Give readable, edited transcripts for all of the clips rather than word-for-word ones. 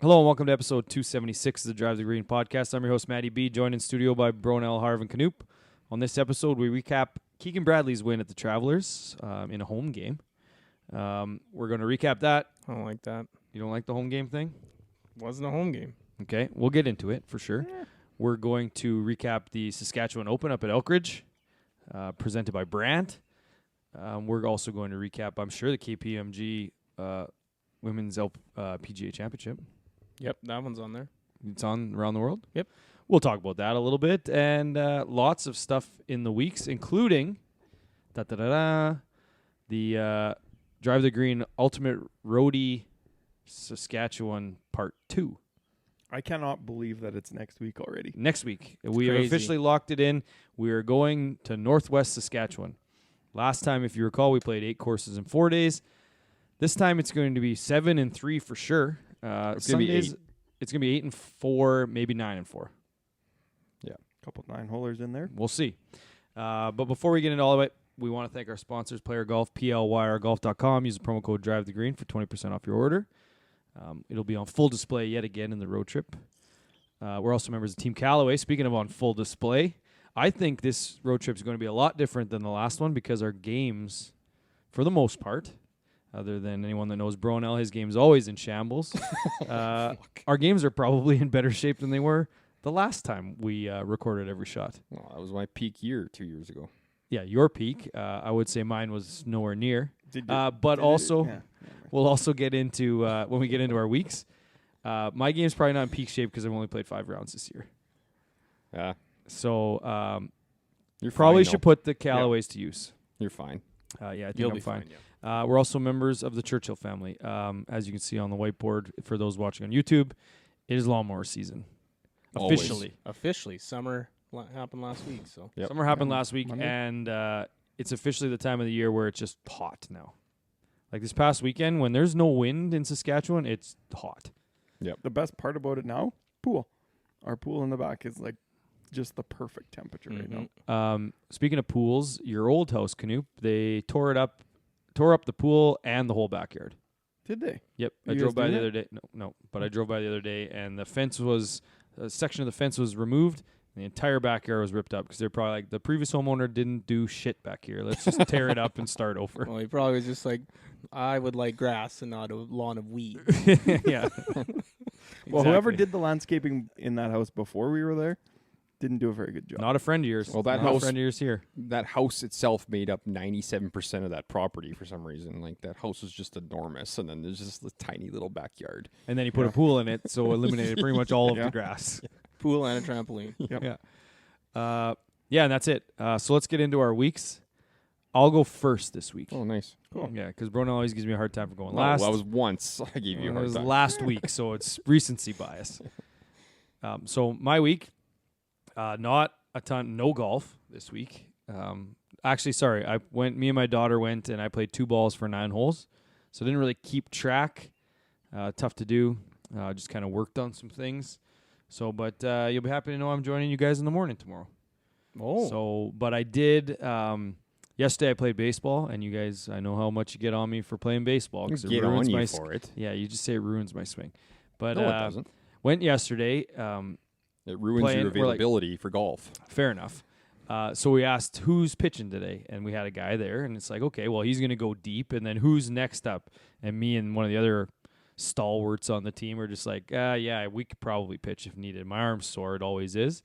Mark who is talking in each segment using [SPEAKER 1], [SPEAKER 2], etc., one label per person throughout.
[SPEAKER 1] Hello and welcome to episode 276 of the Drive the Green podcast. I'm your host, Matty B, joined in studio by Bronell, Harv, and Canoop. On this episode, we recap Keegan Bradley's win at the Travelers in a home game. We're going to recap that.
[SPEAKER 2] I don't like that.
[SPEAKER 1] You don't like the home game thing?
[SPEAKER 2] Wasn't a home game.
[SPEAKER 1] Okay, we'll get into it for sure. Yeah. We're going to recap the Saskatchewan Open up at Elkridge, presented by Brandt. We're also going to recap, I'm sure, the KPMG Women's PGA Championship.
[SPEAKER 2] Yep, that one's on there.
[SPEAKER 1] It's on around the world?
[SPEAKER 2] Yep.
[SPEAKER 1] We'll talk about that a little bit, and lots of stuff in the weeks, including the Drive the Green Ultimate Roadie Saskatchewan Part 2.
[SPEAKER 3] I cannot believe that it's next week already.
[SPEAKER 1] Next week.
[SPEAKER 2] It's
[SPEAKER 1] we
[SPEAKER 2] crazy.
[SPEAKER 1] have officially locked it in. We are going to Northwest Saskatchewan. Last time, if you recall, we played 8 courses in 4 days. This time it's going to be 7 and 3 for sure.
[SPEAKER 3] It's
[SPEAKER 1] some
[SPEAKER 3] going to be
[SPEAKER 1] days
[SPEAKER 3] 8.
[SPEAKER 1] It's going to be 8 and 4, maybe 9 and 4.
[SPEAKER 3] Yeah, a couple 9-holers in there.
[SPEAKER 1] We'll see. But before we get into all of it, we want to thank our sponsors, Player Golf, PLYRGolf.com. Use the promo code DriveTheGreen for 20% off your order. It'll be on full display yet again in the road trip. We're also members of Team Callaway. Speaking of on full display, I think this road trip is going to be a lot different than the last one because our games, for the most part, other than anyone that knows Bronell, his game's always in shambles. Our games are probably in better shape than they were the last time we recorded every shot.
[SPEAKER 4] Well, that was my peak year 2 years ago.
[SPEAKER 1] Yeah, your peak. I would say mine was nowhere near. We'll also get into, when we get into our weeks, my game's probably not in peak shape because I've only played 5 rounds this year.
[SPEAKER 4] Yeah.
[SPEAKER 1] So
[SPEAKER 4] you
[SPEAKER 1] probably should put the Callaways to use.
[SPEAKER 4] You're fine.
[SPEAKER 1] I think
[SPEAKER 2] You'll
[SPEAKER 1] I'm
[SPEAKER 2] be
[SPEAKER 1] fine.
[SPEAKER 2] yeah.
[SPEAKER 1] We're also members of the Churchill family. As you can see on the whiteboard, for those watching on YouTube, it is lawnmower season.
[SPEAKER 4] Always.
[SPEAKER 2] Officially. Summer happened last week. So
[SPEAKER 4] Yep.
[SPEAKER 1] Summer happened last week,
[SPEAKER 3] Monday.
[SPEAKER 1] and it's officially the time of the year where it's just hot now. Like this past weekend, when there's no wind in Saskatchewan, it's hot.
[SPEAKER 3] The best part about it now, pool. Our pool in the back is like just the perfect temperature right now.
[SPEAKER 1] Speaking of pools, your old house, Canoop, they tore up the pool and the whole backyard.
[SPEAKER 3] Did they?
[SPEAKER 1] Yep,
[SPEAKER 3] You
[SPEAKER 1] I drove
[SPEAKER 3] guys
[SPEAKER 1] by
[SPEAKER 3] doing
[SPEAKER 1] the
[SPEAKER 3] it?
[SPEAKER 1] other day. No, but I drove by the other day, and a section of the fence was removed, and the entire backyard was ripped up because they're probably like, the previous homeowner didn't do shit back here. Let's just tear it up and start over.
[SPEAKER 2] well, he probably was just like, I would like grass and not a lawn of weeds.
[SPEAKER 1] Yeah.
[SPEAKER 3] Well, whoever
[SPEAKER 1] Exactly.
[SPEAKER 3] did the landscaping in that house before we were there didn't do a very good job.
[SPEAKER 1] Not a friend of yours.
[SPEAKER 4] Well, that
[SPEAKER 1] Not a
[SPEAKER 4] house-
[SPEAKER 1] friend of yours here.
[SPEAKER 4] That house itself made up 97% of that property for some reason. Like, that house was just enormous, and then there's just a tiny little backyard.
[SPEAKER 1] And then he put a pool in it, so eliminated pretty much all of the grass.
[SPEAKER 2] Pool and a trampoline.
[SPEAKER 3] Yep.
[SPEAKER 1] Yeah, and that's it. So let's get into our weeks. I'll go first this week.
[SPEAKER 4] Oh, nice.
[SPEAKER 3] Cool.
[SPEAKER 1] Yeah, because Bruno always gives me a hard time for going
[SPEAKER 4] Well,
[SPEAKER 1] last.
[SPEAKER 4] that was once I gave you a
[SPEAKER 1] It
[SPEAKER 4] hard
[SPEAKER 1] was
[SPEAKER 4] time.
[SPEAKER 1] last week, so it's recency bias. So my week, not a ton, no golf this week. Actually, sorry, me and my daughter went and I played 2 balls for 9 holes, so I didn't really keep track. Tough to do. Just kind of worked on some things. So, but you'll be happy to know I'm joining you guys in the morning tomorrow.
[SPEAKER 2] Oh.
[SPEAKER 1] So, but I did. Yesterday I played baseball, and you guys, I know how much you get on me for playing baseball because it
[SPEAKER 4] Get
[SPEAKER 1] ruins
[SPEAKER 4] on
[SPEAKER 1] my
[SPEAKER 4] you for it.
[SPEAKER 1] Yeah, you just say it ruins my swing. But
[SPEAKER 4] No, it doesn't.
[SPEAKER 1] went yesterday.
[SPEAKER 4] It ruins
[SPEAKER 1] playing-
[SPEAKER 4] your
[SPEAKER 1] we're like-
[SPEAKER 4] availability for golf.
[SPEAKER 1] Fair enough. So we asked who's pitching today, and we had a guy there, and it's like, okay, well, he's going to go deep, and then who's next up? And me and one of the other stalwarts on the team are just like, yeah, we could probably pitch if needed. My arm's sore, it always is.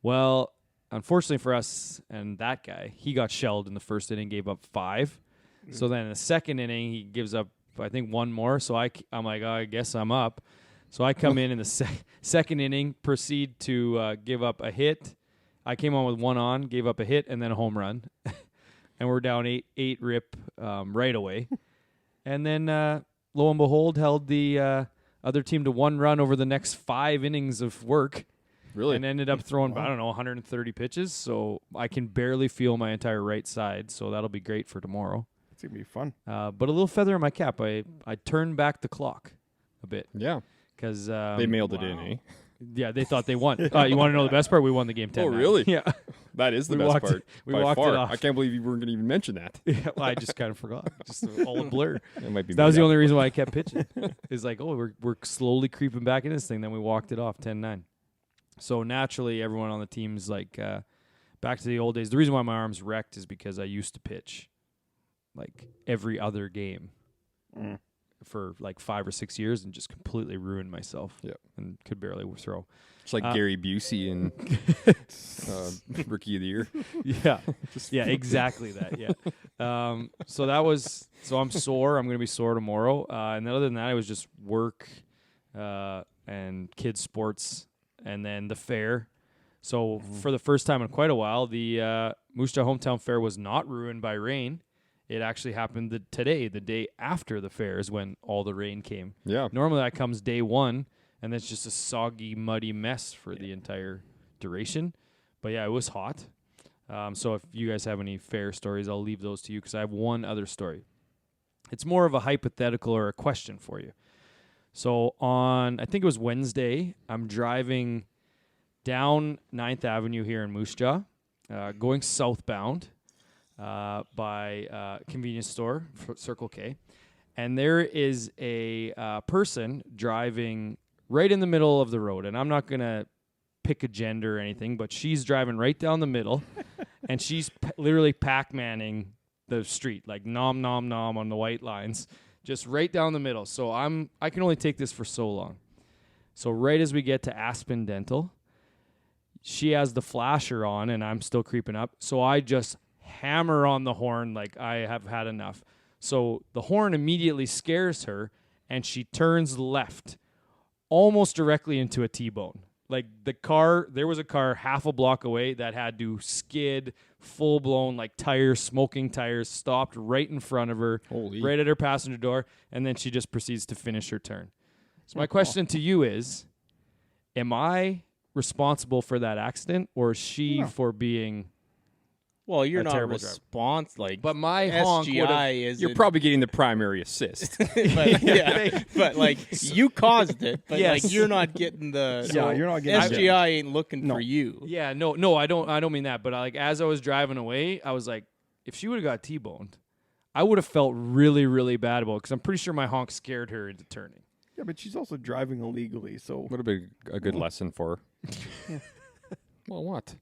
[SPEAKER 1] Well, unfortunately for us and that guy, he got shelled in the first inning, gave up 5. So then in the second inning, he gives up, I think, 1 more. So I'm like, I guess I'm up. So I come in the second inning, proceed to give up a hit. I came on with 1 on, gave up a hit, and then a home run. And we're down 8 rip right away. And then, lo and behold, held the other team to 1 run over the next 5 innings of work.
[SPEAKER 4] Really?
[SPEAKER 1] And ended up throwing, I don't know, 130 pitches. So I can barely feel my entire right side. So that'll be great for tomorrow.
[SPEAKER 3] It's going to be fun.
[SPEAKER 1] But a little feather in my cap. I turned back the clock a bit.
[SPEAKER 4] Yeah.
[SPEAKER 1] Because
[SPEAKER 4] They mailed it in, eh?
[SPEAKER 1] yeah, they thought they won. You want to know the best part? We won the game 10.
[SPEAKER 4] Oh, really?
[SPEAKER 1] Yeah.
[SPEAKER 4] That is the
[SPEAKER 1] We
[SPEAKER 4] best
[SPEAKER 1] walked-
[SPEAKER 4] part.
[SPEAKER 1] we
[SPEAKER 4] by
[SPEAKER 1] walked it
[SPEAKER 4] far.
[SPEAKER 1] off.
[SPEAKER 4] I can't believe you weren't going to even mention that.
[SPEAKER 1] Yeah, well, I just kind of forgot. Just all a blur.
[SPEAKER 4] It might be
[SPEAKER 1] That was
[SPEAKER 4] made
[SPEAKER 1] the
[SPEAKER 4] up.
[SPEAKER 1] only reason why I kept pitching. It's like, oh, we're slowly creeping back into this thing. Then we walked it off 10-9. So naturally, everyone on the team's like, back to the old days. The reason why my arm's wrecked is because I used to pitch like every other game for like 5 or 6 years and just completely ruined myself.
[SPEAKER 4] Yep.
[SPEAKER 1] And could barely throw.
[SPEAKER 4] It's like Gary Busey in Rookie of the Year.
[SPEAKER 1] Yeah. Yeah, exactly that. Yeah. So I'm sore. I'm going to be sore tomorrow. And then other than that, it was just work and kids' sports and then the fair. So for the first time in quite a while, the Moose Jaw Hometown Fair was not ruined by rain. It actually happened today, the day after the fair is when all the rain came.
[SPEAKER 4] Yeah.
[SPEAKER 1] Normally that comes day one, and it's just a soggy, muddy mess for the entire duration. But yeah, it was hot. So if you guys have any fair stories, I'll leave those to you because I have one other story. It's more of a hypothetical or a question for you. So on, I think it was Wednesday, I'm driving down 9th Avenue here in Moose Jaw, going southbound by convenience store, Circle K. And there is a person driving right in the middle of the road. And I'm not going to pick a gender or anything, but she's driving right down the middle. And she's literally Pac-Manning the street, like nom, nom, nom on the white lines, just right down the middle. So I can only take this for so long. So right as we get to Aspen Dental, she has the flasher on, and I'm still creeping up. So I just hammer on the horn like I have had enough. So the horn immediately scares her, and she turns left, almost directly into a T-bone. Like there was a car half a block away that had to skid, full-blown, like smoking tires, stopped right in front of her, right at her passenger door, and then she just proceeds to finish her turn. So my question to you is, am I responsible for that accident, or is she for being
[SPEAKER 2] Well, you're
[SPEAKER 1] a
[SPEAKER 2] not
[SPEAKER 1] terrible driver?
[SPEAKER 2] like.
[SPEAKER 1] But my honk would've-
[SPEAKER 2] SGI is.
[SPEAKER 4] You're probably getting the primary assist.
[SPEAKER 2] but, yeah, but like you caused it. But
[SPEAKER 1] Yes.
[SPEAKER 2] like you're not getting the.
[SPEAKER 3] Yeah, you're not getting
[SPEAKER 2] SGI ain't looking
[SPEAKER 3] No.
[SPEAKER 2] for you.
[SPEAKER 1] Yeah, no, I don't mean that. But like as I was driving away, I was like, if she would have got T-boned, I would have felt really, really bad about it because I'm pretty sure my honk scared her into turning.
[SPEAKER 3] Yeah, but she's also driving illegally, so
[SPEAKER 4] Would have been a good lesson for her. Well, what?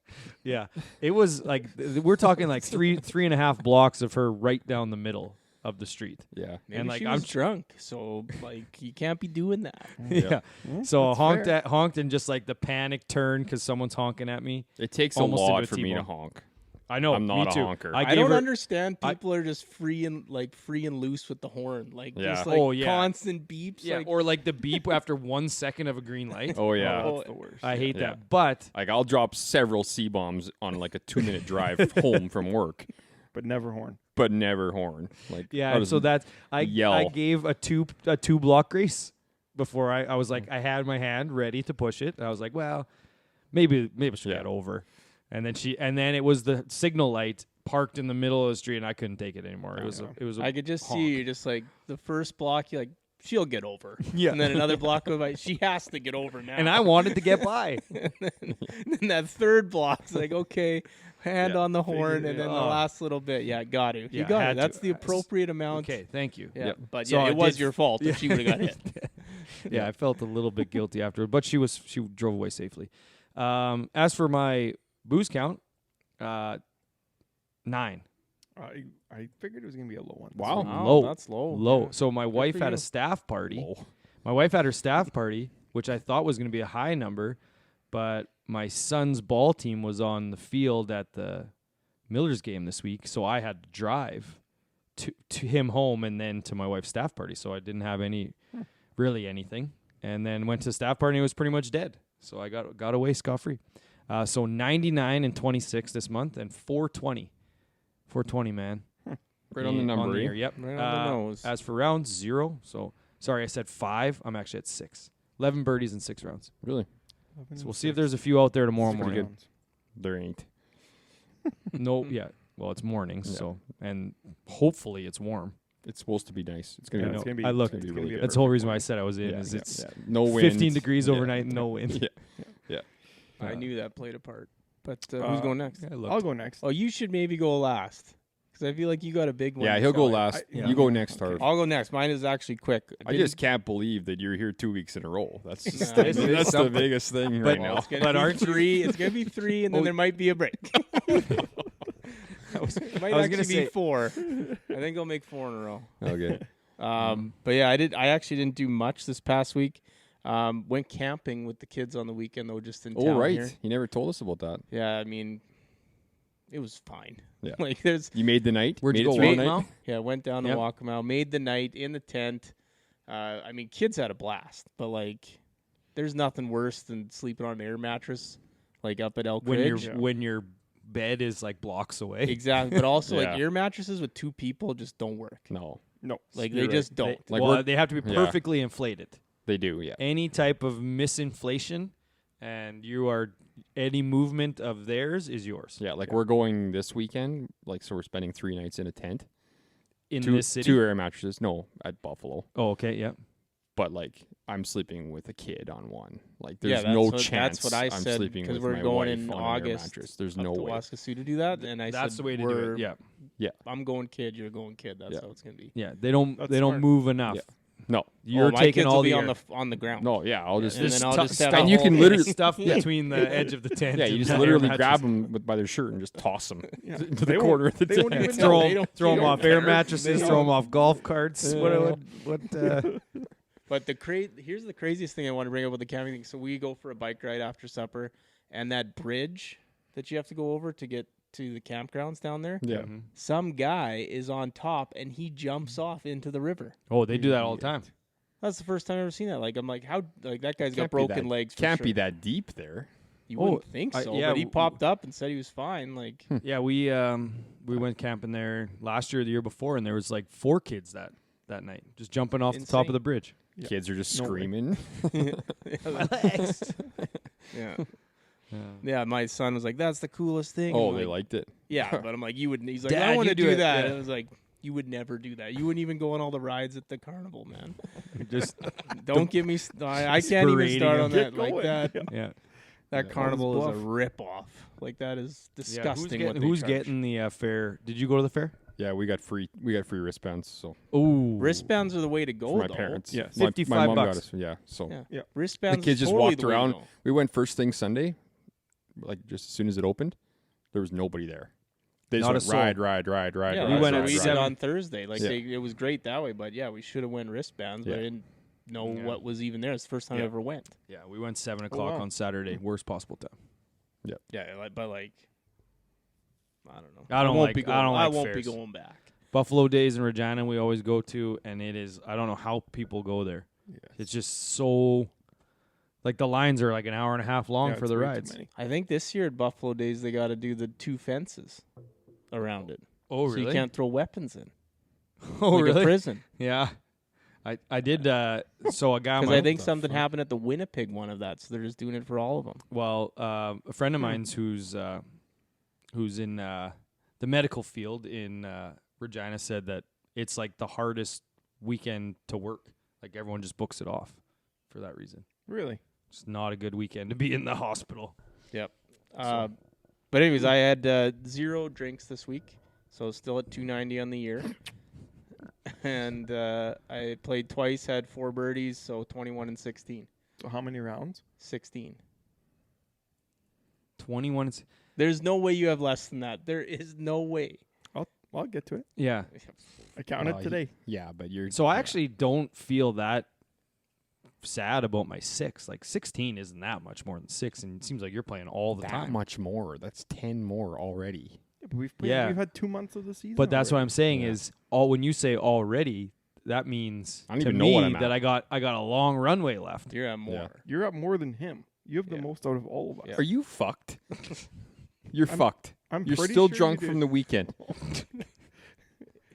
[SPEAKER 1] Yeah, it was like we're talking like three and a half blocks of her right down the middle of the street.
[SPEAKER 4] Yeah.
[SPEAKER 2] Maybe
[SPEAKER 1] And, like,
[SPEAKER 2] she
[SPEAKER 1] I'm
[SPEAKER 2] was drunk, so like you can't be doing that.
[SPEAKER 1] Yeah. So
[SPEAKER 3] that's fair.
[SPEAKER 1] honked and just like the panic turn because someone's honking at me.
[SPEAKER 4] It takes
[SPEAKER 1] Almost
[SPEAKER 4] a
[SPEAKER 1] into
[SPEAKER 4] lot
[SPEAKER 1] a
[SPEAKER 4] for me to
[SPEAKER 1] T-bone.
[SPEAKER 4] honk.
[SPEAKER 1] I know.
[SPEAKER 4] I'm not
[SPEAKER 1] me
[SPEAKER 4] a
[SPEAKER 1] too.
[SPEAKER 4] honker.
[SPEAKER 2] I
[SPEAKER 1] gave
[SPEAKER 2] don't
[SPEAKER 1] her-
[SPEAKER 2] understand. People are just free and loose with the horn, like
[SPEAKER 4] Yeah.
[SPEAKER 2] just like
[SPEAKER 1] Oh, yeah.
[SPEAKER 2] constant beeps.
[SPEAKER 1] Yeah,
[SPEAKER 2] like,
[SPEAKER 1] or like the beep after 1 second of a green light.
[SPEAKER 4] Oh, yeah.
[SPEAKER 3] that's the worst.
[SPEAKER 1] I hate
[SPEAKER 4] Yeah.
[SPEAKER 1] that. But
[SPEAKER 4] Like, I'll drop several C-bombs on, like, a 2-minute drive home from work,
[SPEAKER 3] But never horn.
[SPEAKER 4] but never horn. Like,
[SPEAKER 1] yeah,
[SPEAKER 4] I'll
[SPEAKER 1] and
[SPEAKER 4] just
[SPEAKER 1] so that's I
[SPEAKER 4] yell.
[SPEAKER 1] gave a two block grace before I was like I had my hand ready to push it. And I was like, well, maybe she'll
[SPEAKER 4] Yeah.
[SPEAKER 1] get over. And then it was the signal light parked in the middle of the street, and I couldn't take it anymore. It was a
[SPEAKER 2] I could just
[SPEAKER 1] honk.
[SPEAKER 2] see you just like the first block, you're like, she'll get over.
[SPEAKER 1] Yeah.
[SPEAKER 2] And then another block goes by, she has to get over now.
[SPEAKER 1] and I wanted to get by.
[SPEAKER 2] and then that third block's like, okay, hand
[SPEAKER 4] Yeah.
[SPEAKER 2] on the horn, and then the
[SPEAKER 1] Oh.
[SPEAKER 2] last little bit, yeah, got it.
[SPEAKER 1] Yeah,
[SPEAKER 2] You got
[SPEAKER 1] had
[SPEAKER 2] it.
[SPEAKER 1] to.
[SPEAKER 2] That's the appropriate amount.
[SPEAKER 1] Okay, thank you.
[SPEAKER 2] Yeah,
[SPEAKER 4] Yep.
[SPEAKER 2] but
[SPEAKER 1] So
[SPEAKER 2] yeah,
[SPEAKER 1] I
[SPEAKER 2] it was
[SPEAKER 1] did-
[SPEAKER 2] your fault if she would have got hit.
[SPEAKER 1] Yeah, I felt a little bit guilty after, but she drove away safely. As for my booze count, 9.
[SPEAKER 3] I figured it was gonna be a low one.
[SPEAKER 4] Wow.
[SPEAKER 2] Wow,
[SPEAKER 1] Low.
[SPEAKER 2] that's low.
[SPEAKER 1] Low.
[SPEAKER 2] Yeah.
[SPEAKER 1] So my wife
[SPEAKER 2] for
[SPEAKER 1] had
[SPEAKER 2] you.
[SPEAKER 1] a staff party.
[SPEAKER 4] Whoa.
[SPEAKER 1] My wife had her staff party, which I thought was going to be a high number, but my son's ball team was on the field at the Millers game this week, so I had to drive to him home and then to my wife's staff party, so I didn't have really anything, and then went to the staff party and it was pretty much dead, so I got away scot-free. So 99 and 26 this month and 420. 420, man.
[SPEAKER 4] Right on the number,
[SPEAKER 1] year,
[SPEAKER 4] eh?
[SPEAKER 1] yep.
[SPEAKER 2] Right on the nose.
[SPEAKER 1] As for rounds, 0. So, sorry, I said 5. I'm actually at 6. 11 birdies in 6 rounds.
[SPEAKER 4] Really?
[SPEAKER 1] So we'll see if there's a few out there tomorrow
[SPEAKER 4] Pretty
[SPEAKER 1] morning.
[SPEAKER 4] good. There ain't.
[SPEAKER 1] No, yeah. Well, it's mornings,
[SPEAKER 4] Yeah.
[SPEAKER 1] so and hopefully it's warm.
[SPEAKER 4] It's supposed to be nice. It's gonna
[SPEAKER 1] Yeah,
[SPEAKER 4] be.
[SPEAKER 3] it's gonna be.
[SPEAKER 1] I looked.
[SPEAKER 3] it's
[SPEAKER 4] It's
[SPEAKER 3] gonna
[SPEAKER 4] gonna
[SPEAKER 3] be
[SPEAKER 4] be
[SPEAKER 3] a
[SPEAKER 1] That's the whole
[SPEAKER 3] perfect
[SPEAKER 1] reason why I
[SPEAKER 3] one.
[SPEAKER 1] said I was in.
[SPEAKER 4] Yeah,
[SPEAKER 1] Is
[SPEAKER 4] yeah,
[SPEAKER 1] it's
[SPEAKER 4] yeah. No wind.
[SPEAKER 1] 15 degrees
[SPEAKER 4] Yeah.
[SPEAKER 1] overnight, no wind.
[SPEAKER 4] Yeah.
[SPEAKER 2] I knew that played a part. But who's going next?
[SPEAKER 1] Yeah,
[SPEAKER 3] I'll go next.
[SPEAKER 2] Oh, you should maybe go last because I feel like you got a big one.
[SPEAKER 4] Yeah,
[SPEAKER 2] to
[SPEAKER 4] he'll go
[SPEAKER 2] tell.
[SPEAKER 4] last.
[SPEAKER 3] yeah.
[SPEAKER 4] You go next,
[SPEAKER 3] Okay.
[SPEAKER 4] Harv.
[SPEAKER 2] I'll go next. Mine is actually quick.
[SPEAKER 4] I just can't believe that you're here 2 weeks in a row. That's just
[SPEAKER 2] Nah,
[SPEAKER 1] it's
[SPEAKER 4] that's the
[SPEAKER 1] something.
[SPEAKER 4] biggest thing
[SPEAKER 1] But-
[SPEAKER 4] right
[SPEAKER 2] Well,
[SPEAKER 4] now.
[SPEAKER 2] it's gonna
[SPEAKER 1] But
[SPEAKER 2] be
[SPEAKER 1] aren't you-
[SPEAKER 2] 3. It's gonna be 3, and then
[SPEAKER 1] Oh.
[SPEAKER 2] there might be a break. It might
[SPEAKER 1] I was
[SPEAKER 2] actually
[SPEAKER 1] gonna
[SPEAKER 2] be
[SPEAKER 1] say-
[SPEAKER 2] 4. I think I'll make 4 in a row.
[SPEAKER 4] Okay.
[SPEAKER 2] But yeah, I actually didn't do much this past week. Went camping with the kids on the weekend though, just in
[SPEAKER 4] Oh,
[SPEAKER 2] town
[SPEAKER 4] right.
[SPEAKER 2] here.
[SPEAKER 4] You never told us about that.
[SPEAKER 2] Yeah, I mean, it was fine.
[SPEAKER 4] Yeah.
[SPEAKER 2] Like there's
[SPEAKER 4] You made the night.
[SPEAKER 1] Where'd
[SPEAKER 4] made
[SPEAKER 1] you
[SPEAKER 4] it
[SPEAKER 1] go?
[SPEAKER 4] through the
[SPEAKER 1] Walk
[SPEAKER 4] night?
[SPEAKER 1] Mile?
[SPEAKER 2] Yeah, went down to
[SPEAKER 1] Yep.
[SPEAKER 2] Walkamau, made the night in the tent. I mean, kids had a blast, but like, there's nothing worse than sleeping on an air mattress, like up at Elk Ridge.
[SPEAKER 1] when your bed is like blocks away.
[SPEAKER 2] Exactly, but also like
[SPEAKER 4] Yeah.
[SPEAKER 2] air mattresses with 2 people just don't work.
[SPEAKER 4] No,
[SPEAKER 3] No.
[SPEAKER 2] Like
[SPEAKER 1] You're
[SPEAKER 2] they
[SPEAKER 1] right.
[SPEAKER 2] just don't.
[SPEAKER 4] Like,
[SPEAKER 1] well,
[SPEAKER 4] we're-
[SPEAKER 1] they have to be
[SPEAKER 4] yeah.
[SPEAKER 1] perfectly inflated.
[SPEAKER 4] they do. Yeah.
[SPEAKER 1] Any type of misinflation, and any movement of theirs is yours.
[SPEAKER 4] Yeah. Like we're going this weekend. Like so, we're spending 3 nights in a tent.
[SPEAKER 1] In
[SPEAKER 4] two,
[SPEAKER 1] this city.
[SPEAKER 4] 2 air mattresses. No, at Buffalo.
[SPEAKER 1] Oh, okay, yeah.
[SPEAKER 4] But like I'm sleeping with a kid on one. Like
[SPEAKER 2] Yeah,
[SPEAKER 4] there's
[SPEAKER 2] that's
[SPEAKER 4] no
[SPEAKER 2] what-
[SPEAKER 4] chance
[SPEAKER 2] that's what I
[SPEAKER 4] I'm
[SPEAKER 2] said,
[SPEAKER 4] sleeping
[SPEAKER 2] 'cause
[SPEAKER 4] with
[SPEAKER 2] we're
[SPEAKER 4] my
[SPEAKER 2] going
[SPEAKER 4] wife
[SPEAKER 2] in
[SPEAKER 4] on an air
[SPEAKER 2] August
[SPEAKER 4] mattress. There's
[SPEAKER 2] up
[SPEAKER 4] no
[SPEAKER 2] to
[SPEAKER 4] way.
[SPEAKER 2] Waskesiu to do that, and I
[SPEAKER 1] That's
[SPEAKER 2] said
[SPEAKER 1] the way to do
[SPEAKER 2] we're-
[SPEAKER 1] it. Yeah,
[SPEAKER 2] I'm going kid, you're going kid. That's
[SPEAKER 4] Yeah.
[SPEAKER 2] how it's gonna be.
[SPEAKER 1] yeah. They don't
[SPEAKER 3] That's
[SPEAKER 1] don't
[SPEAKER 3] smart.
[SPEAKER 1] move enough.
[SPEAKER 4] Yeah. No.
[SPEAKER 1] You're
[SPEAKER 2] my
[SPEAKER 1] taking
[SPEAKER 2] kids
[SPEAKER 1] all
[SPEAKER 2] will be
[SPEAKER 1] the
[SPEAKER 2] on
[SPEAKER 1] air.
[SPEAKER 2] the ground.
[SPEAKER 4] No. Yeah. I'll just.
[SPEAKER 2] and then I'll
[SPEAKER 1] stu-
[SPEAKER 2] just have
[SPEAKER 1] stuff-
[SPEAKER 2] a
[SPEAKER 4] and you
[SPEAKER 2] whole
[SPEAKER 4] can
[SPEAKER 2] thing.
[SPEAKER 4] literally
[SPEAKER 1] stuff between the edge of the tent.
[SPEAKER 4] Yeah, you
[SPEAKER 1] and
[SPEAKER 4] just
[SPEAKER 1] the
[SPEAKER 4] literally
[SPEAKER 1] air
[SPEAKER 4] grab
[SPEAKER 1] mattress.
[SPEAKER 4] them by their shirt and just toss them
[SPEAKER 3] Yeah.
[SPEAKER 4] to
[SPEAKER 3] They
[SPEAKER 4] the
[SPEAKER 3] won't-
[SPEAKER 4] corner of the
[SPEAKER 3] they
[SPEAKER 4] tent.
[SPEAKER 3] won't even
[SPEAKER 1] Throw
[SPEAKER 3] know.
[SPEAKER 2] They don't-
[SPEAKER 1] them
[SPEAKER 2] they
[SPEAKER 1] off
[SPEAKER 2] don't
[SPEAKER 1] air
[SPEAKER 2] care.
[SPEAKER 1] mattresses.
[SPEAKER 3] They
[SPEAKER 1] Throw them
[SPEAKER 3] don't.
[SPEAKER 1] off golf carts.
[SPEAKER 2] Yeah.
[SPEAKER 1] What?
[SPEAKER 2] But here's the craziest thing I want to bring up with the camping thing. So we go for a bike ride after supper, and that bridge that you have to go over to get to the campgrounds down there.
[SPEAKER 4] Yeah.
[SPEAKER 1] Mhm.
[SPEAKER 2] Some guy is on top and he jumps off into the river.
[SPEAKER 1] Oh, they do that all the time.
[SPEAKER 2] That's the first time I've ever seen that. Like I'm like, how? Like that guy's got
[SPEAKER 4] Can't be
[SPEAKER 2] broken
[SPEAKER 4] that-
[SPEAKER 2] legs. For
[SPEAKER 4] Can't
[SPEAKER 2] sure.
[SPEAKER 4] be that deep there.
[SPEAKER 2] You
[SPEAKER 1] Oh,
[SPEAKER 2] wouldn't think so,
[SPEAKER 1] yeah,
[SPEAKER 2] but he
[SPEAKER 1] w-
[SPEAKER 2] popped up and said he was fine. Like
[SPEAKER 1] Yeah, we went camping there last year, or the year before, and there was like 4 kids that night, just jumping off the top of
[SPEAKER 2] Insane.
[SPEAKER 1] the bridge.
[SPEAKER 3] Yeah.
[SPEAKER 4] Kids are just
[SPEAKER 3] No way.
[SPEAKER 4] screaming.
[SPEAKER 2] My legs. yeah. Yeah, my son was like, "That's the coolest thing."
[SPEAKER 4] Oh,
[SPEAKER 2] I'm
[SPEAKER 4] they
[SPEAKER 2] like,
[SPEAKER 4] liked it.
[SPEAKER 2] yeah, but I'm like, "You wouldn't." He's like,
[SPEAKER 1] Dad,
[SPEAKER 2] "I want
[SPEAKER 1] you
[SPEAKER 2] to
[SPEAKER 1] do
[SPEAKER 2] do
[SPEAKER 1] it."
[SPEAKER 2] that."
[SPEAKER 1] Yeah.
[SPEAKER 2] And I was like, "You would never do that. You wouldn't even go on all the rides at the carnival, man.
[SPEAKER 1] Just
[SPEAKER 2] Don't get me. I can't even
[SPEAKER 1] Parading
[SPEAKER 2] start
[SPEAKER 1] him.
[SPEAKER 2] on that.
[SPEAKER 3] Get
[SPEAKER 2] Like
[SPEAKER 3] going.
[SPEAKER 2] that.
[SPEAKER 1] yeah.
[SPEAKER 2] That
[SPEAKER 3] Yeah.
[SPEAKER 2] carnival is a
[SPEAKER 3] Bluff.
[SPEAKER 2] rip off. Like that is disgusting.
[SPEAKER 1] Yeah,
[SPEAKER 2] what they
[SPEAKER 1] who's
[SPEAKER 2] charge.
[SPEAKER 1] getting the fair? Did you go to the fair?
[SPEAKER 4] Yeah, we got free wristbands. So
[SPEAKER 1] Oh,
[SPEAKER 2] wristbands are the way to go.
[SPEAKER 4] for my
[SPEAKER 2] though.
[SPEAKER 4] parents,
[SPEAKER 3] Yes.
[SPEAKER 4] my
[SPEAKER 1] 55
[SPEAKER 4] mom
[SPEAKER 1] bucks.
[SPEAKER 4] got us. Yeah, so
[SPEAKER 2] Yeah.
[SPEAKER 3] Yeah.
[SPEAKER 2] Wristbands.
[SPEAKER 4] the kids
[SPEAKER 2] is
[SPEAKER 4] just
[SPEAKER 2] totally
[SPEAKER 4] walked
[SPEAKER 2] the way to
[SPEAKER 4] around.
[SPEAKER 2] go.
[SPEAKER 4] We went first thing Sunday, like just as soon as it opened, there was nobody there. They just
[SPEAKER 1] Not a
[SPEAKER 4] went
[SPEAKER 1] soul.
[SPEAKER 4] ride.
[SPEAKER 2] Yeah,
[SPEAKER 1] We
[SPEAKER 2] we
[SPEAKER 1] went
[SPEAKER 2] went.
[SPEAKER 1] at
[SPEAKER 2] We did
[SPEAKER 1] 7.
[SPEAKER 2] on Thursday. Like
[SPEAKER 4] Yeah.
[SPEAKER 2] it was great that way. But yeah, we should have went wristbands. But
[SPEAKER 4] Yeah.
[SPEAKER 2] I didn't know
[SPEAKER 1] Yeah.
[SPEAKER 2] what was even there. It's the first time I
[SPEAKER 1] Yeah.
[SPEAKER 2] ever went.
[SPEAKER 1] Yeah, we went 7:00
[SPEAKER 3] wow.
[SPEAKER 1] on Saturday. Worst possible time.
[SPEAKER 2] Yeah, but like, I don't know.
[SPEAKER 1] I don't
[SPEAKER 2] won't
[SPEAKER 1] like-
[SPEAKER 2] be going,
[SPEAKER 1] I don't like
[SPEAKER 2] won't be
[SPEAKER 1] fairs.
[SPEAKER 2] going back.
[SPEAKER 1] Buffalo Days in Regina, we always go to, and it is. I don't know how people go there. It's just so. Like the lines are like an hour and a half long
[SPEAKER 3] Yeah,
[SPEAKER 1] for
[SPEAKER 3] it's
[SPEAKER 1] the
[SPEAKER 3] way too
[SPEAKER 1] rides.
[SPEAKER 3] many.
[SPEAKER 2] I think this year at Buffalo Days they got to do the 2 fences around it,
[SPEAKER 1] Oh
[SPEAKER 2] so you can't throw weapons in.
[SPEAKER 1] Oh
[SPEAKER 2] like a
[SPEAKER 1] really?
[SPEAKER 2] prison.
[SPEAKER 1] Yeah. I did. So a guy.
[SPEAKER 2] Because
[SPEAKER 1] my-
[SPEAKER 2] I think something happened at the Winnipeg one of that, so they're just doing it for all of them.
[SPEAKER 1] Well, a friend of mine's who's in the medical field in Regina said that it's like the hardest weekend to work. Like everyone just books it off for that reason.
[SPEAKER 3] Really?
[SPEAKER 1] It's not a good weekend to be in the hospital.
[SPEAKER 2] But anyways, I had 0 drinks this week, so still at 290 on the year. And I played twice, had 4 birdies, so 21 and 16.
[SPEAKER 3] So how many rounds?
[SPEAKER 2] 16.
[SPEAKER 1] 21.
[SPEAKER 2] There's no way you have less than that. There is no way.
[SPEAKER 3] I'll get to it.
[SPEAKER 1] Yeah.
[SPEAKER 3] I counted
[SPEAKER 4] Well,
[SPEAKER 3] today.
[SPEAKER 4] Yeah, but you're
[SPEAKER 1] So I actually don't feel that sad about my 6. Like 16 isn't that much more than 6, and it seems like you're playing all the
[SPEAKER 4] that
[SPEAKER 1] time.
[SPEAKER 4] much more. That's 10 more already.
[SPEAKER 3] Yeah, but we've played,
[SPEAKER 1] Yeah.
[SPEAKER 3] we've had 2 months of the season.
[SPEAKER 1] But that's what
[SPEAKER 3] already.
[SPEAKER 1] I'm saying
[SPEAKER 4] Yeah.
[SPEAKER 1] is when you say already, that means
[SPEAKER 4] I don't
[SPEAKER 1] to
[SPEAKER 4] even know
[SPEAKER 1] me
[SPEAKER 4] what I'm at.
[SPEAKER 1] that I got a long runway left.
[SPEAKER 2] You're at more.
[SPEAKER 4] Yeah.
[SPEAKER 3] You're up more than him. You have the
[SPEAKER 2] Yeah.
[SPEAKER 3] most out of all of us.
[SPEAKER 2] Yeah.
[SPEAKER 4] Are you fucked? You're fucked.
[SPEAKER 3] I'm
[SPEAKER 4] You're
[SPEAKER 3] pretty
[SPEAKER 4] still
[SPEAKER 3] sure
[SPEAKER 4] drunk
[SPEAKER 3] you
[SPEAKER 4] from
[SPEAKER 3] did.
[SPEAKER 4] the weekend.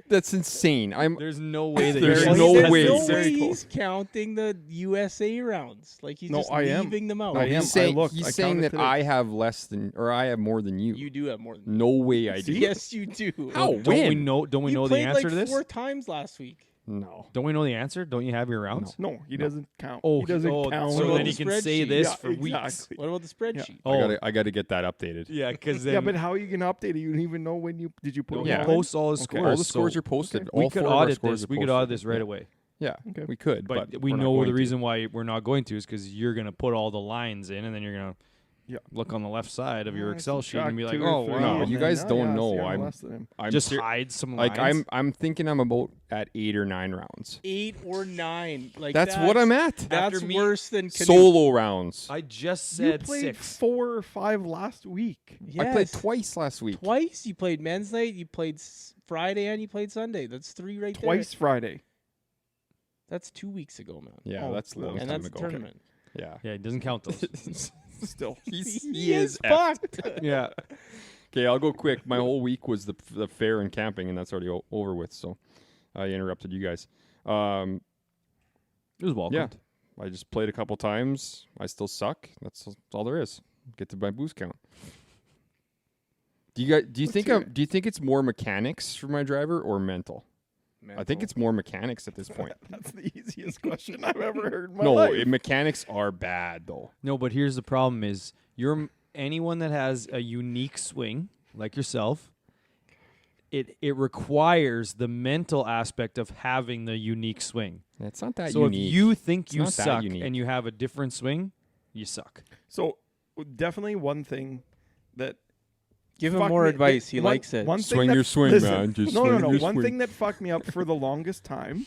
[SPEAKER 4] That's insane.
[SPEAKER 1] There's no way that
[SPEAKER 4] There's
[SPEAKER 1] you're
[SPEAKER 4] no
[SPEAKER 2] There's
[SPEAKER 4] way.
[SPEAKER 2] no
[SPEAKER 3] Very
[SPEAKER 2] way
[SPEAKER 3] close.
[SPEAKER 2] he's counting the USA rounds. Like he's
[SPEAKER 3] No,
[SPEAKER 2] just
[SPEAKER 3] I am.
[SPEAKER 2] leaving them out.
[SPEAKER 3] I am.
[SPEAKER 4] He's saying,
[SPEAKER 3] looked.
[SPEAKER 4] he's
[SPEAKER 3] I
[SPEAKER 4] saying
[SPEAKER 3] counted
[SPEAKER 4] that
[SPEAKER 3] today.
[SPEAKER 4] I have less than, or I have more than you.
[SPEAKER 2] You do have more than
[SPEAKER 4] No way I do.
[SPEAKER 2] Yes, you do.
[SPEAKER 4] How?
[SPEAKER 1] Don't we
[SPEAKER 4] When?
[SPEAKER 1] know? Don't we
[SPEAKER 2] You
[SPEAKER 1] know the
[SPEAKER 2] played
[SPEAKER 1] answer
[SPEAKER 2] like
[SPEAKER 1] to this?
[SPEAKER 2] 4 times last week.
[SPEAKER 4] No.
[SPEAKER 1] Don't we know the answer? Don't you have your rounds?
[SPEAKER 3] No, he doesn't count.
[SPEAKER 1] Oh,
[SPEAKER 3] he doesn't count.
[SPEAKER 1] So
[SPEAKER 2] What
[SPEAKER 1] then
[SPEAKER 2] about
[SPEAKER 1] he
[SPEAKER 2] the
[SPEAKER 1] can say
[SPEAKER 2] spreadsheet?
[SPEAKER 1] this
[SPEAKER 3] Yeah,
[SPEAKER 1] for weeks.
[SPEAKER 3] exactly.
[SPEAKER 2] What about the spreadsheet?
[SPEAKER 1] Oh,
[SPEAKER 4] I got to get that updated.
[SPEAKER 1] yeah, because
[SPEAKER 3] Yeah, but how are you gonna update it? You don't even know when you did you put
[SPEAKER 1] he
[SPEAKER 3] it on?
[SPEAKER 1] posts all his
[SPEAKER 3] Okay.
[SPEAKER 1] scores.
[SPEAKER 4] All the scores
[SPEAKER 1] so
[SPEAKER 4] are posted.
[SPEAKER 3] okay.
[SPEAKER 4] All
[SPEAKER 1] we could
[SPEAKER 4] 4 of our
[SPEAKER 1] audit
[SPEAKER 4] scores
[SPEAKER 1] this.
[SPEAKER 4] are
[SPEAKER 1] We could
[SPEAKER 4] posted.
[SPEAKER 1] audit this right away.
[SPEAKER 4] Yeah,
[SPEAKER 3] Okay.
[SPEAKER 4] we could,
[SPEAKER 1] But
[SPEAKER 4] but
[SPEAKER 1] we
[SPEAKER 4] we're not
[SPEAKER 1] know
[SPEAKER 4] going
[SPEAKER 1] the
[SPEAKER 4] to.
[SPEAKER 1] reason why we're not going to is because you're going to put all the lines in, and then you're going to
[SPEAKER 3] Yeah.
[SPEAKER 1] look on the left side of your
[SPEAKER 3] I
[SPEAKER 1] Excel sheet
[SPEAKER 3] subtract
[SPEAKER 1] and be like,
[SPEAKER 3] 2 or
[SPEAKER 1] oh,
[SPEAKER 3] 3,
[SPEAKER 1] wow.
[SPEAKER 4] No,
[SPEAKER 3] and
[SPEAKER 4] you
[SPEAKER 3] then,
[SPEAKER 4] guys don't know.
[SPEAKER 3] see,
[SPEAKER 4] I'm
[SPEAKER 3] less than him.
[SPEAKER 4] I'm
[SPEAKER 1] Just
[SPEAKER 4] ser-
[SPEAKER 1] hide some
[SPEAKER 4] like
[SPEAKER 1] lines.
[SPEAKER 4] I'm thinking I'm about at 8 or 9 rounds.
[SPEAKER 2] 8 or 9. Like
[SPEAKER 4] That's what I'm at.
[SPEAKER 2] That's
[SPEAKER 1] After me-
[SPEAKER 2] worse than Canute.
[SPEAKER 4] Solo rounds.
[SPEAKER 1] I just
[SPEAKER 3] You
[SPEAKER 1] said
[SPEAKER 3] played
[SPEAKER 1] 6.
[SPEAKER 3] 4 or 5 last week.
[SPEAKER 4] I played
[SPEAKER 2] Yes.
[SPEAKER 4] twice last week.
[SPEAKER 2] Twice. You played men's night. You played Friday, and you played Sunday. That's 3 right
[SPEAKER 3] Twice
[SPEAKER 2] there.
[SPEAKER 3] Friday.
[SPEAKER 2] That's 2 weeks ago, man.
[SPEAKER 4] Yeah,
[SPEAKER 3] Oh,
[SPEAKER 4] that's a long
[SPEAKER 3] and
[SPEAKER 2] And
[SPEAKER 4] time
[SPEAKER 2] that's a
[SPEAKER 4] ago.
[SPEAKER 2] tournament.
[SPEAKER 4] Yeah.
[SPEAKER 1] Yeah, it doesn't count those.
[SPEAKER 3] Still.
[SPEAKER 2] He is fucked.
[SPEAKER 1] yeah.
[SPEAKER 4] Okay, I'll go quick. My whole week was the fair and camping, and that's already over with. So I interrupted you guys.
[SPEAKER 1] It was welcome.
[SPEAKER 4] Yeah, I just played a couple times. I still suck. That's all there is. Get to my boost count. Do you think it's more mechanics for my driver or mental? I think it's more mechanics at this point.
[SPEAKER 3] That's the easiest question I've ever heard in my
[SPEAKER 4] No,
[SPEAKER 3] life.
[SPEAKER 4] mechanics are bad though.
[SPEAKER 1] No, but here's the problem is anyone that has a unique swing, like yourself, it requires the mental aspect of having the unique swing.
[SPEAKER 4] It's not that
[SPEAKER 1] So
[SPEAKER 4] unique.
[SPEAKER 1] if you think
[SPEAKER 4] It's
[SPEAKER 1] you
[SPEAKER 4] not that
[SPEAKER 1] suck
[SPEAKER 4] unique.
[SPEAKER 1] and you have a different swing, you suck.
[SPEAKER 3] So definitely one thing that
[SPEAKER 2] Give him
[SPEAKER 3] fucked
[SPEAKER 2] more
[SPEAKER 3] me-
[SPEAKER 2] advice. He
[SPEAKER 3] one-
[SPEAKER 2] likes it.
[SPEAKER 3] One thing
[SPEAKER 4] Swing
[SPEAKER 3] that-
[SPEAKER 4] your swing,
[SPEAKER 3] listen,
[SPEAKER 4] man. Just
[SPEAKER 3] no,
[SPEAKER 4] swing your
[SPEAKER 3] One
[SPEAKER 4] swing.
[SPEAKER 3] thing that fucked me up for the longest time,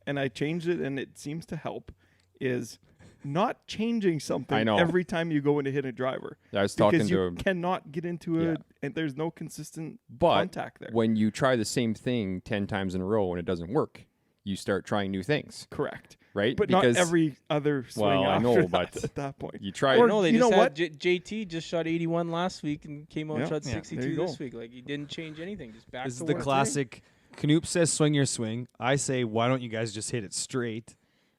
[SPEAKER 3] and I changed it, and it seems to help, is not changing something
[SPEAKER 4] I know.
[SPEAKER 3] every time you go in to hit a driver.
[SPEAKER 4] I was talking
[SPEAKER 3] Because
[SPEAKER 4] to
[SPEAKER 3] you
[SPEAKER 4] him,
[SPEAKER 3] cannot get into
[SPEAKER 4] Yeah.
[SPEAKER 3] it, and there's no consistent
[SPEAKER 4] but
[SPEAKER 3] contact there.
[SPEAKER 4] when you try the same thing 10 times in a row and it doesn't work, you start trying new things,
[SPEAKER 3] Correct.
[SPEAKER 4] right?
[SPEAKER 3] But
[SPEAKER 4] because
[SPEAKER 3] not every other swing
[SPEAKER 4] Well, I
[SPEAKER 3] after
[SPEAKER 4] know,
[SPEAKER 3] that
[SPEAKER 4] but
[SPEAKER 3] at that point.
[SPEAKER 4] you try.
[SPEAKER 3] Or-
[SPEAKER 2] No, they
[SPEAKER 3] you
[SPEAKER 2] just
[SPEAKER 3] know
[SPEAKER 2] had
[SPEAKER 3] what?
[SPEAKER 2] JT just shot 81 last week and came out and
[SPEAKER 3] Yeah.
[SPEAKER 2] shot
[SPEAKER 3] Yeah,
[SPEAKER 2] 62
[SPEAKER 3] there you
[SPEAKER 2] this
[SPEAKER 3] go.
[SPEAKER 2] week. Like he didn't change anything. Just back
[SPEAKER 1] This
[SPEAKER 2] to
[SPEAKER 1] is the
[SPEAKER 2] work.
[SPEAKER 1] classic. Knoop says swing your swing. I say, why don't you guys just hit it straight?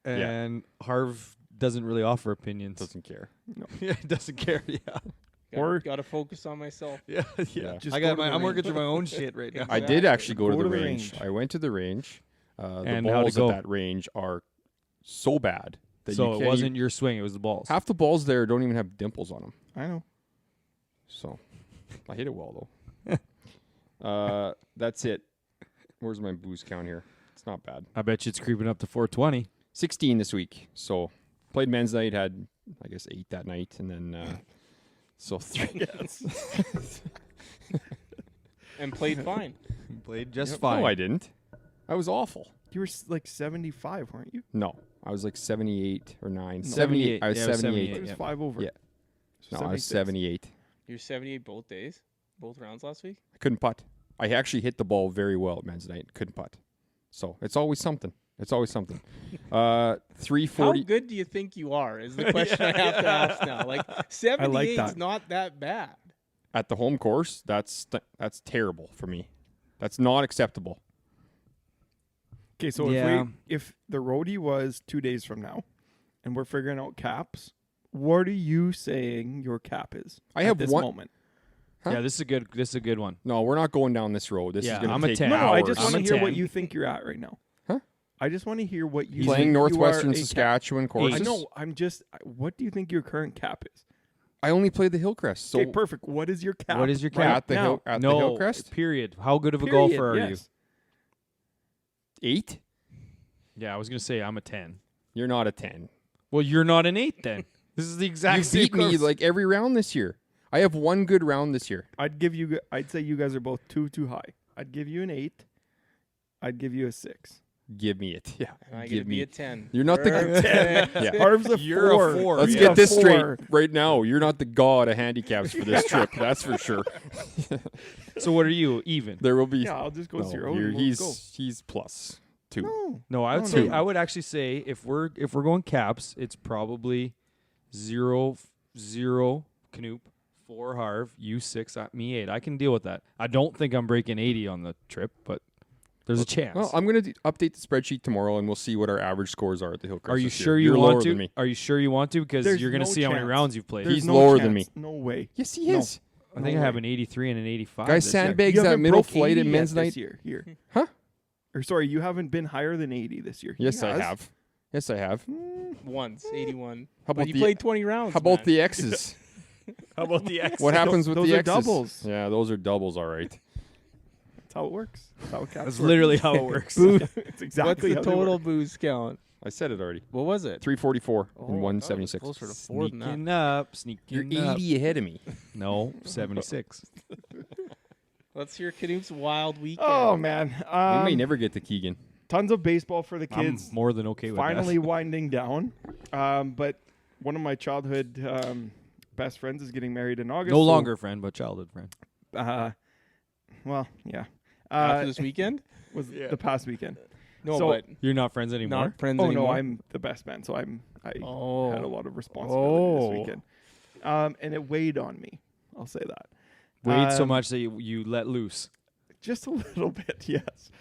[SPEAKER 4] Yeah.
[SPEAKER 1] And Harv doesn't really offer opinions.
[SPEAKER 4] doesn't care.
[SPEAKER 1] yeah, he doesn't care. Yeah.
[SPEAKER 3] Or-
[SPEAKER 2] Got to focus on myself.
[SPEAKER 1] Yeah.
[SPEAKER 4] Yeah.
[SPEAKER 3] Just
[SPEAKER 1] I
[SPEAKER 3] go
[SPEAKER 1] got
[SPEAKER 3] to the
[SPEAKER 1] I'm working
[SPEAKER 3] range.
[SPEAKER 1] through my own shit right now.
[SPEAKER 4] I did actually go,
[SPEAKER 3] Go
[SPEAKER 4] to
[SPEAKER 3] to
[SPEAKER 4] the
[SPEAKER 3] the
[SPEAKER 4] range.
[SPEAKER 3] range.
[SPEAKER 4] I went to the range. The
[SPEAKER 1] And how'd it
[SPEAKER 4] balls
[SPEAKER 1] go?
[SPEAKER 4] at that range are so bad that
[SPEAKER 1] So
[SPEAKER 4] you
[SPEAKER 1] it
[SPEAKER 4] can't
[SPEAKER 1] wasn't
[SPEAKER 4] even-
[SPEAKER 1] your swing; it was the balls.
[SPEAKER 4] half the balls there don't even have dimples on them.
[SPEAKER 3] I know.
[SPEAKER 4] So I hit it well though. That's it. Where's my booze count here? It's not bad.
[SPEAKER 1] I bet you it's creeping up to 420.
[SPEAKER 4] 16 this week. So played men's night, had I guess 8 that night, and then so 3.
[SPEAKER 3] Yes.
[SPEAKER 2] And played fine.
[SPEAKER 1] Played just
[SPEAKER 3] Yep.
[SPEAKER 1] fine.
[SPEAKER 4] No, I didn't. I was awful.
[SPEAKER 3] You were like 75, weren't you?
[SPEAKER 4] No, I was like 78 or 9.
[SPEAKER 3] No.
[SPEAKER 4] 78. I was
[SPEAKER 1] Yeah, it was
[SPEAKER 4] 78.
[SPEAKER 3] It was
[SPEAKER 1] yeah.
[SPEAKER 3] 5 over.
[SPEAKER 4] Yeah.
[SPEAKER 3] So
[SPEAKER 4] No, I was
[SPEAKER 3] 76.
[SPEAKER 4] 78.
[SPEAKER 2] You're 78 both days, both rounds last week.
[SPEAKER 4] I couldn't putt. I actually hit the ball very well at men's night. Couldn't putt. So it's always something. It's always something.
[SPEAKER 2] How
[SPEAKER 4] 340.
[SPEAKER 2] good do you think you are? Is the question I have to ask now. Like 78 is
[SPEAKER 3] that.
[SPEAKER 2] not that bad.
[SPEAKER 4] At the home course, that's terrible for me. That's not acceptable.
[SPEAKER 3] Okay, so
[SPEAKER 1] Yeah.
[SPEAKER 3] if the roadie was 2 days from now, and we're figuring out caps, what are you saying your cap is?
[SPEAKER 4] I
[SPEAKER 3] at
[SPEAKER 4] have
[SPEAKER 3] this
[SPEAKER 4] one-
[SPEAKER 3] moment.
[SPEAKER 4] Huh?
[SPEAKER 1] Yeah, this is a good. This is a good one.
[SPEAKER 4] No, we're not going down this road. This
[SPEAKER 1] Yeah,
[SPEAKER 4] is going
[SPEAKER 1] I'm
[SPEAKER 4] to
[SPEAKER 1] a
[SPEAKER 4] take
[SPEAKER 1] 10.
[SPEAKER 3] No, I
[SPEAKER 4] hours.
[SPEAKER 3] just
[SPEAKER 1] I'm
[SPEAKER 3] want
[SPEAKER 1] a
[SPEAKER 3] to hear what
[SPEAKER 1] 10.
[SPEAKER 3] you think you're at right now.
[SPEAKER 4] Huh?
[SPEAKER 3] I just want to hear what you
[SPEAKER 4] Playing
[SPEAKER 3] think
[SPEAKER 4] Northwestern
[SPEAKER 3] you are a cap.
[SPEAKER 4] Saskatchewan courses.
[SPEAKER 3] I know. I'm just. What do you think your current cap is?
[SPEAKER 4] I only played the Hillcrest. So
[SPEAKER 3] Okay, perfect. What is your cap?
[SPEAKER 1] What is your
[SPEAKER 3] right
[SPEAKER 1] cap?
[SPEAKER 4] at the
[SPEAKER 3] now?
[SPEAKER 4] hill at the
[SPEAKER 1] no,
[SPEAKER 4] Hillcrest?
[SPEAKER 1] period. How good of a
[SPEAKER 3] Period,
[SPEAKER 1] golfer are you?
[SPEAKER 3] yes.
[SPEAKER 4] 8?
[SPEAKER 1] Yeah, I was gonna say I'm a 10.
[SPEAKER 4] You're not a 10.
[SPEAKER 1] Well, you're not an 8 then. This is the exact
[SPEAKER 4] You
[SPEAKER 1] same
[SPEAKER 4] beat me
[SPEAKER 1] course.
[SPEAKER 4] like every round this year. I have one good round this year.
[SPEAKER 3] I'd say you guys are both too high. I'd give you an 8. I'd give you a 6.
[SPEAKER 4] Give me it. Yeah.
[SPEAKER 2] And I get to
[SPEAKER 4] Give
[SPEAKER 2] be
[SPEAKER 4] me
[SPEAKER 2] a 10.
[SPEAKER 4] You're not the
[SPEAKER 2] Perfect.
[SPEAKER 4] Yeah.
[SPEAKER 3] Harv's a
[SPEAKER 1] You're a
[SPEAKER 3] 4.
[SPEAKER 1] four.
[SPEAKER 4] Let's
[SPEAKER 1] Yeah.
[SPEAKER 4] get this
[SPEAKER 3] Four.
[SPEAKER 4] straight right now. You're not the god of handicaps for this trip. That's for sure.
[SPEAKER 1] So what are you? Even?
[SPEAKER 4] There will be
[SPEAKER 3] Yeah, I'll just go
[SPEAKER 4] no,
[SPEAKER 3] 0.
[SPEAKER 4] you're-
[SPEAKER 3] and we'll go.
[SPEAKER 4] he's plus 2.
[SPEAKER 3] No.
[SPEAKER 1] No, I would
[SPEAKER 3] No,
[SPEAKER 1] say
[SPEAKER 3] no.
[SPEAKER 1] I would actually say if we're going caps, it's probably 0, Knoop, 4 Harv, you 6, me 8. I can deal with that. I don't think I'm breaking 80 on the trip, but there's a chance.
[SPEAKER 4] Well, I'm going to update the spreadsheet tomorrow, and we'll see what our average scores are at the Hillcrest.
[SPEAKER 1] are you
[SPEAKER 4] this year.
[SPEAKER 1] sure you
[SPEAKER 4] You're
[SPEAKER 1] want
[SPEAKER 4] lower
[SPEAKER 1] to?
[SPEAKER 4] than me.
[SPEAKER 1] Are you sure you want to? Because
[SPEAKER 3] There's
[SPEAKER 1] you're going to
[SPEAKER 3] no
[SPEAKER 1] see how many
[SPEAKER 3] chance.
[SPEAKER 1] rounds you've played.
[SPEAKER 3] There's
[SPEAKER 4] He's
[SPEAKER 3] no
[SPEAKER 4] lower than
[SPEAKER 3] chance. No way.
[SPEAKER 4] Yes, he
[SPEAKER 3] No.
[SPEAKER 4] is.
[SPEAKER 1] I think
[SPEAKER 3] No
[SPEAKER 1] I have
[SPEAKER 3] way.
[SPEAKER 1] an 83 and an 85.
[SPEAKER 4] Guy
[SPEAKER 1] this year.
[SPEAKER 4] sandbags
[SPEAKER 3] You
[SPEAKER 4] that
[SPEAKER 3] haven't
[SPEAKER 4] middle
[SPEAKER 3] broke
[SPEAKER 4] flight
[SPEAKER 3] 80
[SPEAKER 4] at
[SPEAKER 3] yet
[SPEAKER 4] men's
[SPEAKER 3] this
[SPEAKER 4] night.
[SPEAKER 3] year. Here. Or sorry, you haven't been higher than 80 this year. He
[SPEAKER 4] Yes, I
[SPEAKER 3] has.
[SPEAKER 4] have. Yes, I have.
[SPEAKER 2] Once, 81.
[SPEAKER 4] How
[SPEAKER 2] But
[SPEAKER 4] about
[SPEAKER 2] you
[SPEAKER 4] the
[SPEAKER 2] played 20 rounds.
[SPEAKER 4] How about
[SPEAKER 2] man.
[SPEAKER 4] the X's?
[SPEAKER 1] How about the X?
[SPEAKER 4] What happens with
[SPEAKER 3] those
[SPEAKER 4] the
[SPEAKER 3] are
[SPEAKER 4] X's?
[SPEAKER 3] doubles.
[SPEAKER 4] Yeah, those are doubles. All right.
[SPEAKER 3] That's how it works. That's how it
[SPEAKER 1] That's literally how it works.
[SPEAKER 3] It's exactly
[SPEAKER 2] What's the
[SPEAKER 3] how they
[SPEAKER 2] total
[SPEAKER 3] work.
[SPEAKER 2] booze count?
[SPEAKER 4] I said it already.
[SPEAKER 2] What was it?
[SPEAKER 4] 344
[SPEAKER 2] Oh,
[SPEAKER 4] and
[SPEAKER 2] I thought it was
[SPEAKER 4] 176.
[SPEAKER 2] Closer to 4 than that.
[SPEAKER 1] Sneaking up,
[SPEAKER 4] You're
[SPEAKER 1] sneaking up.
[SPEAKER 4] 80 ahead of me.
[SPEAKER 1] No, 76.
[SPEAKER 2] Let's hear Canute's wild weekend.
[SPEAKER 3] Oh man,
[SPEAKER 4] we may never get to Keegan.
[SPEAKER 3] tons of baseball for the kids.
[SPEAKER 1] I'm more than okay with
[SPEAKER 3] Finally winding down, but one of my childhood best friends is getting married in
[SPEAKER 1] that.
[SPEAKER 3] August.
[SPEAKER 1] No
[SPEAKER 3] so,
[SPEAKER 1] longer friend, but childhood friend.
[SPEAKER 3] Well, yeah.
[SPEAKER 2] After this weekend?
[SPEAKER 3] Was the past weekend.
[SPEAKER 2] No,
[SPEAKER 3] So-
[SPEAKER 2] but
[SPEAKER 1] You're not friends anymore?
[SPEAKER 2] not friends
[SPEAKER 3] Oh
[SPEAKER 2] anymore.
[SPEAKER 3] no, I'm the best man, so I
[SPEAKER 2] Oh.
[SPEAKER 3] had a lot of responsibility
[SPEAKER 2] Oh.
[SPEAKER 3] this weekend, and it weighed on me. I'll say that.
[SPEAKER 1] Weighed so
[SPEAKER 3] Um,
[SPEAKER 1] much that you let loose.
[SPEAKER 3] Just a little bit, yes.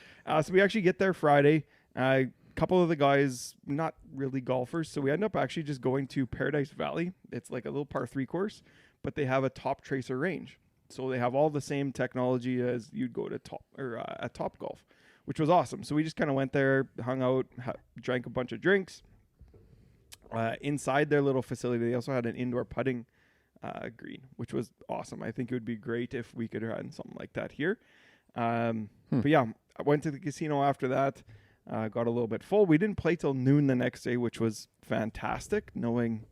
[SPEAKER 3] So we actually get there Friday. A couple of the guys, not really golfers, so we end up actually just going to Paradise Valley. It's like a little par 3 course, but they have a top tracer range. So they have all the same technology as you'd go to at Top Golf, which was awesome. So we just kind of went there, hung out, drank a bunch of drinks. Inside their little facility, they also had an indoor putting green, which was awesome. I think it would be great if we could run something like that here. But yeah, I went to the casino after that, got a little bit full. We didn't play till noon the next day, which was fantastic, knowing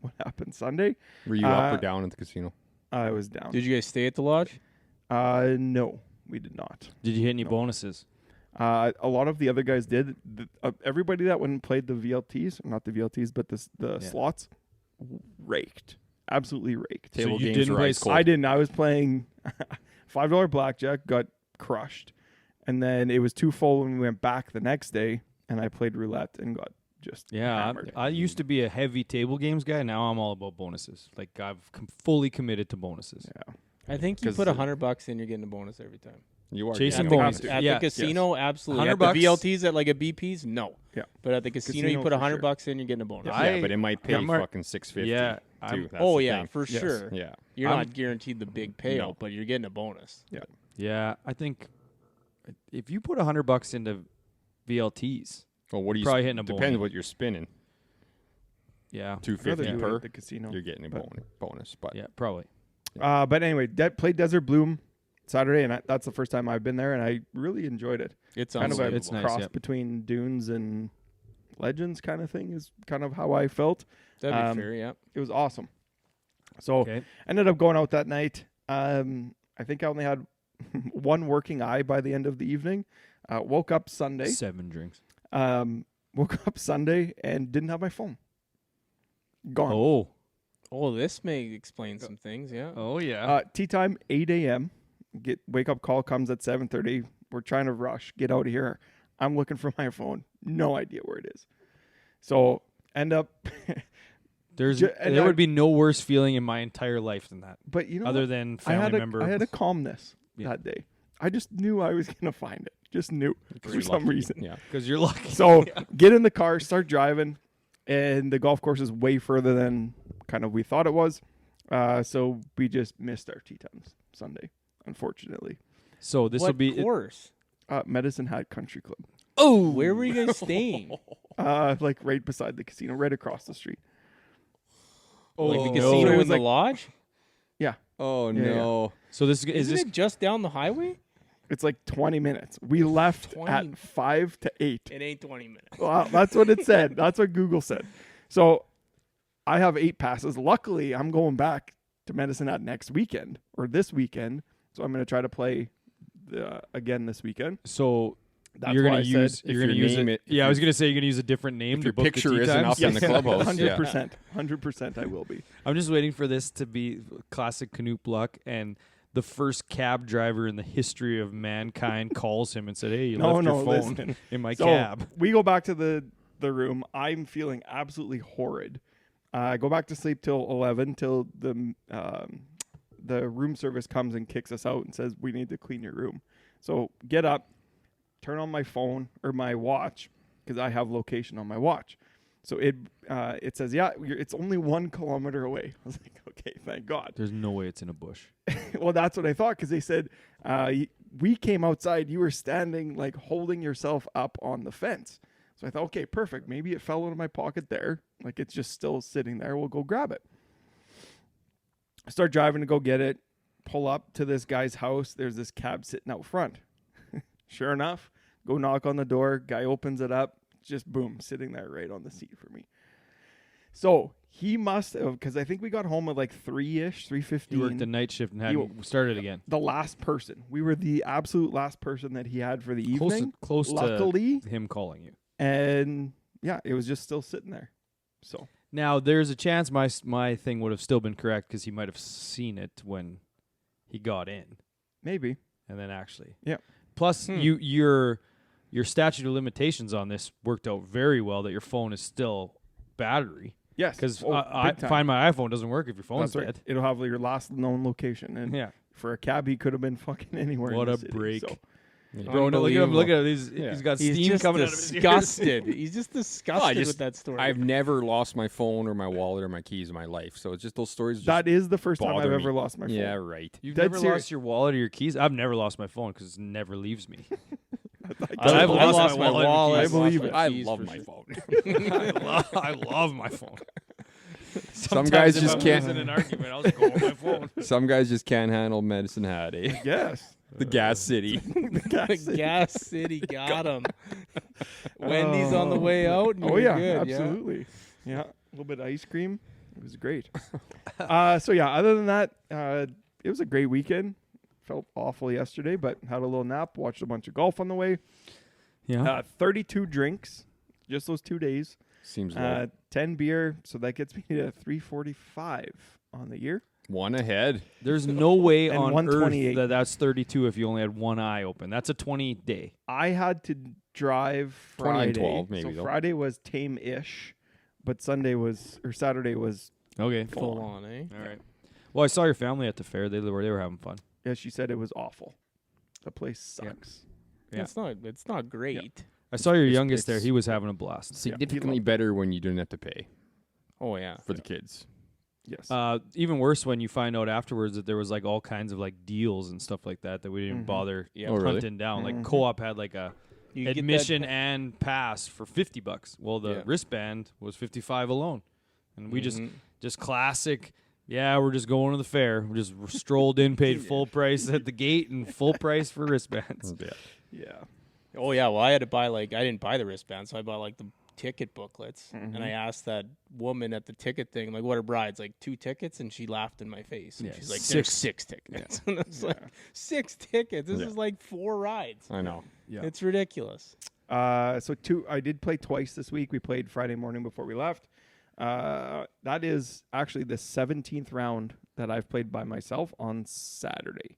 [SPEAKER 3] what happened Sunday.
[SPEAKER 4] Were you up or down at the casino?
[SPEAKER 3] I was down.
[SPEAKER 2] Did you guys stay at the lodge?
[SPEAKER 3] No, we did not.
[SPEAKER 1] Did you hit any
[SPEAKER 3] No.
[SPEAKER 1] bonuses?
[SPEAKER 3] A lot of the other guys did. Everybody that went and played the VLTs, not the VLTs, but the slots, raked. Absolutely raked.
[SPEAKER 4] Table
[SPEAKER 1] you
[SPEAKER 4] games
[SPEAKER 1] didn't
[SPEAKER 4] were
[SPEAKER 1] play
[SPEAKER 4] ice cold.
[SPEAKER 3] I didn't. I was playing $5 blackjack, got crushed. And then it was too full when we went back the next day, and I played roulette and got just
[SPEAKER 1] Yeah,
[SPEAKER 3] hammered.
[SPEAKER 1] I used to be a heavy table games guy. Now I'm all about bonuses. Like I've fully committed to bonuses.
[SPEAKER 3] Yeah.
[SPEAKER 2] I think you
[SPEAKER 4] 'Cause
[SPEAKER 2] put
[SPEAKER 4] the-
[SPEAKER 2] $100 in, you're getting a bonus every time.
[SPEAKER 4] You are
[SPEAKER 1] Chasing
[SPEAKER 4] getting
[SPEAKER 1] bonus.
[SPEAKER 4] it.
[SPEAKER 2] At
[SPEAKER 1] Yeah.
[SPEAKER 2] the casino, absolutely. At
[SPEAKER 1] $100
[SPEAKER 2] the VLTs at like a BP's, no.
[SPEAKER 3] Yeah.
[SPEAKER 2] But at the casino, you
[SPEAKER 3] Casino
[SPEAKER 2] put
[SPEAKER 3] for
[SPEAKER 2] $100 in, you're getting a bonus.
[SPEAKER 1] Yeah.
[SPEAKER 4] Yeah, but it might pay
[SPEAKER 1] I'm ar-
[SPEAKER 4] fucking $650.
[SPEAKER 1] Yeah,
[SPEAKER 4] too.
[SPEAKER 1] I'm-
[SPEAKER 4] That's
[SPEAKER 2] Oh
[SPEAKER 4] the
[SPEAKER 2] yeah,
[SPEAKER 4] thing.
[SPEAKER 2] for
[SPEAKER 3] Yes.
[SPEAKER 2] sure.
[SPEAKER 4] Yeah.
[SPEAKER 2] You're
[SPEAKER 1] I'm-
[SPEAKER 2] not guaranteed the big payout,
[SPEAKER 4] No.
[SPEAKER 2] but you're getting a bonus.
[SPEAKER 1] Yeah, I think if you put $100 into VLTs,
[SPEAKER 4] Well, what do you
[SPEAKER 1] Probably hitting a
[SPEAKER 4] depends
[SPEAKER 1] bowling.
[SPEAKER 4] what you're spinning.
[SPEAKER 1] yeah,
[SPEAKER 3] I'd rather
[SPEAKER 4] 250
[SPEAKER 3] do it
[SPEAKER 4] per.
[SPEAKER 3] at the casino.
[SPEAKER 4] You're getting a
[SPEAKER 3] but-
[SPEAKER 4] bonus, but
[SPEAKER 1] yeah, probably.
[SPEAKER 3] But anyway, played Desert Bloom Saturday, and that's the first time I've been there, and I really enjoyed it.
[SPEAKER 2] It's
[SPEAKER 3] Kind of a
[SPEAKER 2] unbelievable.
[SPEAKER 1] It's nice,
[SPEAKER 3] cross
[SPEAKER 1] yeah.
[SPEAKER 3] between Dunes and Legends kind of thing is kind of how I felt.
[SPEAKER 2] That'd be fair, yeah.
[SPEAKER 3] It was awesome. So
[SPEAKER 1] Okay.
[SPEAKER 3] ended up going out that night. I think I only had one working eye by the end of the evening. Woke up Sunday.
[SPEAKER 1] 7 drinks.
[SPEAKER 3] Woke up Sunday and didn't have my phone. Gone.
[SPEAKER 1] Oh.
[SPEAKER 2] Oh, this may explain some things, yeah.
[SPEAKER 1] Oh yeah.
[SPEAKER 3] Tea time, 8 a.m. Wake up call comes at 7:30. We're trying to rush, get out of here. I'm looking for my phone. No idea where it is. So end up, and
[SPEAKER 1] there
[SPEAKER 3] I-
[SPEAKER 1] would be no worse feeling in my entire life than that,
[SPEAKER 3] but you know,
[SPEAKER 1] other
[SPEAKER 3] what?
[SPEAKER 1] than
[SPEAKER 3] I
[SPEAKER 1] family
[SPEAKER 3] had
[SPEAKER 1] member.
[SPEAKER 3] I had a calmness
[SPEAKER 1] Yeah.
[SPEAKER 3] that day. I just knew I was gonna find it. Just knew for
[SPEAKER 4] you're
[SPEAKER 3] some
[SPEAKER 4] lucky.
[SPEAKER 3] reason.
[SPEAKER 4] Yeah.
[SPEAKER 1] Because you're lucky.
[SPEAKER 3] So get in the car, start driving, and the golf course is way further than kind of we thought it was. So we just missed our tee times Sunday, unfortunately.
[SPEAKER 1] So this will
[SPEAKER 2] What
[SPEAKER 1] be.
[SPEAKER 2] course?
[SPEAKER 3] Medicine Hat Country Club,
[SPEAKER 1] Oh,
[SPEAKER 2] Where were you guys staying?
[SPEAKER 3] like right beside the casino, right across the street.
[SPEAKER 2] Like
[SPEAKER 1] Oh,
[SPEAKER 2] the
[SPEAKER 1] no.
[SPEAKER 2] casino
[SPEAKER 3] It
[SPEAKER 2] in
[SPEAKER 3] was
[SPEAKER 2] the
[SPEAKER 3] like-
[SPEAKER 2] lodge?
[SPEAKER 4] Oh
[SPEAKER 3] Yeah, yeah.
[SPEAKER 4] no.
[SPEAKER 1] So this is
[SPEAKER 2] Isn't
[SPEAKER 1] this
[SPEAKER 2] it just down the highway?
[SPEAKER 3] It's like 20 minutes. We left
[SPEAKER 2] 20.
[SPEAKER 3] at 5 to 8.
[SPEAKER 2] It ain't 20 minutes.
[SPEAKER 3] Well, that's what it said. That's what Google said. So I have 8 passes. Luckily, I'm going back to Medicine Hat next weekend or this weekend. So I'm going to try to play again this weekend.
[SPEAKER 1] so
[SPEAKER 3] That's
[SPEAKER 1] you're
[SPEAKER 3] why
[SPEAKER 1] gonna
[SPEAKER 3] I
[SPEAKER 1] use
[SPEAKER 3] said
[SPEAKER 1] you're
[SPEAKER 4] if
[SPEAKER 1] gonna
[SPEAKER 4] your
[SPEAKER 1] use
[SPEAKER 4] name
[SPEAKER 1] it.
[SPEAKER 4] it- if
[SPEAKER 1] Yeah, I
[SPEAKER 4] your-
[SPEAKER 1] was gonna say you're gonna use a different name
[SPEAKER 4] if
[SPEAKER 1] to
[SPEAKER 4] your
[SPEAKER 1] book the
[SPEAKER 4] picture
[SPEAKER 1] tee
[SPEAKER 4] isn't
[SPEAKER 1] times.
[SPEAKER 4] up in the clubhouse,
[SPEAKER 3] 100%. 100% I will be.
[SPEAKER 1] I'm just waiting for this to be classic Canute luck, and the first cab driver in the history of mankind calls him and said, "Hey, you left your phone
[SPEAKER 3] listen.
[SPEAKER 1] in my
[SPEAKER 3] So
[SPEAKER 1] cab."
[SPEAKER 3] we go back to the room. I'm feeling absolutely horrid. I go back to sleep till 11 till the room service comes and kicks us out and says we need to clean your room. So get up, turn on my phone or my watch because I have location on my watch. So it says it's only 1 kilometer away. I was like, okay, thank God.
[SPEAKER 1] There's no way it's in a bush.
[SPEAKER 3] Well, that's what I thought because they said we came outside. You were standing, like, holding yourself up on the fence. So I thought, okay, perfect. Maybe it fell out of my pocket there. Like, it's just still sitting there. We'll go grab it. I start driving to go get it. Pull up to this guy's house. There's this cab sitting out front. Sure enough, go knock on the door. Guy opens it up. Just boom, sitting there right on the seat for me. So he must have, because I think we got home at like 3-ish, 3:15.
[SPEAKER 1] He worked the night shift and hadn't started again.
[SPEAKER 3] The last person. We were the absolute last person that he had for the evening.
[SPEAKER 1] Close
[SPEAKER 3] luckily,
[SPEAKER 1] to him calling you.
[SPEAKER 3] And yeah, it was just still sitting there. So
[SPEAKER 1] now there's a chance my thing would have still been correct because he might have seen it when he got in.
[SPEAKER 3] Maybe.
[SPEAKER 1] And then actually.
[SPEAKER 3] Yeah.
[SPEAKER 1] Plus your statute of limitations on this worked out very well that your phone is still battery.
[SPEAKER 3] Yes.
[SPEAKER 1] Because I find my iPhone doesn't work if your phone's dead.
[SPEAKER 3] It'll have your last known location. And
[SPEAKER 1] yeah.
[SPEAKER 3] For a cab, he could have been fucking anywhere.
[SPEAKER 1] What
[SPEAKER 3] in
[SPEAKER 1] a
[SPEAKER 3] the city,
[SPEAKER 1] break.
[SPEAKER 3] So.
[SPEAKER 1] Bro, no, look at him. He's got steam coming out of his ears.
[SPEAKER 2] Disgusted. He's just disgusted with that story.
[SPEAKER 4] I've never lost my phone or my wallet or my keys in my life. So it's just those stories.
[SPEAKER 3] That is the first time I've
[SPEAKER 4] me.
[SPEAKER 3] ever lost my phone.
[SPEAKER 4] Yeah, right.
[SPEAKER 1] You've
[SPEAKER 3] Dead
[SPEAKER 1] never
[SPEAKER 3] serious.
[SPEAKER 1] lost your wallet or your keys? I've never lost my phone because it never leaves me.
[SPEAKER 2] I've lost my wallet.
[SPEAKER 3] I believe it.
[SPEAKER 4] I love my phone.
[SPEAKER 1] I love my phone.
[SPEAKER 4] Some guys
[SPEAKER 1] if
[SPEAKER 4] just
[SPEAKER 1] I'm
[SPEAKER 4] can't.
[SPEAKER 1] losing an argument, I'll just go on my phone.
[SPEAKER 4] Some guys just can't handle Medicine Hat, eh?
[SPEAKER 3] Yes.
[SPEAKER 4] The Gas City.
[SPEAKER 2] Gas City got him. Wendy's on the way out. And
[SPEAKER 3] Oh,
[SPEAKER 2] you're
[SPEAKER 3] yeah,
[SPEAKER 2] good,
[SPEAKER 3] absolutely. Yeah. A little bit of ice cream. It was great. So, yeah, other than that, it was a great weekend. Felt awful yesterday, but had a little nap, watched a bunch of golf on the way.
[SPEAKER 1] Yeah.
[SPEAKER 3] 32 drinks, just those 2 days.
[SPEAKER 4] Seems low.
[SPEAKER 3] 10 beer, so that gets me to 345 on the year.
[SPEAKER 4] One ahead.
[SPEAKER 1] There's no way
[SPEAKER 3] And
[SPEAKER 1] on earth
[SPEAKER 3] 128.
[SPEAKER 1] that that's 32 if you only had one eye open. That's a 20 day.
[SPEAKER 3] I had to drive
[SPEAKER 4] 20
[SPEAKER 3] Friday.
[SPEAKER 4] and 12 maybe,
[SPEAKER 3] so
[SPEAKER 4] though.
[SPEAKER 3] Friday was tame-ish, but Saturday was
[SPEAKER 1] Okay.
[SPEAKER 2] full on, eh?
[SPEAKER 1] All right. Well, I saw your family at the fair. They were having fun.
[SPEAKER 3] yeah, she said it was awful. The place sucks.
[SPEAKER 1] Yeah.
[SPEAKER 2] It's not great.
[SPEAKER 1] I saw your
[SPEAKER 4] It's-
[SPEAKER 1] youngest there.
[SPEAKER 4] it's-
[SPEAKER 1] He was having a blast.
[SPEAKER 4] Significantly better when you didn't have to pay
[SPEAKER 2] Oh yeah.
[SPEAKER 4] for the kids.
[SPEAKER 3] Yes.
[SPEAKER 1] Even worse when you find out afterwards that there was like all kinds of like deals and stuff like that we didn't bother
[SPEAKER 2] Yeah.
[SPEAKER 4] Oh, really?
[SPEAKER 1] hunting down. Like
[SPEAKER 3] Mhm.
[SPEAKER 1] Co-op had like a
[SPEAKER 2] You get that-
[SPEAKER 1] admission and pass for $50. Well, the
[SPEAKER 2] Yeah.
[SPEAKER 1] wristband was $55 alone, and we
[SPEAKER 2] Mhm.
[SPEAKER 1] just classic. Yeah, we're just going to the fair. We just strolled in, paid full price at the gate, and full price for wristbands.
[SPEAKER 4] Yeah.
[SPEAKER 3] yeah.
[SPEAKER 2] Oh yeah. Well, I had to buy I didn't buy the wristband, so I bought like the ticket booklets, and I asked that woman at the ticket thing, like, what are brides? Like 2 tickets, and she laughed in my face. And
[SPEAKER 1] Yeah,
[SPEAKER 2] she's like,
[SPEAKER 1] six.
[SPEAKER 2] there's 6 tickets. And I was like, 6 tickets. This
[SPEAKER 4] Yeah.
[SPEAKER 2] is like 4 rides.
[SPEAKER 4] I know.
[SPEAKER 1] Yeah.
[SPEAKER 2] It's ridiculous.
[SPEAKER 3] I did play twice this week. We played Friday morning before we left. That is actually the 17th round that I've played by myself on Saturday.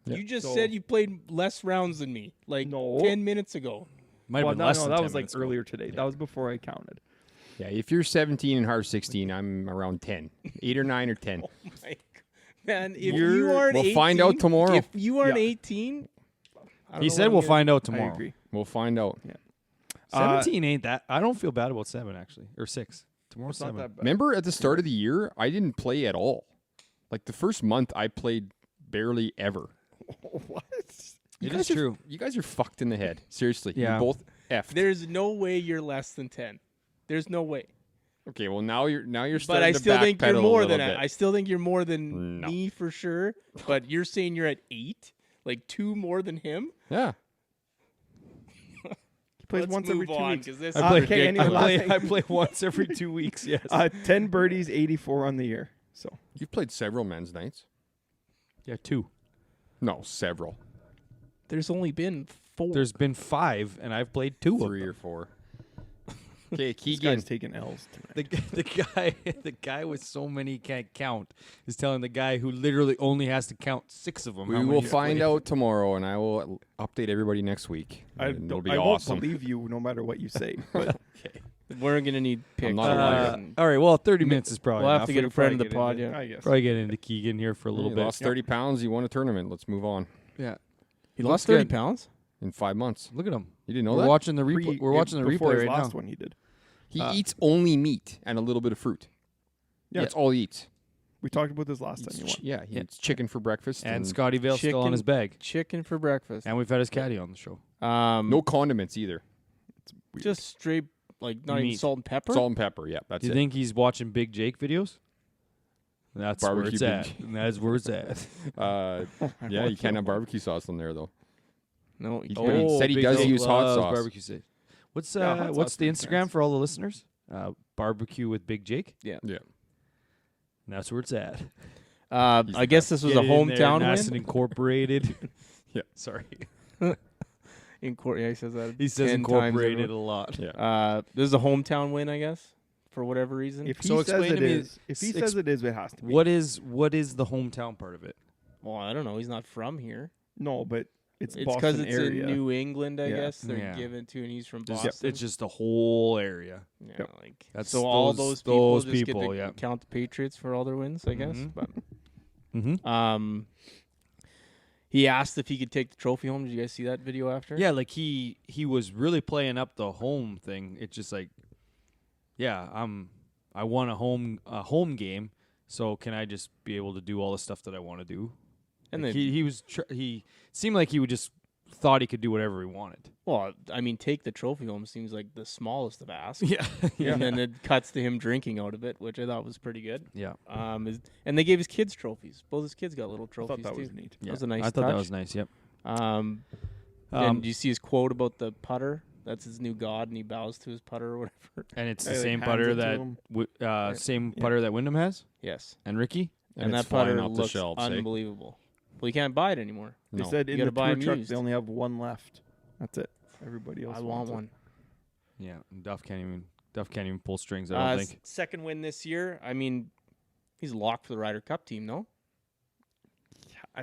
[SPEAKER 4] Yeah.
[SPEAKER 2] You just
[SPEAKER 3] So-
[SPEAKER 2] said you played less rounds than me, like
[SPEAKER 3] No.
[SPEAKER 2] 10 minutes ago.
[SPEAKER 1] Might have
[SPEAKER 3] Well,
[SPEAKER 1] been
[SPEAKER 3] no,
[SPEAKER 1] less
[SPEAKER 3] no,
[SPEAKER 1] than
[SPEAKER 3] that
[SPEAKER 1] 10
[SPEAKER 3] was like
[SPEAKER 1] minutes ago.
[SPEAKER 3] earlier today. That was before I counted.
[SPEAKER 4] Yeah, if you're 17 and Hard 16, I'm around 10. 8 or 9 or 10.
[SPEAKER 2] Oh my g- man! If
[SPEAKER 3] You're-
[SPEAKER 2] you aren't
[SPEAKER 4] We'll
[SPEAKER 2] 18,
[SPEAKER 4] find out tomorrow.
[SPEAKER 2] If you aren't
[SPEAKER 3] Yeah.
[SPEAKER 2] 18, I don't
[SPEAKER 1] He
[SPEAKER 2] know
[SPEAKER 1] said
[SPEAKER 2] what
[SPEAKER 1] we'll
[SPEAKER 2] I'm
[SPEAKER 1] find out
[SPEAKER 3] I
[SPEAKER 1] tomorrow.
[SPEAKER 3] agree.
[SPEAKER 4] We'll find out.
[SPEAKER 1] 17 ain't that. I don't feel bad about 7 actually, or 6. Tomorrow's
[SPEAKER 3] It's not
[SPEAKER 1] 7.
[SPEAKER 3] that bad.
[SPEAKER 4] Remember at the start of the year, I didn't play at all. Like the first month, I played barely ever.
[SPEAKER 3] What?
[SPEAKER 4] You
[SPEAKER 1] It
[SPEAKER 4] guys
[SPEAKER 1] is true.
[SPEAKER 4] You guys are fucked in the head. Seriously.
[SPEAKER 1] Yeah.
[SPEAKER 4] You're both effed.
[SPEAKER 2] There's no way you're less than 10. There's no way.
[SPEAKER 4] Okay, well now you're
[SPEAKER 2] But
[SPEAKER 4] starting
[SPEAKER 2] I
[SPEAKER 4] to
[SPEAKER 2] still think you're
[SPEAKER 4] backpedal a
[SPEAKER 2] more
[SPEAKER 4] little
[SPEAKER 2] than
[SPEAKER 4] bit.
[SPEAKER 2] I still think you're more than
[SPEAKER 4] No.
[SPEAKER 2] me for sure. But you're saying you're at 8, like 2 more than him.
[SPEAKER 4] Yeah.
[SPEAKER 3] He plays
[SPEAKER 2] Let's
[SPEAKER 3] once every
[SPEAKER 2] move
[SPEAKER 3] 2
[SPEAKER 2] on,
[SPEAKER 3] weeks.
[SPEAKER 2] 'cause this
[SPEAKER 3] I
[SPEAKER 2] is
[SPEAKER 3] play-
[SPEAKER 2] ridiculous.
[SPEAKER 3] anyway,
[SPEAKER 1] I play once every 2 weeks. Yes.
[SPEAKER 3] 10 birdies, 84 on the year. So
[SPEAKER 4] You've played several men's nights.
[SPEAKER 1] Yeah, 2.
[SPEAKER 4] No, several.
[SPEAKER 2] There's only been 4.
[SPEAKER 1] There's been 5, and I've played 2 of
[SPEAKER 4] 3
[SPEAKER 1] them.
[SPEAKER 4] or 4. Okay,
[SPEAKER 3] this
[SPEAKER 4] Keegan.
[SPEAKER 3] guy's taking L's tonight.
[SPEAKER 1] The guy with so many he can't count is telling the guy who literally only has to count 6 of them.
[SPEAKER 4] We
[SPEAKER 1] how many
[SPEAKER 4] will
[SPEAKER 1] he's
[SPEAKER 4] find
[SPEAKER 1] played.
[SPEAKER 4] out tomorrow, and I will update everybody next week. And it'll be
[SPEAKER 3] I
[SPEAKER 4] awesome.
[SPEAKER 3] won't believe you no matter what you say. But
[SPEAKER 2] We're gonna need picks.
[SPEAKER 4] not a liar.
[SPEAKER 1] All right. Well, 30 minutes is probably
[SPEAKER 2] We'll have
[SPEAKER 1] enough.
[SPEAKER 2] to get a
[SPEAKER 1] We'll
[SPEAKER 2] friend of
[SPEAKER 1] probably
[SPEAKER 2] the
[SPEAKER 1] get
[SPEAKER 2] pod.
[SPEAKER 1] into-
[SPEAKER 2] Yeah.
[SPEAKER 3] I guess.
[SPEAKER 1] Probably get into Keegan here for a little
[SPEAKER 4] You
[SPEAKER 1] bit.
[SPEAKER 4] lost 30 pounds. You won a tournament. Let's move on.
[SPEAKER 1] Yeah.
[SPEAKER 2] He
[SPEAKER 1] Looks
[SPEAKER 2] lost 30
[SPEAKER 1] good.
[SPEAKER 2] pounds.
[SPEAKER 4] In 5 months.
[SPEAKER 1] Look at him.
[SPEAKER 4] You didn't know
[SPEAKER 1] We're
[SPEAKER 4] that?
[SPEAKER 1] watching the replay. We're watching the
[SPEAKER 3] before
[SPEAKER 1] replay
[SPEAKER 3] his
[SPEAKER 1] right
[SPEAKER 3] last
[SPEAKER 1] now.
[SPEAKER 3] one he did.
[SPEAKER 4] He eats only meat and a little bit of fruit.
[SPEAKER 3] Yeah.
[SPEAKER 4] That's all he eats.
[SPEAKER 3] We talked about this last time you won.
[SPEAKER 4] Yeah, he eats chicken for breakfast.
[SPEAKER 1] And Scotty Vale's still on
[SPEAKER 2] chicken-
[SPEAKER 1] his bag.
[SPEAKER 2] Chicken for breakfast.
[SPEAKER 1] And we've had his caddy on the show.
[SPEAKER 4] no condiments either.
[SPEAKER 3] Weird.
[SPEAKER 2] Just straight, like, not even
[SPEAKER 1] Meat.
[SPEAKER 2] salt and pepper.
[SPEAKER 4] Salt and pepper, yeah, that's
[SPEAKER 1] Do you
[SPEAKER 4] it.
[SPEAKER 1] think he's watching Big Jake videos? That's where
[SPEAKER 4] Barbecue
[SPEAKER 1] it's
[SPEAKER 4] Big
[SPEAKER 1] at.
[SPEAKER 4] Jake.
[SPEAKER 1] That's where it's at.
[SPEAKER 4] Yeah, you can't have barbecue sauce on there, though.
[SPEAKER 2] No,
[SPEAKER 4] He
[SPEAKER 2] you
[SPEAKER 4] But
[SPEAKER 2] can't.
[SPEAKER 4] he said he
[SPEAKER 1] Big
[SPEAKER 4] does
[SPEAKER 1] Jake
[SPEAKER 4] use hot
[SPEAKER 1] loves
[SPEAKER 4] sauce.
[SPEAKER 1] Barbecue sauce. What's
[SPEAKER 3] Yeah, hot
[SPEAKER 1] what's
[SPEAKER 3] sauce
[SPEAKER 1] the
[SPEAKER 3] makes
[SPEAKER 1] Instagram
[SPEAKER 3] sense.
[SPEAKER 1] for all the listeners? Barbecue with Big Jake.
[SPEAKER 4] Yeah.
[SPEAKER 1] And that's where it's at.
[SPEAKER 2] I guess this was
[SPEAKER 1] Get
[SPEAKER 2] a
[SPEAKER 1] in there,
[SPEAKER 2] hometown
[SPEAKER 1] nice and
[SPEAKER 2] win.
[SPEAKER 1] incorporated.
[SPEAKER 4] Yeah.
[SPEAKER 1] Sorry.
[SPEAKER 2] Yeah, he says that.
[SPEAKER 1] He says
[SPEAKER 2] 10 times
[SPEAKER 1] incorporated
[SPEAKER 2] every-
[SPEAKER 1] a lot.
[SPEAKER 4] Yeah.
[SPEAKER 2] This is a hometown win, I guess, for whatever reason.
[SPEAKER 3] If he
[SPEAKER 1] So
[SPEAKER 3] says
[SPEAKER 1] explain
[SPEAKER 3] it
[SPEAKER 1] to me-
[SPEAKER 3] is, if he says it is, it has to be.
[SPEAKER 1] What is the hometown part of it?
[SPEAKER 2] Well, I don't know. He's not from here.
[SPEAKER 3] No, but it's
[SPEAKER 2] It's
[SPEAKER 3] Boston
[SPEAKER 2] it's
[SPEAKER 3] area.
[SPEAKER 2] in New England, I
[SPEAKER 3] Yeah.
[SPEAKER 2] guess. They're
[SPEAKER 1] Yeah.
[SPEAKER 2] given to, and he's from
[SPEAKER 1] Just-
[SPEAKER 2] Boston.
[SPEAKER 1] It's just the whole area.
[SPEAKER 2] Yeah,
[SPEAKER 3] Yep.
[SPEAKER 2] like
[SPEAKER 1] That's
[SPEAKER 2] so all
[SPEAKER 1] those-
[SPEAKER 2] those people
[SPEAKER 1] those
[SPEAKER 2] just get
[SPEAKER 1] people,
[SPEAKER 2] to
[SPEAKER 1] yeah.
[SPEAKER 2] count the Patriots for all their wins, I guess.
[SPEAKER 1] Mhm.
[SPEAKER 2] But
[SPEAKER 1] Mm-hmm.
[SPEAKER 2] he asked if he could take the trophy home. Did you guys see that video after?
[SPEAKER 1] Yeah, like he was really playing up the home thing. It's just like, yeah, I won a home game, so can I just be able to do all the stuff that I want to do?
[SPEAKER 2] And
[SPEAKER 1] Like,
[SPEAKER 2] then
[SPEAKER 1] he seemed like he would just thought he could do whatever he wanted.
[SPEAKER 2] well, I mean, take the trophy home seems like the smallest of asks.
[SPEAKER 1] Yeah,
[SPEAKER 2] And then it cuts to him drinking out of it, which I thought was pretty good.
[SPEAKER 1] yeah.
[SPEAKER 2] And they gave his kids trophies. Both his kids got little
[SPEAKER 3] I
[SPEAKER 2] trophies
[SPEAKER 3] thought that
[SPEAKER 2] too.
[SPEAKER 3] was neat.
[SPEAKER 2] That was a nice
[SPEAKER 1] I thought that
[SPEAKER 2] touch.
[SPEAKER 1] was nice. Yep.
[SPEAKER 2] And do you see his quote about the putter? That's his new god, and he bows to his putter or whatever.
[SPEAKER 1] And it's
[SPEAKER 3] Yeah,
[SPEAKER 1] the
[SPEAKER 3] like
[SPEAKER 1] same
[SPEAKER 3] hands
[SPEAKER 1] putter
[SPEAKER 3] it to
[SPEAKER 1] that
[SPEAKER 3] him.
[SPEAKER 1] same
[SPEAKER 3] Yeah.
[SPEAKER 1] putter that Wyndham has
[SPEAKER 2] Yes,
[SPEAKER 1] and Ricky.
[SPEAKER 2] and
[SPEAKER 4] it's
[SPEAKER 2] that putter
[SPEAKER 4] flying off the
[SPEAKER 2] looks
[SPEAKER 4] shelves, eh?
[SPEAKER 2] unbelievable. Well, you can't buy it anymore.
[SPEAKER 3] They
[SPEAKER 4] No.
[SPEAKER 3] said
[SPEAKER 2] You
[SPEAKER 3] in
[SPEAKER 2] gotta
[SPEAKER 3] the
[SPEAKER 2] buy
[SPEAKER 3] tour
[SPEAKER 2] 'em
[SPEAKER 3] truck
[SPEAKER 2] used.
[SPEAKER 3] they only have one left. That's it. Everybody else
[SPEAKER 2] I
[SPEAKER 3] wants
[SPEAKER 2] want
[SPEAKER 3] it.
[SPEAKER 2] one.
[SPEAKER 1] Yeah, and Duff can't even pull strings. I don't think.
[SPEAKER 2] Second win this year. I mean, he's locked for the Ryder Cup team. No,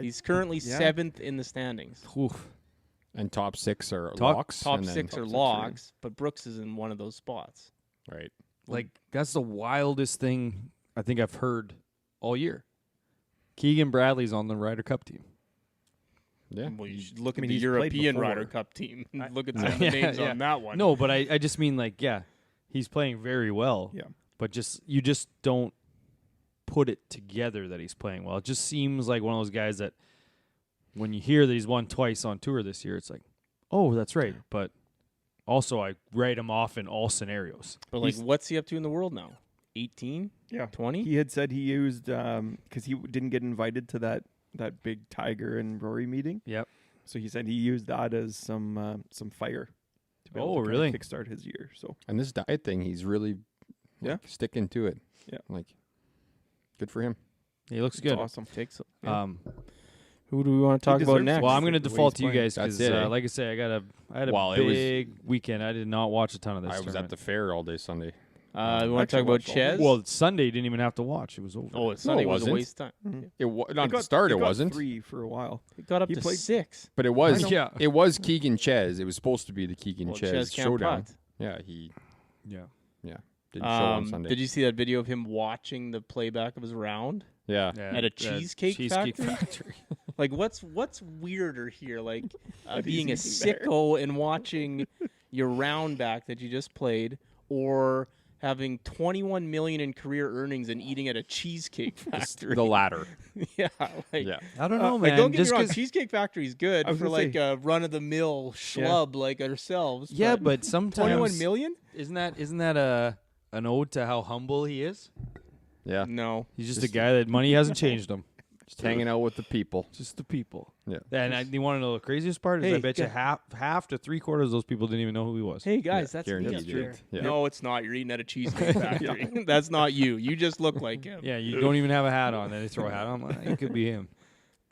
[SPEAKER 2] he's currently
[SPEAKER 3] yeah.
[SPEAKER 2] 7th in the standings.
[SPEAKER 1] Oof.
[SPEAKER 4] And top 6 are
[SPEAKER 1] Top-
[SPEAKER 4] locks.
[SPEAKER 2] Top
[SPEAKER 4] and then
[SPEAKER 2] 6 are
[SPEAKER 3] top 6 are in.
[SPEAKER 2] locks, but Brooks is in one of those spots.
[SPEAKER 4] Right.
[SPEAKER 1] Like that's the wildest thing I think I've heard all year. Keegan Bradley's on the Ryder Cup team.
[SPEAKER 4] Yeah.
[SPEAKER 2] Well, you should look
[SPEAKER 3] I mean,
[SPEAKER 2] at the
[SPEAKER 3] he's played
[SPEAKER 2] European
[SPEAKER 3] before.
[SPEAKER 2] Ryder Cup team. Look at some of the
[SPEAKER 1] Yeah,
[SPEAKER 2] names
[SPEAKER 1] yeah.
[SPEAKER 2] on that one.
[SPEAKER 1] No, but I just mean like, yeah, he's playing very well.
[SPEAKER 3] Yeah.
[SPEAKER 1] But you just don't put it together that he's playing well. It just seems like one of those guys that when you hear that he's won twice on tour this year, it's like, oh, that's right. But also I write him off in all scenarios.
[SPEAKER 2] But like,
[SPEAKER 3] He's-
[SPEAKER 2] what's he up to in the world now? 18?
[SPEAKER 3] Yeah.
[SPEAKER 2] 20?
[SPEAKER 3] He had said he used because he didn't get invited to that big Tiger and Rory meeting.
[SPEAKER 1] Yep.
[SPEAKER 3] So he said he used that as some fire to be able
[SPEAKER 1] Oh,
[SPEAKER 3] to kinda
[SPEAKER 1] really?
[SPEAKER 3] kickstart his year. So
[SPEAKER 4] And this diet thing, he's really
[SPEAKER 3] Yeah.
[SPEAKER 4] sticking to it.
[SPEAKER 3] Yeah.
[SPEAKER 4] Like, good for him.
[SPEAKER 1] He looks
[SPEAKER 3] it's
[SPEAKER 1] good.
[SPEAKER 3] awesome.
[SPEAKER 2] Takes. Yeah.
[SPEAKER 1] Um,
[SPEAKER 2] Who do we want to talk about
[SPEAKER 3] deserves
[SPEAKER 2] next?
[SPEAKER 3] it.
[SPEAKER 1] well, I'm going to
[SPEAKER 3] the way
[SPEAKER 1] default
[SPEAKER 3] he's
[SPEAKER 1] to you
[SPEAKER 3] playing.
[SPEAKER 1] guys
[SPEAKER 4] That's
[SPEAKER 1] because,
[SPEAKER 4] it, eh?
[SPEAKER 1] like I say, I had a
[SPEAKER 4] Well, it was-
[SPEAKER 1] big weekend. I did not watch a ton of this.
[SPEAKER 4] I was at
[SPEAKER 1] tournament.
[SPEAKER 4] the fair all day Sunday.
[SPEAKER 2] We want to
[SPEAKER 3] Actually
[SPEAKER 2] talk about
[SPEAKER 3] watched all
[SPEAKER 2] Ches?
[SPEAKER 1] Well, Sunday you didn't even have to watch. It was over.
[SPEAKER 2] oh, it's
[SPEAKER 4] No,
[SPEAKER 2] Sunday
[SPEAKER 4] it
[SPEAKER 2] was a
[SPEAKER 4] wasn't.
[SPEAKER 2] waste of time.
[SPEAKER 3] Mhm.
[SPEAKER 4] It was not
[SPEAKER 3] He
[SPEAKER 4] at the
[SPEAKER 3] got-
[SPEAKER 4] start.
[SPEAKER 3] he
[SPEAKER 4] It
[SPEAKER 3] got
[SPEAKER 4] wasn't.
[SPEAKER 3] 3 for a while.
[SPEAKER 2] It got up
[SPEAKER 3] He
[SPEAKER 2] to
[SPEAKER 3] played-
[SPEAKER 2] 6.
[SPEAKER 4] But it was.
[SPEAKER 1] Yeah.
[SPEAKER 4] It was Keegan Ches. It was supposed to be the Keegan
[SPEAKER 2] Well,
[SPEAKER 4] Ches
[SPEAKER 2] Ches can't
[SPEAKER 4] showdown.
[SPEAKER 2] putt.
[SPEAKER 4] Yeah, he
[SPEAKER 1] Yeah.
[SPEAKER 4] didn't show on Sunday.
[SPEAKER 2] Did you see that video of him watching the playback of his round?
[SPEAKER 4] Yeah.
[SPEAKER 2] At a Cheesecake Factory?
[SPEAKER 1] Factory.
[SPEAKER 2] Like, what's weirder here? Like,
[SPEAKER 3] That
[SPEAKER 2] being a
[SPEAKER 3] he's eating there.
[SPEAKER 2] sicko and watching your round back that you just played, or having 21 million in career earnings and eating at a Cheesecake Factory?
[SPEAKER 4] The latter.
[SPEAKER 2] Yeah, like,
[SPEAKER 4] Yeah.
[SPEAKER 1] I don't know,
[SPEAKER 2] like,
[SPEAKER 1] man.
[SPEAKER 2] don't get
[SPEAKER 1] Just
[SPEAKER 2] me wrong,
[SPEAKER 1] 'cause-
[SPEAKER 2] Cheesecake Factory is good
[SPEAKER 3] I was
[SPEAKER 2] for
[SPEAKER 3] gonna
[SPEAKER 2] like
[SPEAKER 3] say-
[SPEAKER 2] a run-of-the-mill schlub like ourselves.
[SPEAKER 1] yeah, but sometimes
[SPEAKER 2] 21 million?
[SPEAKER 1] Isn't that an ode to how humble he is?
[SPEAKER 4] Yeah.
[SPEAKER 2] No.
[SPEAKER 1] He's just a
[SPEAKER 4] Just-
[SPEAKER 1] guy that money hasn't changed him.
[SPEAKER 4] Just hanging out with the people.
[SPEAKER 1] Just the people.
[SPEAKER 4] Yeah.
[SPEAKER 1] And you want to know the craziest part is
[SPEAKER 2] Hey,
[SPEAKER 1] I bet you
[SPEAKER 2] yeah.
[SPEAKER 1] half to 3/4 of those people didn't even know who he was.
[SPEAKER 2] Hey guys,
[SPEAKER 4] Yeah,
[SPEAKER 2] that's me
[SPEAKER 4] guaranteed
[SPEAKER 2] up
[SPEAKER 4] you
[SPEAKER 2] there.
[SPEAKER 4] did. Yeah.
[SPEAKER 2] No, it's not. You're eating at a Cheesecake Factory. That's not you. You just look like him.
[SPEAKER 1] Yeah, you don't even have a hat on. Then they throw a hat on. Like, it could be him.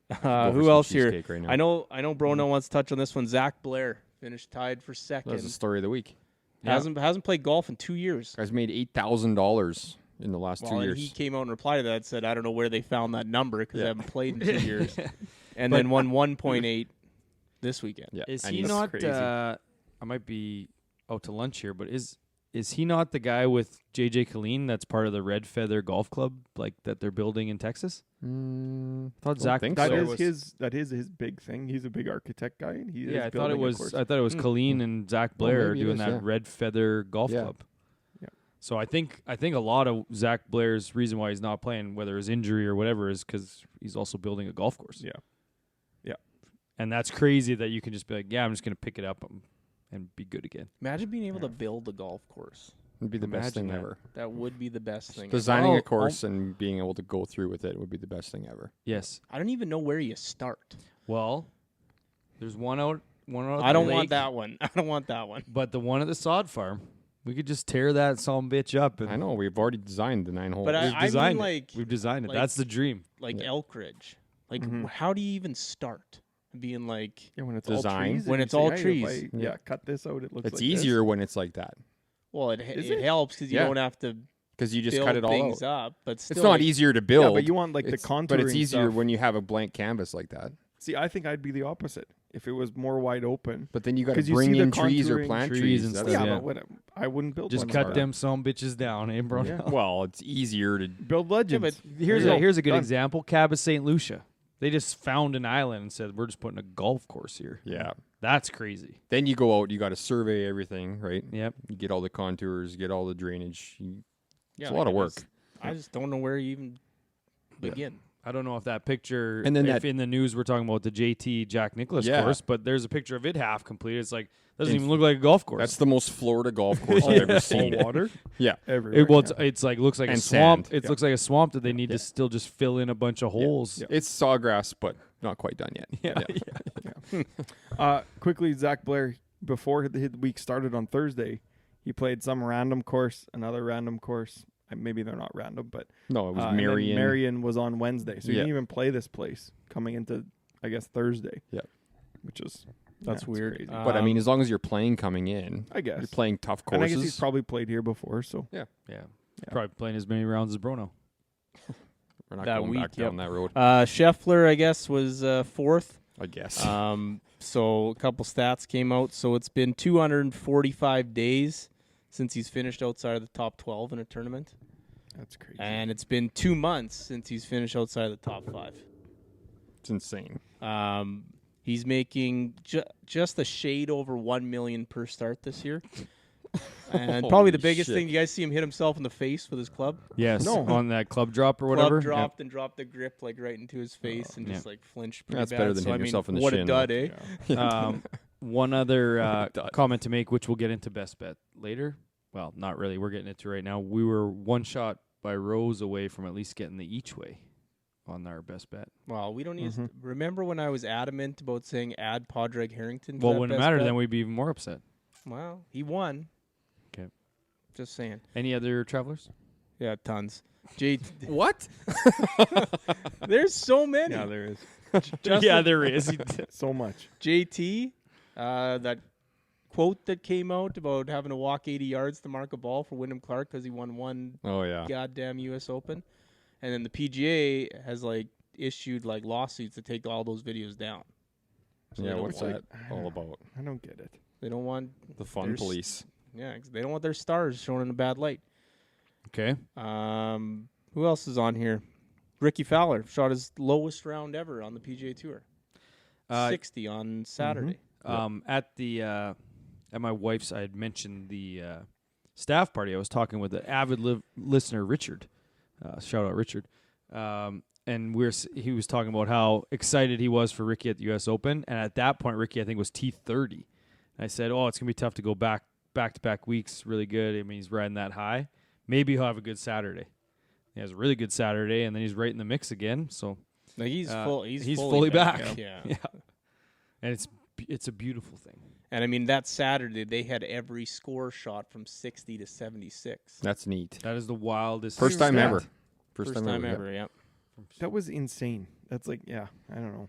[SPEAKER 4] Go for
[SPEAKER 2] Who
[SPEAKER 4] some
[SPEAKER 2] else here?
[SPEAKER 4] cheesecake right now.
[SPEAKER 2] I know Bruno wants to touch on this one. Zach Blair finished tied for second.
[SPEAKER 4] That's the story of the week.
[SPEAKER 1] Yeah.
[SPEAKER 2] Hasn't played golf in 2 years.
[SPEAKER 4] Guys made $8,000 in the last 2
[SPEAKER 2] And
[SPEAKER 4] years.
[SPEAKER 2] he came out and replied to that and said, I don't know where they found that number because
[SPEAKER 4] Yeah.
[SPEAKER 2] I haven't played in 2 years. And
[SPEAKER 1] But-
[SPEAKER 2] then won 1.8 this weekend.
[SPEAKER 4] Yeah.
[SPEAKER 1] Is
[SPEAKER 4] and
[SPEAKER 1] he
[SPEAKER 4] he's
[SPEAKER 1] not?
[SPEAKER 4] crazy.
[SPEAKER 1] I might be out to lunch here, but is he not the guy with JJ Colleen that's part of the Red Feather Golf Club, like that they're building in Texas? I thought
[SPEAKER 4] don't
[SPEAKER 1] Zach.
[SPEAKER 4] think
[SPEAKER 3] That
[SPEAKER 4] so.
[SPEAKER 3] is his big thing. He's a big architect guy, and he is
[SPEAKER 1] Yeah, I thought it
[SPEAKER 3] building a
[SPEAKER 1] was.
[SPEAKER 3] course.
[SPEAKER 1] I thought it was Colleen and Zach Blair
[SPEAKER 4] maybe it
[SPEAKER 1] doing
[SPEAKER 4] is,
[SPEAKER 1] that
[SPEAKER 4] yeah.
[SPEAKER 1] Red Feather Golf
[SPEAKER 4] Yeah.
[SPEAKER 1] Club. So I think a lot of Zach Blair's reason why he's not playing, whether it's injury or whatever, is because he's also building a golf course.
[SPEAKER 3] Yeah.
[SPEAKER 1] And that's crazy that you can just be like, yeah, I'm just going to pick it up and be good again.
[SPEAKER 2] Imagine being able to build a golf course.
[SPEAKER 4] It'd be the best
[SPEAKER 1] Imagine
[SPEAKER 4] thing
[SPEAKER 1] that.
[SPEAKER 4] ever.
[SPEAKER 2] That would be the best thing.
[SPEAKER 4] Designing
[SPEAKER 1] Oh,
[SPEAKER 4] a course and being able to go through with it would be the best thing ever.
[SPEAKER 1] Yes.
[SPEAKER 2] I don't even know where you start.
[SPEAKER 1] Well, there's one out.
[SPEAKER 2] I don't want that one. I don't want that one.
[SPEAKER 1] But the one at the sod farm, we could just tear that some bitch up. And
[SPEAKER 4] I know we've already designed the 9 holes.
[SPEAKER 2] But
[SPEAKER 1] We've
[SPEAKER 2] I
[SPEAKER 1] designed
[SPEAKER 2] mean,
[SPEAKER 1] it.
[SPEAKER 2] like,
[SPEAKER 1] We've designed it.
[SPEAKER 2] like-
[SPEAKER 1] That's the dream.
[SPEAKER 2] like
[SPEAKER 4] Yeah.
[SPEAKER 2] Elk Ridge. Like,
[SPEAKER 3] Mhm.
[SPEAKER 2] how do you even start? Being like,
[SPEAKER 3] Yeah, when it's
[SPEAKER 4] Design.
[SPEAKER 3] all trees.
[SPEAKER 2] When
[SPEAKER 3] and
[SPEAKER 2] it's
[SPEAKER 3] you say,
[SPEAKER 2] all
[SPEAKER 3] "Hey, if
[SPEAKER 2] trees."
[SPEAKER 3] I,
[SPEAKER 4] Yeah.
[SPEAKER 3] cut this out. It looks
[SPEAKER 4] it's
[SPEAKER 3] like this."
[SPEAKER 4] easier when it's like that
[SPEAKER 2] well, it
[SPEAKER 3] Is
[SPEAKER 2] it
[SPEAKER 3] it?
[SPEAKER 2] helps because you
[SPEAKER 4] Yeah.
[SPEAKER 2] don't have to
[SPEAKER 4] because you just
[SPEAKER 2] build
[SPEAKER 4] cut it all
[SPEAKER 2] things
[SPEAKER 4] out.
[SPEAKER 2] up. But still,
[SPEAKER 4] It's not
[SPEAKER 2] like,
[SPEAKER 4] easier to build.
[SPEAKER 3] Yeah, but you want like the
[SPEAKER 4] It's-
[SPEAKER 3] contouring.
[SPEAKER 4] But it's easier
[SPEAKER 3] stuff.
[SPEAKER 4] when you have a blank canvas like that.
[SPEAKER 3] See, I think I'd be the opposite if it was more wide open.
[SPEAKER 4] But then you got to
[SPEAKER 3] 'Cause you
[SPEAKER 4] bring
[SPEAKER 3] see the
[SPEAKER 4] in trees or
[SPEAKER 3] contouring
[SPEAKER 4] plant
[SPEAKER 1] trees
[SPEAKER 4] trees.
[SPEAKER 1] and
[SPEAKER 4] That's-
[SPEAKER 1] stuff.
[SPEAKER 3] Yeah,
[SPEAKER 1] Yeah.
[SPEAKER 3] but what, I wouldn't build
[SPEAKER 1] Just
[SPEAKER 3] one
[SPEAKER 1] cut
[SPEAKER 3] like
[SPEAKER 1] them some bitches down, eh, bro?
[SPEAKER 3] Yeah.
[SPEAKER 4] Well, it's easier to.
[SPEAKER 3] that. Build legends.
[SPEAKER 2] but
[SPEAKER 1] Here's
[SPEAKER 3] There
[SPEAKER 1] a
[SPEAKER 3] you go.
[SPEAKER 1] here's a good
[SPEAKER 3] Done.
[SPEAKER 1] example. Cabot St. Lucia. They just found an island and said, we're just putting a golf course here.
[SPEAKER 4] Yeah.
[SPEAKER 1] That's crazy.
[SPEAKER 4] Then you go out. You got to survey everything, right?
[SPEAKER 1] Yep.
[SPEAKER 4] You get all the contours, get all the drainage.
[SPEAKER 2] yeah,
[SPEAKER 4] It's a lot of work.
[SPEAKER 2] I just don't know where you even begin.
[SPEAKER 1] I don't know if that picture,
[SPEAKER 4] And then
[SPEAKER 1] if
[SPEAKER 4] that-
[SPEAKER 1] in the news we're talking about the JT Jack Nicklaus
[SPEAKER 4] Yeah.
[SPEAKER 1] course, but there's a picture of it half completed. It's like, doesn't
[SPEAKER 4] In-
[SPEAKER 1] even look like a golf course.
[SPEAKER 4] That's the most Florida golf course I've ever seen.
[SPEAKER 3] All water.
[SPEAKER 4] Yeah.
[SPEAKER 3] Everywhere.
[SPEAKER 1] Well,
[SPEAKER 3] yeah.
[SPEAKER 1] it's like looks like a
[SPEAKER 4] And
[SPEAKER 1] swamp.
[SPEAKER 4] sand.
[SPEAKER 1] It
[SPEAKER 3] Yeah.
[SPEAKER 1] looks like a swamp that they need
[SPEAKER 4] Yeah.
[SPEAKER 1] to still just fill in a bunch of holes.
[SPEAKER 3] Yeah.
[SPEAKER 4] It's sawgrass, but not quite done yet.
[SPEAKER 1] Yeah.
[SPEAKER 3] Quickly, Zach Blair, before the week started on Thursday, he played some random course, another random course. Maybe they're not random, but
[SPEAKER 4] No, it was
[SPEAKER 3] and then
[SPEAKER 4] Marion.
[SPEAKER 3] Marion was on Wednesday, so he
[SPEAKER 4] Yeah.
[SPEAKER 3] didn't even play this place coming into, I guess, Thursday.
[SPEAKER 4] Yeah.
[SPEAKER 3] Which is
[SPEAKER 2] That's
[SPEAKER 3] it's
[SPEAKER 2] weird.
[SPEAKER 3] crazy.
[SPEAKER 4] But I mean, as long as you're playing coming in,
[SPEAKER 3] I guess.
[SPEAKER 4] you're playing tough
[SPEAKER 3] And I
[SPEAKER 4] courses.
[SPEAKER 3] guess he's probably played here before, so
[SPEAKER 1] Yeah. Probably playing as many rounds as Bruno.
[SPEAKER 4] We're not
[SPEAKER 2] that
[SPEAKER 4] going
[SPEAKER 2] week,
[SPEAKER 4] back down that road.
[SPEAKER 2] Scheffler, I guess, was fourth.
[SPEAKER 4] I guess.
[SPEAKER 2] So a couple stats came out. So it's been 245 days since he's finished outside of the top 12 in a tournament.
[SPEAKER 3] that's crazy.
[SPEAKER 2] And it's been 2 months since he's finished outside of the top 5.
[SPEAKER 4] It's insane.
[SPEAKER 2] He's making just a shade over $1 million per start this year. And probably the
[SPEAKER 4] Holy
[SPEAKER 2] biggest
[SPEAKER 4] shit.
[SPEAKER 2] thing, you guys see him hit himself in the face with his club?
[SPEAKER 1] Yes.
[SPEAKER 3] No.
[SPEAKER 1] On that club drop or whatever.
[SPEAKER 2] Club dropped and dropped the grip like right into his face and just like flinched pretty
[SPEAKER 4] That's
[SPEAKER 2] bad.
[SPEAKER 4] better than
[SPEAKER 2] so,
[SPEAKER 4] hitting
[SPEAKER 2] I mean,
[SPEAKER 4] yourself in the
[SPEAKER 2] what
[SPEAKER 4] shin,
[SPEAKER 2] a dud,
[SPEAKER 4] though.
[SPEAKER 2] eh?
[SPEAKER 3] Yeah.
[SPEAKER 1] One other
[SPEAKER 4] Done.
[SPEAKER 1] comment to make, which we'll get into best bet later. Well, not really. We're getting into right now. We were one shot by Rose away from at least getting the each way on our best bet.
[SPEAKER 2] Well, we don't need
[SPEAKER 3] Mhm.
[SPEAKER 2] to remember when I was adamant about saying add Padraig Harrington to
[SPEAKER 1] Well,
[SPEAKER 2] that
[SPEAKER 1] wouldn't
[SPEAKER 2] best
[SPEAKER 1] matter.
[SPEAKER 2] bet?
[SPEAKER 1] Then we'd be even more upset.
[SPEAKER 2] Well, he won.
[SPEAKER 1] 'Kay.
[SPEAKER 2] Just saying.
[SPEAKER 1] Any other travelers?
[SPEAKER 2] Yeah, tons. JT,
[SPEAKER 4] What?
[SPEAKER 2] there's so many.
[SPEAKER 3] Yeah, there is
[SPEAKER 2] Justin-
[SPEAKER 1] Yeah, there is.
[SPEAKER 3] so much.
[SPEAKER 2] JT, that quote that came out about having to walk 80 yards to mark a ball for Wyndham Clark because he won one
[SPEAKER 4] Oh yeah.
[SPEAKER 2] goddamn U.S. Open, and then the PGA has like issued like lawsuits to take all those videos down. So they
[SPEAKER 4] Yeah.
[SPEAKER 2] don't
[SPEAKER 4] What's
[SPEAKER 2] want-
[SPEAKER 4] that all about?
[SPEAKER 3] I don't get it.
[SPEAKER 2] They don't want
[SPEAKER 4] The fun
[SPEAKER 2] There's-
[SPEAKER 4] police.
[SPEAKER 2] 'cause they don't want their stars shown in a bad light.
[SPEAKER 1] Okay.
[SPEAKER 2] Who else is on here? Ricky Fowler shot his lowest round ever on the PGA Tour. 60 on Saturday.
[SPEAKER 1] At the at my wife's, I had mentioned the staff party. I was talking with an avid listener, Richard. Shout out, Richard. And he was talking about how excited he was for Ricky at the U.S. Open. And at that point, Ricky, I think, was T30. And I said, "Oh, it's gonna be tough to go back to back weeks. Really good. I mean, he's riding that high. Maybe he'll have a good Saturday. He has a really good Saturday, and then he's right in the mix again. So
[SPEAKER 2] Like he's full. He's
[SPEAKER 1] fully back.
[SPEAKER 2] Yeah.
[SPEAKER 1] yeah, and it's a beautiful thing.
[SPEAKER 2] And I mean that Saturday they had every score shot from 60 to 76.
[SPEAKER 4] That's neat.
[SPEAKER 1] That is the wildest.
[SPEAKER 4] First time
[SPEAKER 3] that?
[SPEAKER 4] ever.
[SPEAKER 2] First time ever. Yeah.
[SPEAKER 3] That was insane. That's like, yeah, I don't know.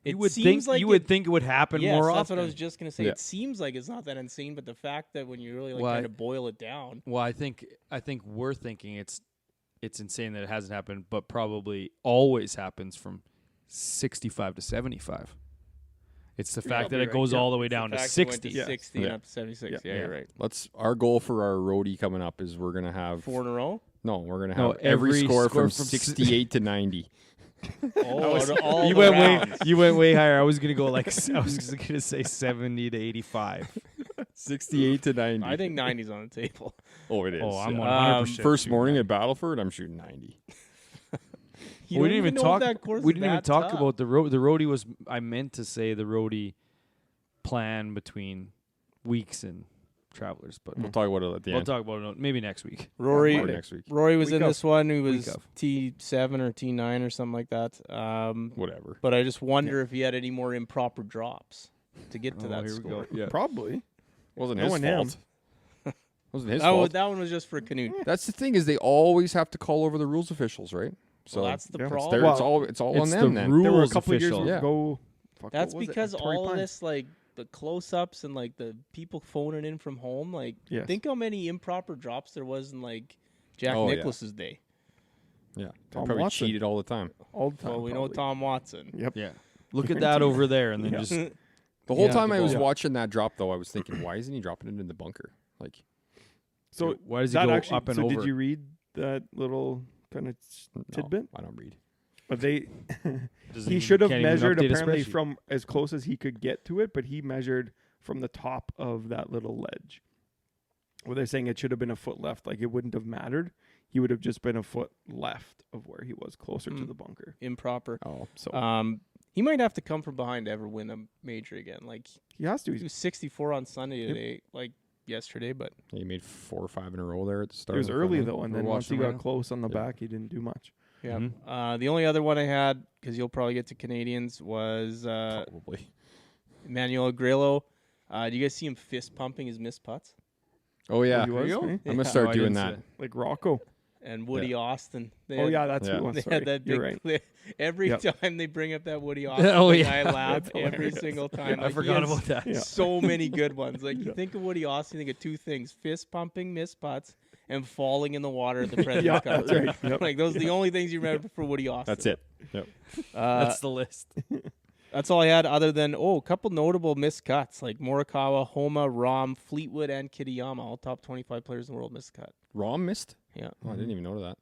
[SPEAKER 2] It
[SPEAKER 1] You would
[SPEAKER 2] seems
[SPEAKER 1] think
[SPEAKER 2] like
[SPEAKER 1] you would think it would happen
[SPEAKER 2] yes,
[SPEAKER 1] more
[SPEAKER 2] that's
[SPEAKER 1] often.
[SPEAKER 2] what I was just gonna say.
[SPEAKER 4] Yeah.
[SPEAKER 2] It seems like it's not that insane, but the fact that when you really like
[SPEAKER 1] Well,
[SPEAKER 2] kind of boil it down,
[SPEAKER 1] Well, I think we're thinking it's insane that it hasn't happened, but probably always happens from 65 to 75. It's the fact that
[SPEAKER 3] probably
[SPEAKER 1] it goes
[SPEAKER 3] right.
[SPEAKER 1] all the way
[SPEAKER 2] it's the
[SPEAKER 1] down to
[SPEAKER 2] fact that it went
[SPEAKER 1] 60.
[SPEAKER 2] to
[SPEAKER 3] Yeah.
[SPEAKER 2] 60 and
[SPEAKER 4] Yeah.
[SPEAKER 2] up to 76.
[SPEAKER 3] Yeah.
[SPEAKER 2] Yeah, you're right.
[SPEAKER 4] Our goal for our roadie coming up is we're gonna have
[SPEAKER 2] 4 in a row.
[SPEAKER 4] No, we're gonna
[SPEAKER 1] No,
[SPEAKER 4] have every
[SPEAKER 1] every
[SPEAKER 4] score
[SPEAKER 1] score
[SPEAKER 4] from
[SPEAKER 1] from
[SPEAKER 4] 68 to 90.
[SPEAKER 2] Oh, all
[SPEAKER 1] You
[SPEAKER 2] the
[SPEAKER 1] went
[SPEAKER 2] rounds.
[SPEAKER 1] way higher. I was gonna go I was gonna say 70 to 85.
[SPEAKER 4] 68 to 90.
[SPEAKER 2] I think 90's on the table.
[SPEAKER 4] Oh, it is.
[SPEAKER 1] Oh, I'm
[SPEAKER 4] yeah.
[SPEAKER 1] 100%
[SPEAKER 4] First
[SPEAKER 1] shooting
[SPEAKER 4] morning
[SPEAKER 1] that.
[SPEAKER 4] at Battleford, I'm shooting 90.
[SPEAKER 2] You
[SPEAKER 1] we
[SPEAKER 2] don't
[SPEAKER 1] didn't even
[SPEAKER 2] know if
[SPEAKER 1] talk.
[SPEAKER 2] that course
[SPEAKER 1] We
[SPEAKER 2] is
[SPEAKER 1] didn't even
[SPEAKER 2] that
[SPEAKER 1] talk
[SPEAKER 2] tough.
[SPEAKER 1] about the road. The roadie was. I meant to say the roadie plan between weeks and travelers, but
[SPEAKER 4] We'll talk about it at the
[SPEAKER 1] we'll
[SPEAKER 4] end.
[SPEAKER 1] talk about it maybe next week.
[SPEAKER 2] Rory,
[SPEAKER 4] Or next week.
[SPEAKER 2] Rory was
[SPEAKER 3] Week
[SPEAKER 2] in
[SPEAKER 3] of.
[SPEAKER 2] this one. He
[SPEAKER 1] Week
[SPEAKER 2] was
[SPEAKER 1] of.
[SPEAKER 2] T7 or T9 or something like that.
[SPEAKER 4] Whatever.
[SPEAKER 2] But I just wonder if he had any more improper drops to get to
[SPEAKER 1] Oh,
[SPEAKER 2] that
[SPEAKER 1] here we
[SPEAKER 2] score.
[SPEAKER 1] go. Yeah.
[SPEAKER 3] Probably.
[SPEAKER 4] Wasn't
[SPEAKER 3] No
[SPEAKER 4] his
[SPEAKER 3] one him.
[SPEAKER 4] fault. Wasn't his
[SPEAKER 2] That
[SPEAKER 4] fault.
[SPEAKER 2] one was just for Canute.
[SPEAKER 4] That's the thing is they always have to call over the rules officials, right? So
[SPEAKER 2] Well, that's the
[SPEAKER 3] yeah. It's
[SPEAKER 2] problem.
[SPEAKER 4] there,
[SPEAKER 3] Well,
[SPEAKER 4] it's all on
[SPEAKER 1] it's
[SPEAKER 4] them
[SPEAKER 1] the
[SPEAKER 4] then.
[SPEAKER 1] rule.
[SPEAKER 3] There were a
[SPEAKER 1] Rules
[SPEAKER 3] couple
[SPEAKER 1] official.
[SPEAKER 3] years
[SPEAKER 4] Yeah.
[SPEAKER 3] ago. Fuck,
[SPEAKER 2] That's
[SPEAKER 3] what was it?
[SPEAKER 2] because
[SPEAKER 3] Like Torrey
[SPEAKER 2] all of
[SPEAKER 3] Pines.
[SPEAKER 2] this, like the close-ups and like the people phoning in from home, like
[SPEAKER 3] Yes.
[SPEAKER 2] think how many improper drops there was in like Jack
[SPEAKER 4] Oh, yeah.
[SPEAKER 2] Nicklaus's day.
[SPEAKER 4] Yeah, they
[SPEAKER 3] Tom
[SPEAKER 4] probably
[SPEAKER 3] Watson.
[SPEAKER 4] cheated all the time.
[SPEAKER 3] all the time.
[SPEAKER 2] Well, we know
[SPEAKER 3] probably.
[SPEAKER 2] Tom Watson.
[SPEAKER 3] Yep.
[SPEAKER 1] Yeah. Look at that over there, and then
[SPEAKER 3] Yeah.
[SPEAKER 1] just
[SPEAKER 4] The whole
[SPEAKER 2] Yeah,
[SPEAKER 4] time
[SPEAKER 2] the
[SPEAKER 4] I was
[SPEAKER 2] ball.
[SPEAKER 4] watching that drop, though, I was thinking, why isn't he dropping it in the bunker? Like,
[SPEAKER 3] So
[SPEAKER 1] why does he
[SPEAKER 3] that
[SPEAKER 1] go
[SPEAKER 3] actually.
[SPEAKER 1] up and
[SPEAKER 3] so
[SPEAKER 1] over?
[SPEAKER 3] did you read that little kind of
[SPEAKER 4] no,
[SPEAKER 3] tidbit?
[SPEAKER 4] I don't read.
[SPEAKER 3] But they.
[SPEAKER 1] Doesn't
[SPEAKER 3] He
[SPEAKER 1] even-
[SPEAKER 3] should have
[SPEAKER 1] can't even
[SPEAKER 3] measured
[SPEAKER 1] update a
[SPEAKER 3] apparently
[SPEAKER 1] spreadsheet.
[SPEAKER 3] from as close as he could get to it, but he measured from the top of that little ledge. Well, they're saying it should have been a foot left. Like it wouldn't have mattered. He would have just been a foot left of where he was closer to the bunker.
[SPEAKER 2] Improper.
[SPEAKER 4] Oh,
[SPEAKER 3] So
[SPEAKER 2] He might have to come from behind to ever win a major again. Like
[SPEAKER 3] he has to.
[SPEAKER 2] he was 64 on Sunday today, like yesterday, but
[SPEAKER 4] he made 4 or 5 in a row there at the
[SPEAKER 3] It
[SPEAKER 4] start.
[SPEAKER 3] was
[SPEAKER 4] of the
[SPEAKER 3] early
[SPEAKER 4] front end.
[SPEAKER 3] though, and
[SPEAKER 4] We're
[SPEAKER 3] then once he
[SPEAKER 4] watching
[SPEAKER 3] got
[SPEAKER 4] right now.
[SPEAKER 3] close on the
[SPEAKER 4] Yeah.
[SPEAKER 3] back, he didn't do much.
[SPEAKER 2] yeah.
[SPEAKER 1] Mhm.
[SPEAKER 2] The only other one I had, because you'll probably get to Canadians, was
[SPEAKER 4] Probably.
[SPEAKER 2] Emmanuel Grillo. Do you guys see him fist pumping his missed putts?
[SPEAKER 4] Oh yeah,
[SPEAKER 3] he was,
[SPEAKER 1] you go.
[SPEAKER 3] eh?
[SPEAKER 4] I'm gonna
[SPEAKER 2] Yeah.
[SPEAKER 4] start
[SPEAKER 1] No, I
[SPEAKER 4] doing
[SPEAKER 1] didn't see
[SPEAKER 4] that.
[SPEAKER 3] Like Rocco.
[SPEAKER 2] And Woody Austin. They
[SPEAKER 3] Oh
[SPEAKER 2] had-
[SPEAKER 3] yeah, that's
[SPEAKER 4] Yeah.
[SPEAKER 3] who it was.
[SPEAKER 2] They
[SPEAKER 3] Sorry.
[SPEAKER 2] had that
[SPEAKER 3] You're
[SPEAKER 2] big
[SPEAKER 3] right.
[SPEAKER 2] clip. Every
[SPEAKER 3] Yep.
[SPEAKER 2] time they bring up that Woody Austin,
[SPEAKER 1] Oh,
[SPEAKER 2] thing,
[SPEAKER 1] yeah.
[SPEAKER 2] I laugh
[SPEAKER 3] That's
[SPEAKER 2] every
[SPEAKER 3] hilarious.
[SPEAKER 2] single time.
[SPEAKER 1] I
[SPEAKER 2] Like, he
[SPEAKER 1] forgot
[SPEAKER 2] has
[SPEAKER 1] about that.
[SPEAKER 3] Yeah.
[SPEAKER 2] So many good ones. Like you think of Woody Austin, you think of two things: fist pumping, missed putts, and falling in the water at the President's
[SPEAKER 3] Yeah,
[SPEAKER 2] Cup.
[SPEAKER 3] that's right. Yep.
[SPEAKER 2] Like those are the only things you remember for Woody Austin.
[SPEAKER 4] That's it. Yep.
[SPEAKER 1] That's the list.
[SPEAKER 2] That's all I had, other than a couple notable missed cuts like Morikawa, Homa, Rahm, Fleetwood, and Kitayama, all top 25 players in the world missed a cut.
[SPEAKER 4] Rom missed.
[SPEAKER 2] Yeah.
[SPEAKER 4] Oh, I didn't even know that.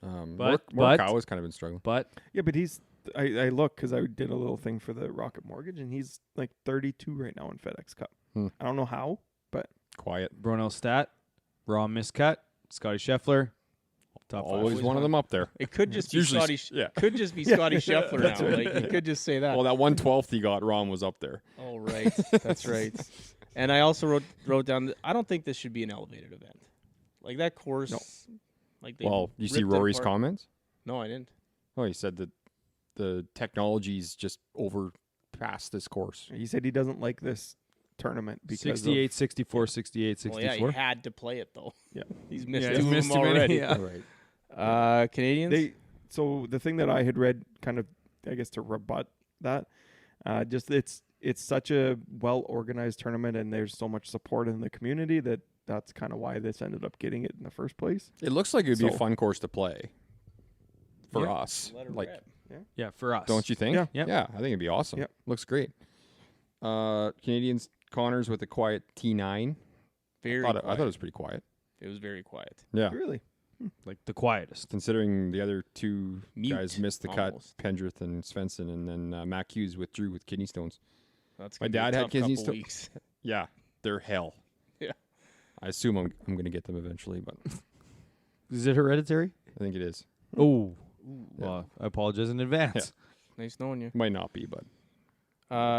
[SPEAKER 1] But-
[SPEAKER 4] Morikawa's kind of been struggling.
[SPEAKER 1] But
[SPEAKER 3] Yeah, but he's. I look because I did a little thing for the Rocket Mortgage, and he's like 32 right now in FedEx Cup.
[SPEAKER 4] Hmm.
[SPEAKER 3] I don't know how, but
[SPEAKER 4] Quiet.
[SPEAKER 1] Brunel Stat, Raw miscut, Scotty Scheffler, top
[SPEAKER 4] Always
[SPEAKER 1] five.
[SPEAKER 4] one of them up there.
[SPEAKER 2] It could just
[SPEAKER 4] It's
[SPEAKER 2] be
[SPEAKER 4] usually
[SPEAKER 2] Scotty.
[SPEAKER 4] yeah.
[SPEAKER 2] Could just be Scotty Scheffler
[SPEAKER 3] That's
[SPEAKER 2] now.
[SPEAKER 3] right.
[SPEAKER 2] Like you could just say that.
[SPEAKER 4] Well, that 1/12th he got, Rom was up there.
[SPEAKER 2] Oh right, that's right. And I also wrote down. I don't think this should be an elevated event. Like that course.
[SPEAKER 3] No.
[SPEAKER 2] Like they
[SPEAKER 4] Well, you see
[SPEAKER 2] ripped it
[SPEAKER 4] Rory's
[SPEAKER 2] apart.
[SPEAKER 4] comments?
[SPEAKER 2] No, I didn't.
[SPEAKER 4] Oh, he said that the technology's just overpassed this course.
[SPEAKER 3] he said he doesn't like this tournament because
[SPEAKER 1] 68, 64, 68,
[SPEAKER 2] Well, yeah,
[SPEAKER 1] 64.
[SPEAKER 2] he had to play it though.
[SPEAKER 3] Yeah.
[SPEAKER 2] He's missed
[SPEAKER 1] Yeah,
[SPEAKER 2] two
[SPEAKER 1] he's
[SPEAKER 2] of
[SPEAKER 1] missed
[SPEAKER 2] them
[SPEAKER 1] too many,
[SPEAKER 2] already.
[SPEAKER 1] yeah.
[SPEAKER 4] Right.
[SPEAKER 2] Canadians.
[SPEAKER 3] So the thing that I had read, kind of, I guess to rebut that, just it's such a well organized tournament, and there's so much support in the community that's kind of why this ended up getting it in the first place.
[SPEAKER 4] It looks like it would be a
[SPEAKER 3] So-
[SPEAKER 4] fun course to play for
[SPEAKER 1] Yeah.
[SPEAKER 4] us.
[SPEAKER 2] Let her
[SPEAKER 4] Like,
[SPEAKER 2] rip.
[SPEAKER 1] Yeah, for us.
[SPEAKER 4] don't you think?
[SPEAKER 3] Yeah.
[SPEAKER 1] Yep.
[SPEAKER 4] Yeah, I think it'd be awesome.
[SPEAKER 3] Yep.
[SPEAKER 4] Looks great. Canadians, Connors with a quiet T9.
[SPEAKER 2] Very
[SPEAKER 4] I
[SPEAKER 2] quiet.
[SPEAKER 4] thought it was pretty quiet.
[SPEAKER 2] It was very quiet.
[SPEAKER 4] Yeah.
[SPEAKER 3] Really?
[SPEAKER 1] Like the quietest.
[SPEAKER 4] Considering the other two
[SPEAKER 2] Mute,
[SPEAKER 4] guys missed the
[SPEAKER 2] almost.
[SPEAKER 4] cut, Pendrith and Svensson, and then Matt Hughes withdrew with kidney stones.
[SPEAKER 2] That's
[SPEAKER 4] My
[SPEAKER 2] gonna be a
[SPEAKER 4] dad had
[SPEAKER 2] tough
[SPEAKER 4] kidney
[SPEAKER 2] couple
[SPEAKER 4] sto-
[SPEAKER 2] weeks.
[SPEAKER 4] Yeah, they're hell.
[SPEAKER 2] Yeah.
[SPEAKER 4] I assume I'm going to get them eventually, but
[SPEAKER 1] Is it hereditary?
[SPEAKER 4] I think it is.
[SPEAKER 1] Oh. Well, I apologize in advance.
[SPEAKER 2] Nice knowing you.
[SPEAKER 4] Might not be, but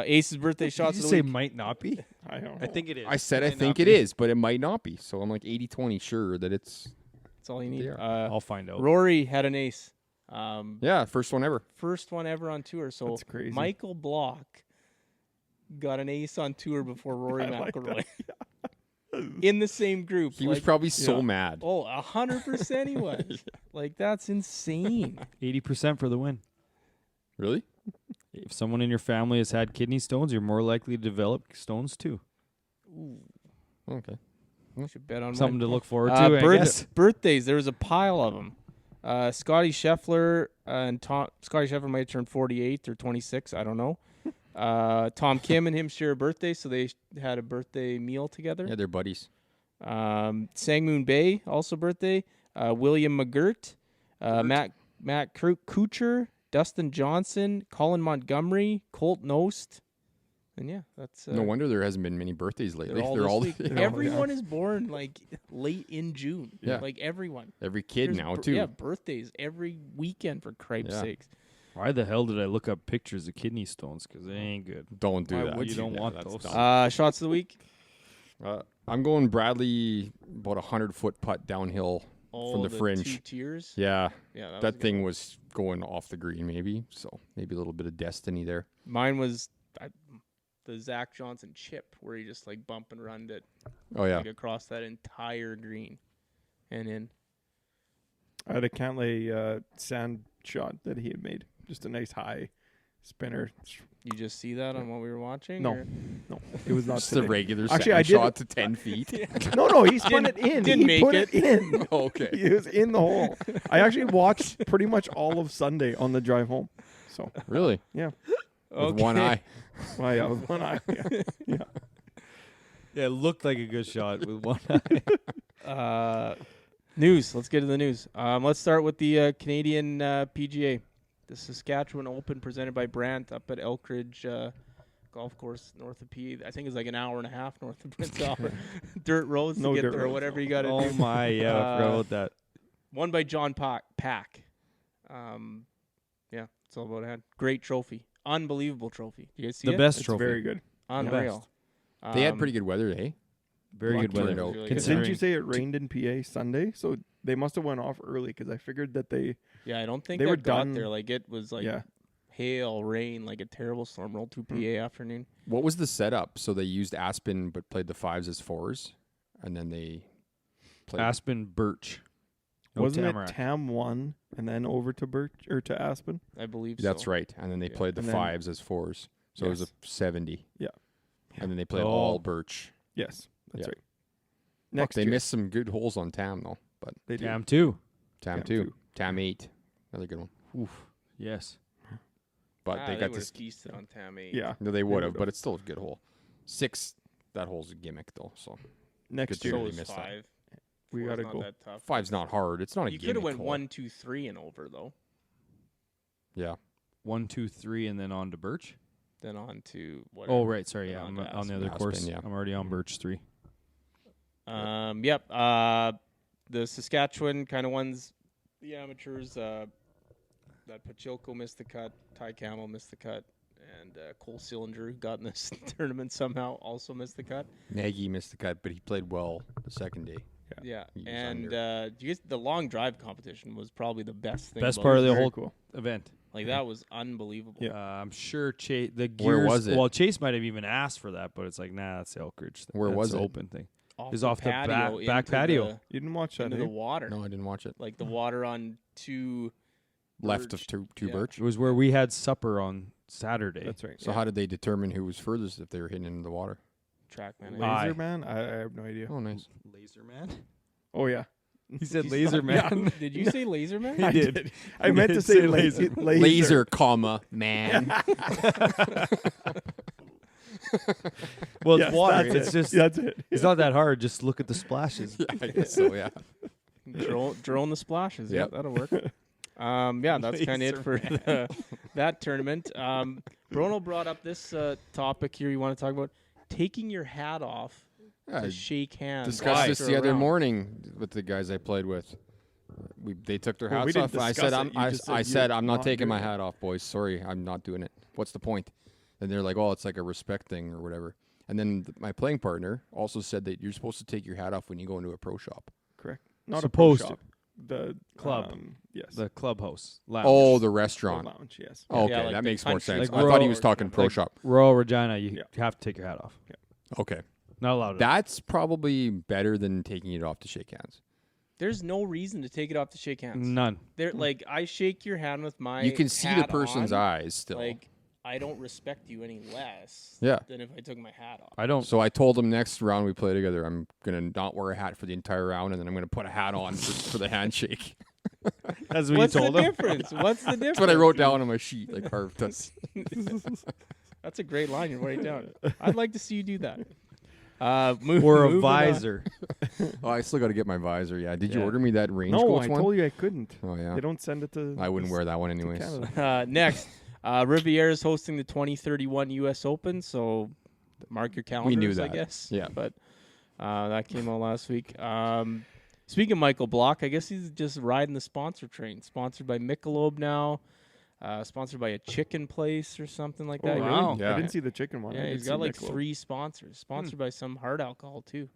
[SPEAKER 2] Ace's birthday
[SPEAKER 1] Did
[SPEAKER 2] shots
[SPEAKER 1] you
[SPEAKER 2] of
[SPEAKER 1] say
[SPEAKER 2] the week.
[SPEAKER 1] might not be?
[SPEAKER 3] I don't know.
[SPEAKER 1] I think it is.
[SPEAKER 4] I said I
[SPEAKER 1] Might
[SPEAKER 4] think
[SPEAKER 1] not
[SPEAKER 4] it
[SPEAKER 1] be.
[SPEAKER 4] is, but it might not be. So I'm like 80-20 sure that it's
[SPEAKER 2] That's all you need.
[SPEAKER 4] They
[SPEAKER 1] I'll find out.
[SPEAKER 2] Rory had an ace.
[SPEAKER 4] first one ever.
[SPEAKER 2] First one ever on tour. So
[SPEAKER 3] That's crazy.
[SPEAKER 2] Michael Block got an ace on tour before Rory
[SPEAKER 3] I like
[SPEAKER 2] McIlroy. In the same group.
[SPEAKER 4] He was probably so
[SPEAKER 3] yeah.
[SPEAKER 4] mad.
[SPEAKER 2] Oh, 100% he was. Like, that's insane.
[SPEAKER 1] 80% for the win.
[SPEAKER 4] Really?
[SPEAKER 1] If someone in your family has had kidney stones, you're more likely to develop stones too.
[SPEAKER 4] Okay.
[SPEAKER 2] Should bet on
[SPEAKER 1] Something
[SPEAKER 2] mine.
[SPEAKER 1] to look forward to, I guess.
[SPEAKER 2] Birthdays. There was a pile of them. Scotty Scheffler and Scotty Scheffler might have turned 48 or 26. I don't know. Tom Kim and him share a birthday, so they had a birthday meal together.
[SPEAKER 4] Yeah, they're buddies.
[SPEAKER 2] Sangmoon Bay, also birthday. William McGirt. Matt Kuchar. Dustin Johnson. Colin Montgomery. Colt Nost. And yeah, that's
[SPEAKER 4] No wonder there hasn't been many birthdays lately.
[SPEAKER 2] They're all this week.
[SPEAKER 3] Yeah.
[SPEAKER 2] Everyone is born like late in June.
[SPEAKER 4] Yeah.
[SPEAKER 2] Like everyone.
[SPEAKER 4] every kid
[SPEAKER 2] There's
[SPEAKER 4] now too.
[SPEAKER 2] Yeah, birthdays every weekend for Christ's
[SPEAKER 4] Yeah.
[SPEAKER 2] sakes.
[SPEAKER 1] Why the hell did I look up pictures of kidney stones? Because they ain't good.
[SPEAKER 4] Don't do
[SPEAKER 1] Why
[SPEAKER 4] that.
[SPEAKER 1] would you?
[SPEAKER 4] Yeah,
[SPEAKER 1] Don't want
[SPEAKER 4] that's
[SPEAKER 1] those.
[SPEAKER 4] dumb.
[SPEAKER 2] Shots of the week.
[SPEAKER 4] I'm going Bradley about 100-foot putt downhill from the fringe.
[SPEAKER 2] 2 tiers.
[SPEAKER 4] Yeah,
[SPEAKER 2] Yeah, was a
[SPEAKER 4] that
[SPEAKER 2] good
[SPEAKER 4] thing
[SPEAKER 2] one.
[SPEAKER 4] was going off the green maybe. So maybe a little bit of destiny there.
[SPEAKER 2] Mine was the Zach Johnson chip where he just like bump and run it
[SPEAKER 4] Oh yeah.
[SPEAKER 2] like across that entire green and in.
[SPEAKER 3] I had a Cantlay sand shot that he had made. Just a nice high spinner.
[SPEAKER 2] You just see that on what we were watching?
[SPEAKER 3] No.
[SPEAKER 2] or-
[SPEAKER 3] No, it was not
[SPEAKER 4] Just the
[SPEAKER 3] today.
[SPEAKER 4] regular
[SPEAKER 3] Actually,
[SPEAKER 4] sand
[SPEAKER 3] I did
[SPEAKER 4] shot
[SPEAKER 3] it-
[SPEAKER 4] to 10 feet.
[SPEAKER 3] No, he spun it in.
[SPEAKER 2] didn't
[SPEAKER 3] He
[SPEAKER 2] make
[SPEAKER 3] put
[SPEAKER 2] it.
[SPEAKER 3] it in.
[SPEAKER 4] Oh, okay.
[SPEAKER 3] He was in the hole. I actually watched pretty much all of Sunday on the drive home. So,
[SPEAKER 4] Really?
[SPEAKER 3] yeah.
[SPEAKER 4] With one eye.
[SPEAKER 3] Well, yeah, with one eye. Yeah.
[SPEAKER 1] Yeah, it looked like a good shot with one eye.
[SPEAKER 2] News. Let's get to the news. Let's start with the Canadian PGA. The Saskatchewan Open presented by Brandt up at Elkridge Golf Course north of P. I think it's like an hour and a half north of Prince Albert. Dirt roads
[SPEAKER 3] No
[SPEAKER 2] to get
[SPEAKER 3] dirt
[SPEAKER 2] there or
[SPEAKER 3] roads,
[SPEAKER 2] whatever
[SPEAKER 3] no.
[SPEAKER 2] you got to
[SPEAKER 1] Oh
[SPEAKER 2] do.
[SPEAKER 1] my, yeah, I forgot about that.
[SPEAKER 2] Won by John Pack. Yeah, that's all about it. Great trophy. Unbelievable trophy. You guys see
[SPEAKER 1] The
[SPEAKER 2] it?
[SPEAKER 1] best
[SPEAKER 3] It's
[SPEAKER 1] trophy.
[SPEAKER 3] very good.
[SPEAKER 2] Unreal.
[SPEAKER 4] They had pretty good weather, eh?
[SPEAKER 1] Very good
[SPEAKER 2] Lucky
[SPEAKER 1] weather.
[SPEAKER 2] it was really good.
[SPEAKER 3] Didn't
[SPEAKER 1] Considering
[SPEAKER 3] you say it rained in PA Sunday? So they must have went off early because I figured that they.
[SPEAKER 2] Yeah, I don't think
[SPEAKER 3] They
[SPEAKER 2] they
[SPEAKER 3] were
[SPEAKER 2] got
[SPEAKER 3] done-
[SPEAKER 2] there. Like it was like
[SPEAKER 3] yeah.
[SPEAKER 2] hail, rain, like a terrible storm rolled through PA afternoon.
[SPEAKER 4] What was the setup? So they used Aspen but played the 5s as 4s, and then they played.
[SPEAKER 1] Aspen Birch. No
[SPEAKER 3] Wasn't
[SPEAKER 1] Tamarack.
[SPEAKER 3] it Tam 1 and then over to Birch or to Aspen?
[SPEAKER 2] I believe
[SPEAKER 4] That's
[SPEAKER 2] so.
[SPEAKER 4] right, and then they
[SPEAKER 2] Yeah.
[SPEAKER 4] played the
[SPEAKER 3] And then-
[SPEAKER 4] 5s as 4s. So it was a
[SPEAKER 3] Yes.
[SPEAKER 4] 70.
[SPEAKER 3] Yeah.
[SPEAKER 4] And then they played
[SPEAKER 1] Oh.
[SPEAKER 4] all Birch.
[SPEAKER 3] Yes, that's
[SPEAKER 4] Yeah.
[SPEAKER 3] right.
[SPEAKER 4] Fuck,
[SPEAKER 3] Next
[SPEAKER 4] they
[SPEAKER 3] year,
[SPEAKER 4] missed some good holes on Tam though, but
[SPEAKER 3] they did.
[SPEAKER 1] Tam 2.
[SPEAKER 4] Tam
[SPEAKER 3] Tam
[SPEAKER 4] 2,
[SPEAKER 3] two.
[SPEAKER 4] Tam 8, another good one.
[SPEAKER 1] Oof. Yes.
[SPEAKER 4] But they got
[SPEAKER 2] would
[SPEAKER 4] this.
[SPEAKER 2] have feasted on Tam 8.
[SPEAKER 3] Yeah,
[SPEAKER 4] No, they would have,
[SPEAKER 3] would've.
[SPEAKER 4] but it's still a good hole. 6, that hole's a gimmick though. So
[SPEAKER 3] next
[SPEAKER 4] Good
[SPEAKER 3] year
[SPEAKER 4] to
[SPEAKER 2] So
[SPEAKER 4] really
[SPEAKER 2] is
[SPEAKER 4] miss that.
[SPEAKER 2] 5.
[SPEAKER 3] we
[SPEAKER 2] Four's
[SPEAKER 3] gotta
[SPEAKER 2] not
[SPEAKER 3] go.
[SPEAKER 2] that tough.
[SPEAKER 4] 5's not hard. It's not a
[SPEAKER 2] You
[SPEAKER 4] gimmick
[SPEAKER 2] could have went
[SPEAKER 4] hole.
[SPEAKER 2] 1, 2, 3 and over though.
[SPEAKER 4] Yeah.
[SPEAKER 1] 1, 2, 3, and then on to Birch.
[SPEAKER 2] Then on to whatever.
[SPEAKER 1] Oh, right. Sorry.
[SPEAKER 2] Then
[SPEAKER 1] Yeah,
[SPEAKER 2] on
[SPEAKER 1] I'm
[SPEAKER 2] to
[SPEAKER 1] on the
[SPEAKER 2] Aspen.
[SPEAKER 1] other course.
[SPEAKER 4] Aspen, yeah.
[SPEAKER 1] I'm already on Birch 3.
[SPEAKER 2] Yep. The Saskatchewan kind of ones, the amateurs. That Pachilko missed the cut, Ty Camel missed the cut, and Cole Sillinger, who got in this tournament somehow, also missed the cut.
[SPEAKER 4] Nagy missed the cut, but he played well the second day.
[SPEAKER 2] Yeah,
[SPEAKER 4] He was
[SPEAKER 2] and
[SPEAKER 4] under.
[SPEAKER 2] you guys, the long drive competition was probably the best thing.
[SPEAKER 1] Best
[SPEAKER 2] about
[SPEAKER 1] part of
[SPEAKER 2] it.
[SPEAKER 1] the
[SPEAKER 3] Very
[SPEAKER 1] whole
[SPEAKER 3] cool.
[SPEAKER 1] event.
[SPEAKER 2] Like that was unbelievable.
[SPEAKER 3] Yeah.
[SPEAKER 1] I'm sure Chase. The
[SPEAKER 4] Where
[SPEAKER 1] gears.
[SPEAKER 4] was it?
[SPEAKER 1] Well, Chase might have even asked for that, but it's like, nah, that's the Elkridge.
[SPEAKER 4] Where
[SPEAKER 1] That's
[SPEAKER 4] was
[SPEAKER 1] the
[SPEAKER 4] it?
[SPEAKER 1] open thing.
[SPEAKER 2] Off
[SPEAKER 1] It's
[SPEAKER 2] the
[SPEAKER 1] off the
[SPEAKER 2] patio
[SPEAKER 1] back
[SPEAKER 2] into
[SPEAKER 1] patio.
[SPEAKER 3] You didn't watch that,
[SPEAKER 2] into
[SPEAKER 3] eh?
[SPEAKER 2] the water.
[SPEAKER 4] No, I didn't watch it.
[SPEAKER 2] Like the water on two.
[SPEAKER 4] Left
[SPEAKER 2] Birch.
[SPEAKER 4] of two
[SPEAKER 2] Yeah.
[SPEAKER 4] Birch.
[SPEAKER 1] It was where we had supper on Saturday.
[SPEAKER 3] That's right.
[SPEAKER 4] So how did they determine who was furthest if they were hitting into the water?
[SPEAKER 2] Track man.
[SPEAKER 3] Laser
[SPEAKER 1] Aye.
[SPEAKER 3] Man? I have no idea.
[SPEAKER 4] Oh, nice.
[SPEAKER 1] Laser Man.
[SPEAKER 3] Oh yeah,
[SPEAKER 1] He said
[SPEAKER 2] You
[SPEAKER 1] Laser
[SPEAKER 2] said-
[SPEAKER 1] Man.
[SPEAKER 2] Did you say laser man?
[SPEAKER 3] I
[SPEAKER 1] did.
[SPEAKER 3] I meant to
[SPEAKER 1] did
[SPEAKER 3] say
[SPEAKER 1] say
[SPEAKER 3] laser.
[SPEAKER 4] Laser, comma, man.
[SPEAKER 1] Well, it's
[SPEAKER 3] Yes,
[SPEAKER 1] water.
[SPEAKER 3] that's
[SPEAKER 1] It's
[SPEAKER 3] it.
[SPEAKER 1] just.
[SPEAKER 3] That's it.
[SPEAKER 1] It's not that hard. Just look at the splashes.
[SPEAKER 4] Yeah, I guess so, yeah.
[SPEAKER 2] Drone the splashes.
[SPEAKER 4] Yep.
[SPEAKER 2] Yeah, that'll work. Yeah, that's kind of it for that tournament. Bruno brought up this topic here you want to talk about. Taking your hat off
[SPEAKER 4] Yeah,
[SPEAKER 2] to
[SPEAKER 4] I
[SPEAKER 2] shake hands.
[SPEAKER 4] discussed this
[SPEAKER 2] after
[SPEAKER 4] the
[SPEAKER 2] a
[SPEAKER 4] other
[SPEAKER 2] round.
[SPEAKER 4] morning with the guys I played with. They took their
[SPEAKER 3] Well, we
[SPEAKER 4] hats
[SPEAKER 3] didn't
[SPEAKER 4] off. I
[SPEAKER 3] discuss
[SPEAKER 4] said,
[SPEAKER 3] it. You just said
[SPEAKER 4] I
[SPEAKER 3] you're
[SPEAKER 4] said, I'm not
[SPEAKER 3] not
[SPEAKER 4] taking my
[SPEAKER 3] doing it."
[SPEAKER 4] hat off, boys. Sorry, I'm not doing it. What's the point? And they're like, oh, it's like a respect thing or whatever. And then my playing partner also said that you're supposed to take your hat off when you go into a pro shop.
[SPEAKER 3] Correct. Not
[SPEAKER 1] Supposed
[SPEAKER 3] a
[SPEAKER 1] to.
[SPEAKER 3] pro shop. The
[SPEAKER 1] Club.
[SPEAKER 3] Yes.
[SPEAKER 1] The clubhouse. Lounge.
[SPEAKER 4] Oh, the
[SPEAKER 3] The
[SPEAKER 4] restaurant.
[SPEAKER 3] lounge. Yes.
[SPEAKER 4] Oh, okay,
[SPEAKER 2] Yeah, like
[SPEAKER 4] that
[SPEAKER 2] the
[SPEAKER 4] makes more
[SPEAKER 2] country
[SPEAKER 4] sense.
[SPEAKER 1] club.
[SPEAKER 4] I thought he
[SPEAKER 1] Like
[SPEAKER 4] was talking pro
[SPEAKER 1] like
[SPEAKER 4] shop.
[SPEAKER 1] Royal Regina. You
[SPEAKER 3] Yeah.
[SPEAKER 1] have to take your hat off.
[SPEAKER 4] Okay,
[SPEAKER 1] Not allowed. to.
[SPEAKER 4] that's probably better than taking it off to shake hands.
[SPEAKER 2] There's no reason to take it off to shake hands.
[SPEAKER 1] None.
[SPEAKER 2] There, like I shake your hand with my.
[SPEAKER 4] You can see the
[SPEAKER 2] hat
[SPEAKER 4] person's
[SPEAKER 2] on,
[SPEAKER 4] eyes still.
[SPEAKER 2] Like I don't respect you any less.
[SPEAKER 4] Yeah.
[SPEAKER 2] Than if I took my hat off.
[SPEAKER 1] I don't.
[SPEAKER 4] So I told him next round we play together, I'm gonna not wear a hat for the entire round, and then I'm gonna put a hat on for the handshake.
[SPEAKER 1] That's what
[SPEAKER 2] What's
[SPEAKER 1] you
[SPEAKER 2] the
[SPEAKER 1] told him.
[SPEAKER 2] difference? What's the difference?
[SPEAKER 4] That's what I wrote down on my sheet, like carved us.
[SPEAKER 2] That's a great line you're writing down. I'd like to see you do that.
[SPEAKER 1] Or a
[SPEAKER 2] moving on.
[SPEAKER 1] visor.
[SPEAKER 4] Oh, I still got to get my visor. Yeah. Did you
[SPEAKER 1] Yeah.
[SPEAKER 4] order me that range
[SPEAKER 3] No,
[SPEAKER 4] coach
[SPEAKER 3] I
[SPEAKER 4] one?
[SPEAKER 3] told you I couldn't.
[SPEAKER 4] Oh yeah.
[SPEAKER 3] They don't send it to.
[SPEAKER 4] I wouldn't wear that one anyways.
[SPEAKER 3] Canada.
[SPEAKER 2] Next, Riviera is hosting the 2031 U.S. Open, so mark your calendars,
[SPEAKER 4] knew
[SPEAKER 2] I
[SPEAKER 4] that.
[SPEAKER 2] guess.
[SPEAKER 4] Yeah.
[SPEAKER 2] But that came out last week. Speaking of Michael Block, I guess he's just riding the sponsor train. Sponsored by Michelob now. Sponsored by a chicken place or something like that.
[SPEAKER 3] Oh,
[SPEAKER 1] wow.
[SPEAKER 3] really?
[SPEAKER 4] Yeah.
[SPEAKER 3] I didn't see the chicken one. I
[SPEAKER 2] Yeah,
[SPEAKER 3] did
[SPEAKER 2] he's
[SPEAKER 3] see
[SPEAKER 2] got like
[SPEAKER 3] Michelob.
[SPEAKER 2] 3 sponsors. Sponsored by some hard alcohol, too.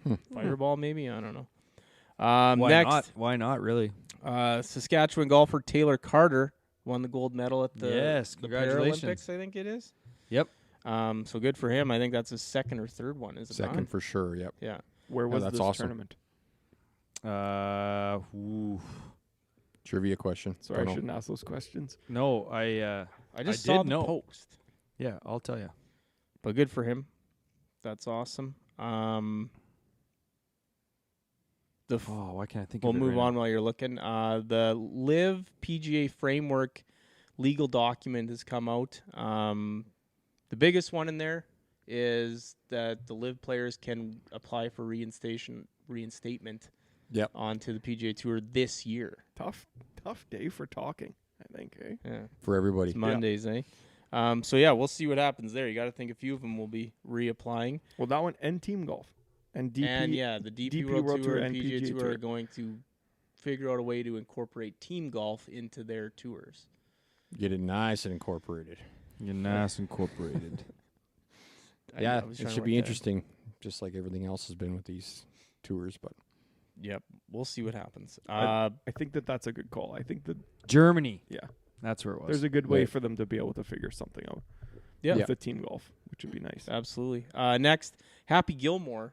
[SPEAKER 4] Hmm.
[SPEAKER 2] Fireball, maybe? I don't know.
[SPEAKER 1] Why
[SPEAKER 2] next,
[SPEAKER 1] not? Why not? Really?
[SPEAKER 2] Saskatchewan golfer Taylor Carter won the gold medal at the,
[SPEAKER 1] Yes,
[SPEAKER 2] the
[SPEAKER 1] congratulations.
[SPEAKER 2] Paralympics, I think it is.
[SPEAKER 1] Yep.
[SPEAKER 2] So good for him. I think that's his second or third one, is it
[SPEAKER 4] Second
[SPEAKER 2] not?
[SPEAKER 4] for sure. Yep.
[SPEAKER 2] Yeah.
[SPEAKER 3] Where was
[SPEAKER 4] that's
[SPEAKER 3] this
[SPEAKER 4] awesome.
[SPEAKER 3] tournament?
[SPEAKER 4] Trivia question.
[SPEAKER 3] Sorry,
[SPEAKER 4] Don't
[SPEAKER 3] I
[SPEAKER 4] know.
[SPEAKER 3] shouldn't ask those questions.
[SPEAKER 1] No, I
[SPEAKER 2] just
[SPEAKER 1] I
[SPEAKER 2] saw
[SPEAKER 1] did
[SPEAKER 2] the
[SPEAKER 1] know.
[SPEAKER 2] post.
[SPEAKER 1] Yeah, I'll tell you.
[SPEAKER 2] But good for him. That's awesome.
[SPEAKER 1] Oh, why can't I think
[SPEAKER 2] We'll
[SPEAKER 1] of it
[SPEAKER 2] move
[SPEAKER 1] right
[SPEAKER 2] on while you're looking. The Live PGA Framework legal document has come out. The biggest one in there is that the Live players can apply for reinstatement
[SPEAKER 4] Yep.
[SPEAKER 2] onto the PGA Tour this year.
[SPEAKER 3] Tough day for talking, I think. Eh?
[SPEAKER 2] Yeah,
[SPEAKER 4] For everybody.
[SPEAKER 2] it's Mondays, eh? So yeah, we'll see what happens there. You got to think a few of them will be reapplying.
[SPEAKER 3] Well, that one and team golf and DP.
[SPEAKER 2] And yeah, the DP, World Tour and PGA Tour are going to figure out a way to incorporate team golf into their tours.
[SPEAKER 4] Get it nice and incorporated.
[SPEAKER 1] You're nice incorporated.
[SPEAKER 4] Yeah,
[SPEAKER 2] was
[SPEAKER 4] it
[SPEAKER 2] trying to
[SPEAKER 4] should
[SPEAKER 2] work
[SPEAKER 4] be
[SPEAKER 2] that out.
[SPEAKER 4] interesting, just like everything else has been with these tours. But
[SPEAKER 2] Yep, we'll see what happens.
[SPEAKER 3] I think that's a good call. I think that
[SPEAKER 1] Germany.
[SPEAKER 3] yeah,
[SPEAKER 1] That's where it was.
[SPEAKER 3] there's a good way
[SPEAKER 4] Right.
[SPEAKER 3] for them to be able to figure something out.
[SPEAKER 2] Yeah.
[SPEAKER 3] with the team golf, which would be nice.
[SPEAKER 2] Absolutely. Next, Happy Gilmore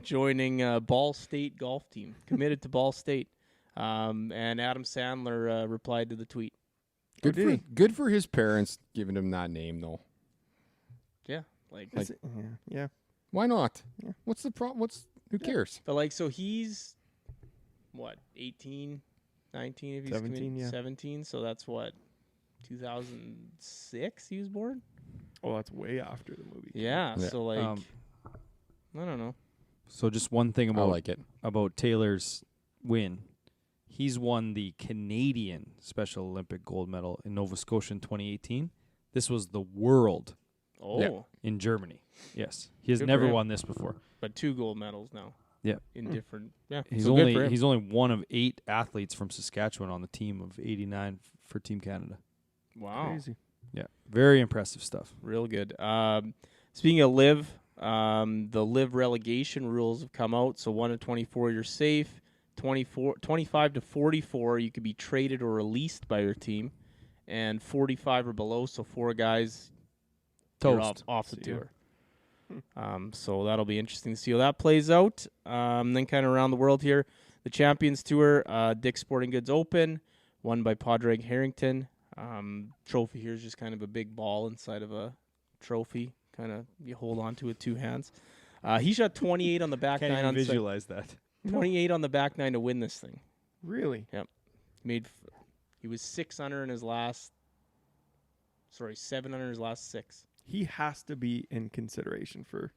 [SPEAKER 2] joining Ball State golf team, committed to Ball State. And Adam Sandler replied to the tweet.
[SPEAKER 4] good for his parents giving him that name, though.
[SPEAKER 2] Yeah, like
[SPEAKER 3] Is it- yeah.
[SPEAKER 4] Why not?
[SPEAKER 3] Yeah.
[SPEAKER 4] What's the problem? Who cares?
[SPEAKER 2] but like so he's what 18, 19 if he's
[SPEAKER 3] 17,
[SPEAKER 2] committed?
[SPEAKER 3] yeah.
[SPEAKER 2] 17. So that's what 2006 he was born.
[SPEAKER 3] Oh, that's way after the movie.
[SPEAKER 2] Yeah.
[SPEAKER 4] Yeah.
[SPEAKER 2] So like I don't know.
[SPEAKER 1] So just one thing
[SPEAKER 4] I
[SPEAKER 1] about
[SPEAKER 4] like it.
[SPEAKER 1] about Taylor's win. He's won the Canadian Special Olympic gold medal in Nova Scotia in 2018. This was the world
[SPEAKER 2] Oh,
[SPEAKER 4] Yeah.
[SPEAKER 1] in Germany. Yes. He has
[SPEAKER 2] Good for
[SPEAKER 1] never
[SPEAKER 2] him.
[SPEAKER 1] won this before.
[SPEAKER 2] but 2 gold medals now.
[SPEAKER 1] Yeah.
[SPEAKER 2] In different. Yeah.
[SPEAKER 1] He's
[SPEAKER 2] so good for
[SPEAKER 1] only
[SPEAKER 2] him.
[SPEAKER 1] he's only one of 8 athletes from Saskatchewan on the team of 89 for Team Canada.
[SPEAKER 2] Wow.
[SPEAKER 3] Crazy.
[SPEAKER 1] Yeah. Very impressive stuff.
[SPEAKER 2] Real good. Speaking of live, the live relegation rules have come out. So 1 to 24, you're safe. 25 to 44, you could be traded or released by your team. And 45 or below, so 4 guys you're
[SPEAKER 1] Toast.
[SPEAKER 2] off the
[SPEAKER 3] See ya.
[SPEAKER 2] tour. So that'll be interesting to see how that plays out. Then kind of around the world here, the Champions Tour, Dick's Sporting Goods Open, won by Padraig Harrington. Trophy here is just kind of a big ball inside of a trophy. Kind of you hold on to with 2 hands. He shot 28 on the back
[SPEAKER 1] Can't
[SPEAKER 2] nine
[SPEAKER 1] even
[SPEAKER 2] on
[SPEAKER 1] visualize that.
[SPEAKER 2] 28 on the back nine to win this thing.
[SPEAKER 3] Really?
[SPEAKER 2] He was 6 under in his last. 7 under his last 6.
[SPEAKER 3] He has to be in consideration for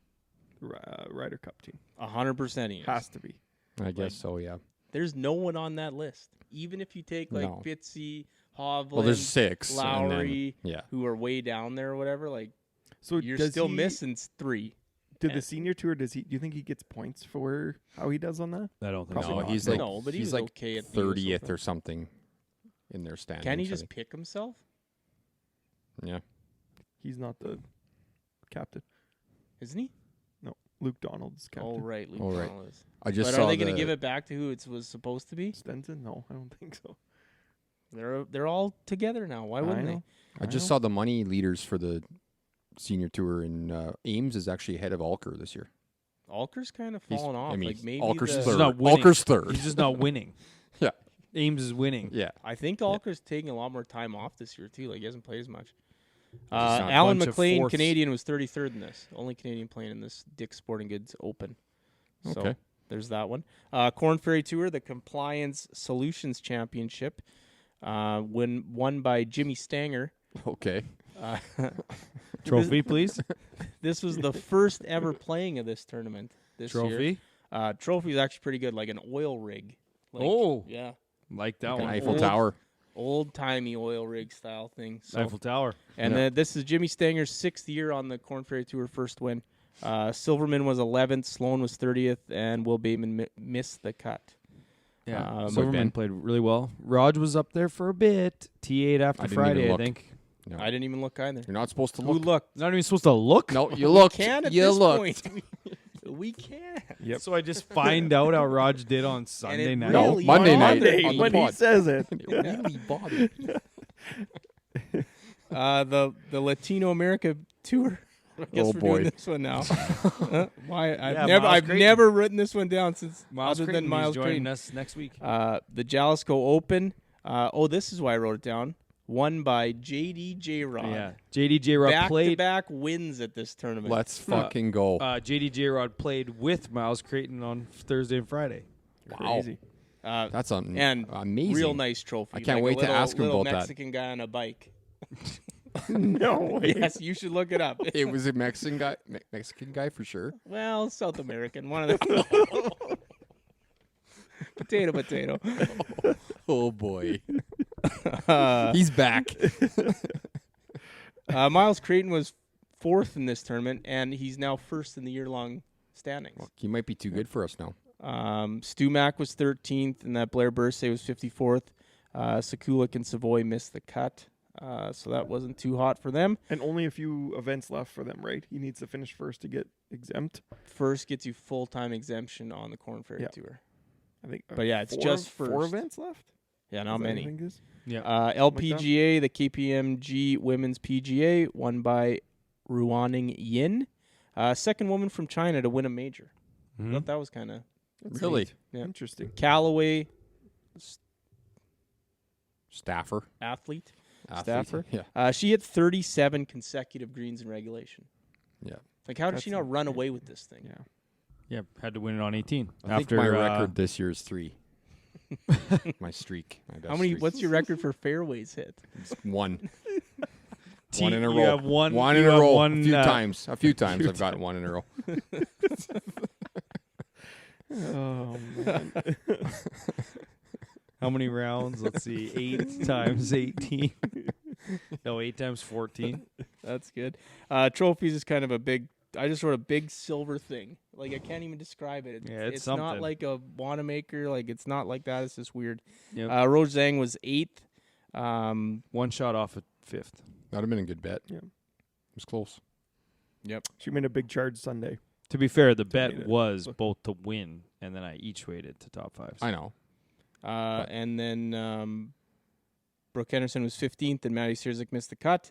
[SPEAKER 3] Ryder Cup team.
[SPEAKER 2] 100% he is.
[SPEAKER 3] Has to be.
[SPEAKER 4] I guess so. Yeah.
[SPEAKER 2] There's no one on that list. Even if you take like
[SPEAKER 4] No.
[SPEAKER 2] Fitzy, Hovland,
[SPEAKER 4] Well, there's 6. and then-
[SPEAKER 2] Lowry,
[SPEAKER 4] yeah.
[SPEAKER 2] who are way down there or whatever, like
[SPEAKER 3] So
[SPEAKER 2] you're
[SPEAKER 3] does
[SPEAKER 2] still
[SPEAKER 3] he,
[SPEAKER 2] missing 3.
[SPEAKER 3] Did the senior tour? Do you think he gets points for how he does on that?
[SPEAKER 1] I don't think
[SPEAKER 3] Probably
[SPEAKER 4] No,
[SPEAKER 3] not.
[SPEAKER 4] he's
[SPEAKER 3] No.
[SPEAKER 4] like
[SPEAKER 2] No, but he
[SPEAKER 4] he's
[SPEAKER 2] was
[SPEAKER 4] like
[SPEAKER 2] okay at the US
[SPEAKER 4] 30th
[SPEAKER 2] Open.
[SPEAKER 4] or something in their standings.
[SPEAKER 2] Can he
[SPEAKER 4] I
[SPEAKER 2] just
[SPEAKER 4] think.
[SPEAKER 2] pick himself?
[SPEAKER 4] Yeah.
[SPEAKER 3] He's not the captain.
[SPEAKER 2] Isn't he?
[SPEAKER 3] No, Luke Donald's captain.
[SPEAKER 2] Oh, right. Luke
[SPEAKER 4] Oh, right.
[SPEAKER 2] Donald is.
[SPEAKER 4] I just
[SPEAKER 2] But
[SPEAKER 4] saw
[SPEAKER 2] are they going to
[SPEAKER 4] the-
[SPEAKER 2] give it back to who it was supposed to be?
[SPEAKER 3] Stenson? No, I don't think so.
[SPEAKER 2] They're all together now. Why wouldn't they?
[SPEAKER 3] know.
[SPEAKER 4] I just saw the money leaders for the senior tour, and Ames is actually ahead of Alker this year.
[SPEAKER 2] Alker's kind of
[SPEAKER 4] He's-
[SPEAKER 2] fallen off.
[SPEAKER 4] I mean,
[SPEAKER 2] like maybe
[SPEAKER 4] Alker's
[SPEAKER 2] the-
[SPEAKER 4] third.
[SPEAKER 1] not winning.
[SPEAKER 4] Alker's third.
[SPEAKER 1] He's just not winning.
[SPEAKER 4] Yeah.
[SPEAKER 1] Ames is winning.
[SPEAKER 4] Yeah.
[SPEAKER 2] I think Alker's taking a lot more time off this year too. Like he hasn't played as much.
[SPEAKER 4] not a
[SPEAKER 2] Alan
[SPEAKER 1] bunch of
[SPEAKER 2] McLean,
[SPEAKER 1] fourths.
[SPEAKER 2] Canadian, was 33rd in this. Only Canadian playing in this Dick's Sporting Goods Open. So
[SPEAKER 4] Okay.
[SPEAKER 2] there's that one. Corn Ferry Tour, the Compliance Solutions Championship, won by Jimmy Stanger.
[SPEAKER 4] Okay.
[SPEAKER 2] Uh,
[SPEAKER 1] Trophy, please.
[SPEAKER 2] This was the first ever playing of this tournament this year.
[SPEAKER 1] Trophy.
[SPEAKER 2] Trophy is actually pretty good, like an oil rig. Like,
[SPEAKER 1] Oh.
[SPEAKER 2] yeah.
[SPEAKER 1] Like that
[SPEAKER 4] Like an
[SPEAKER 1] one.
[SPEAKER 4] Eiffel
[SPEAKER 2] Old-
[SPEAKER 4] Tower.
[SPEAKER 2] Old-timey oil rig style thing. So.
[SPEAKER 1] Eiffel Tower.
[SPEAKER 2] And this is Jimmy Stanger's 6th year on the Corn Ferry Tour, first win. Silverman was 11th, Sloan was 30th, and Will Bateman missed the cut.
[SPEAKER 1] Yeah, Silverman played really well. Raj was up there for a bit. T8 after Friday, I think.
[SPEAKER 2] No. I didn't even look either.
[SPEAKER 4] You're not supposed to
[SPEAKER 2] Who
[SPEAKER 4] look.
[SPEAKER 2] looked?
[SPEAKER 1] Not even supposed to look?
[SPEAKER 4] No, you looked.
[SPEAKER 2] We can at
[SPEAKER 4] you
[SPEAKER 2] this
[SPEAKER 4] looked.
[SPEAKER 2] point. We can.
[SPEAKER 3] Yep.
[SPEAKER 1] So I just find out how Raj did on Sunday night.
[SPEAKER 4] No,
[SPEAKER 2] Really
[SPEAKER 4] Monday night.
[SPEAKER 3] Monday
[SPEAKER 4] on the
[SPEAKER 3] when he
[SPEAKER 4] pod.
[SPEAKER 3] says it.
[SPEAKER 4] It really bothered.
[SPEAKER 2] The Latino America Tour. I guess we're doing this one now. Why? I've never written this one down since
[SPEAKER 1] Miles
[SPEAKER 2] other
[SPEAKER 1] Creighton,
[SPEAKER 2] than Miles
[SPEAKER 1] he's joining
[SPEAKER 2] Creighton.
[SPEAKER 1] us next week.
[SPEAKER 2] The Jalisco Open. This is why I wrote it down. Won by JD J-Rod.
[SPEAKER 1] Yeah, JD J-Rod played.
[SPEAKER 2] Back-to-back wins at this tournament.
[SPEAKER 4] Let's fucking go.
[SPEAKER 1] JD J-Rod played with Miles Creighton on Thursday and Friday.
[SPEAKER 3] Crazy.
[SPEAKER 4] That's amazing.
[SPEAKER 2] Real nice trophy.
[SPEAKER 4] I can't wait to ask him about that.
[SPEAKER 2] Mexican guy on a bike.
[SPEAKER 3] No way.
[SPEAKER 2] Yes, you should look it up.
[SPEAKER 4] It was a Mexican guy for sure.
[SPEAKER 2] Well, South American. One of them. Potato.
[SPEAKER 4] Oh boy. He's back.
[SPEAKER 2] Miles Creighton was 4th in this tournament, and he's now 1st in the year-long standings.
[SPEAKER 4] Well, he might be too good for us now.
[SPEAKER 2] Stu Mack was 13th, and that Blair Bursay was 54th. Sekulik and Savoy missed the cut, so that wasn't too hot for them.
[SPEAKER 3] And only a few events left for them, right? He needs to finish first to get exempt.
[SPEAKER 2] First gets you full-time exemption on the Corn Ferry Tour.
[SPEAKER 3] I think.
[SPEAKER 2] But yeah, it's just
[SPEAKER 3] four
[SPEAKER 2] first.
[SPEAKER 3] events left.
[SPEAKER 2] Yeah, not
[SPEAKER 3] Is that
[SPEAKER 2] many.
[SPEAKER 3] I think is?
[SPEAKER 1] Yeah.
[SPEAKER 2] LPGA, the KPMG Women's PGA, won by Ruaning Yin, second woman from China to win a major. I thought that was kind of
[SPEAKER 4] Really?
[SPEAKER 2] Yeah.
[SPEAKER 3] Interesting.
[SPEAKER 2] Callaway
[SPEAKER 4] Staffer.
[SPEAKER 2] athlete.
[SPEAKER 4] Athlete.
[SPEAKER 2] Staffer.
[SPEAKER 4] Yeah.
[SPEAKER 2] She hit 37 consecutive greens in regulation.
[SPEAKER 4] Yeah.
[SPEAKER 2] Like, how did
[SPEAKER 3] That's
[SPEAKER 2] she not run away with this thing?
[SPEAKER 3] Yeah.
[SPEAKER 1] Yeah, had to win it on 18.
[SPEAKER 4] I think my record this year is 3. My streak. My best
[SPEAKER 2] How many?
[SPEAKER 4] streak.
[SPEAKER 2] What's your record for fairways hit?
[SPEAKER 4] It's 1.
[SPEAKER 1] T-
[SPEAKER 4] One in a
[SPEAKER 1] you
[SPEAKER 4] row.
[SPEAKER 1] have one-
[SPEAKER 4] One
[SPEAKER 1] you
[SPEAKER 4] in a
[SPEAKER 1] have
[SPEAKER 4] row.
[SPEAKER 1] one,
[SPEAKER 4] a few
[SPEAKER 1] uh,
[SPEAKER 4] times. A few times I've gotten one in a row.
[SPEAKER 3] Oh man.
[SPEAKER 1] How many rounds? Let's see. 8 times 18. No, 8 times 14.
[SPEAKER 2] That's good. Trophies is kind of a big. I just wrote a big silver thing. Like, I can't even describe it.
[SPEAKER 1] Yeah, it's
[SPEAKER 2] not
[SPEAKER 1] something.
[SPEAKER 2] like a Wanamaker. Like, it's not like that. It's just weird.
[SPEAKER 1] Yep.
[SPEAKER 2] Rose Zhang was 8th.
[SPEAKER 1] One shot off at 5th.
[SPEAKER 4] That'd have been a good bet.
[SPEAKER 3] Yeah.
[SPEAKER 4] It was close.
[SPEAKER 2] Yep.
[SPEAKER 3] She made a big charge Sunday.
[SPEAKER 1] To be fair, the bet
[SPEAKER 3] it.
[SPEAKER 1] was both to win, and then I each weighted to top 5.
[SPEAKER 4] I know.
[SPEAKER 2] And then Brooke Henderson was 15th, and Maddie Sierzik missed the cut.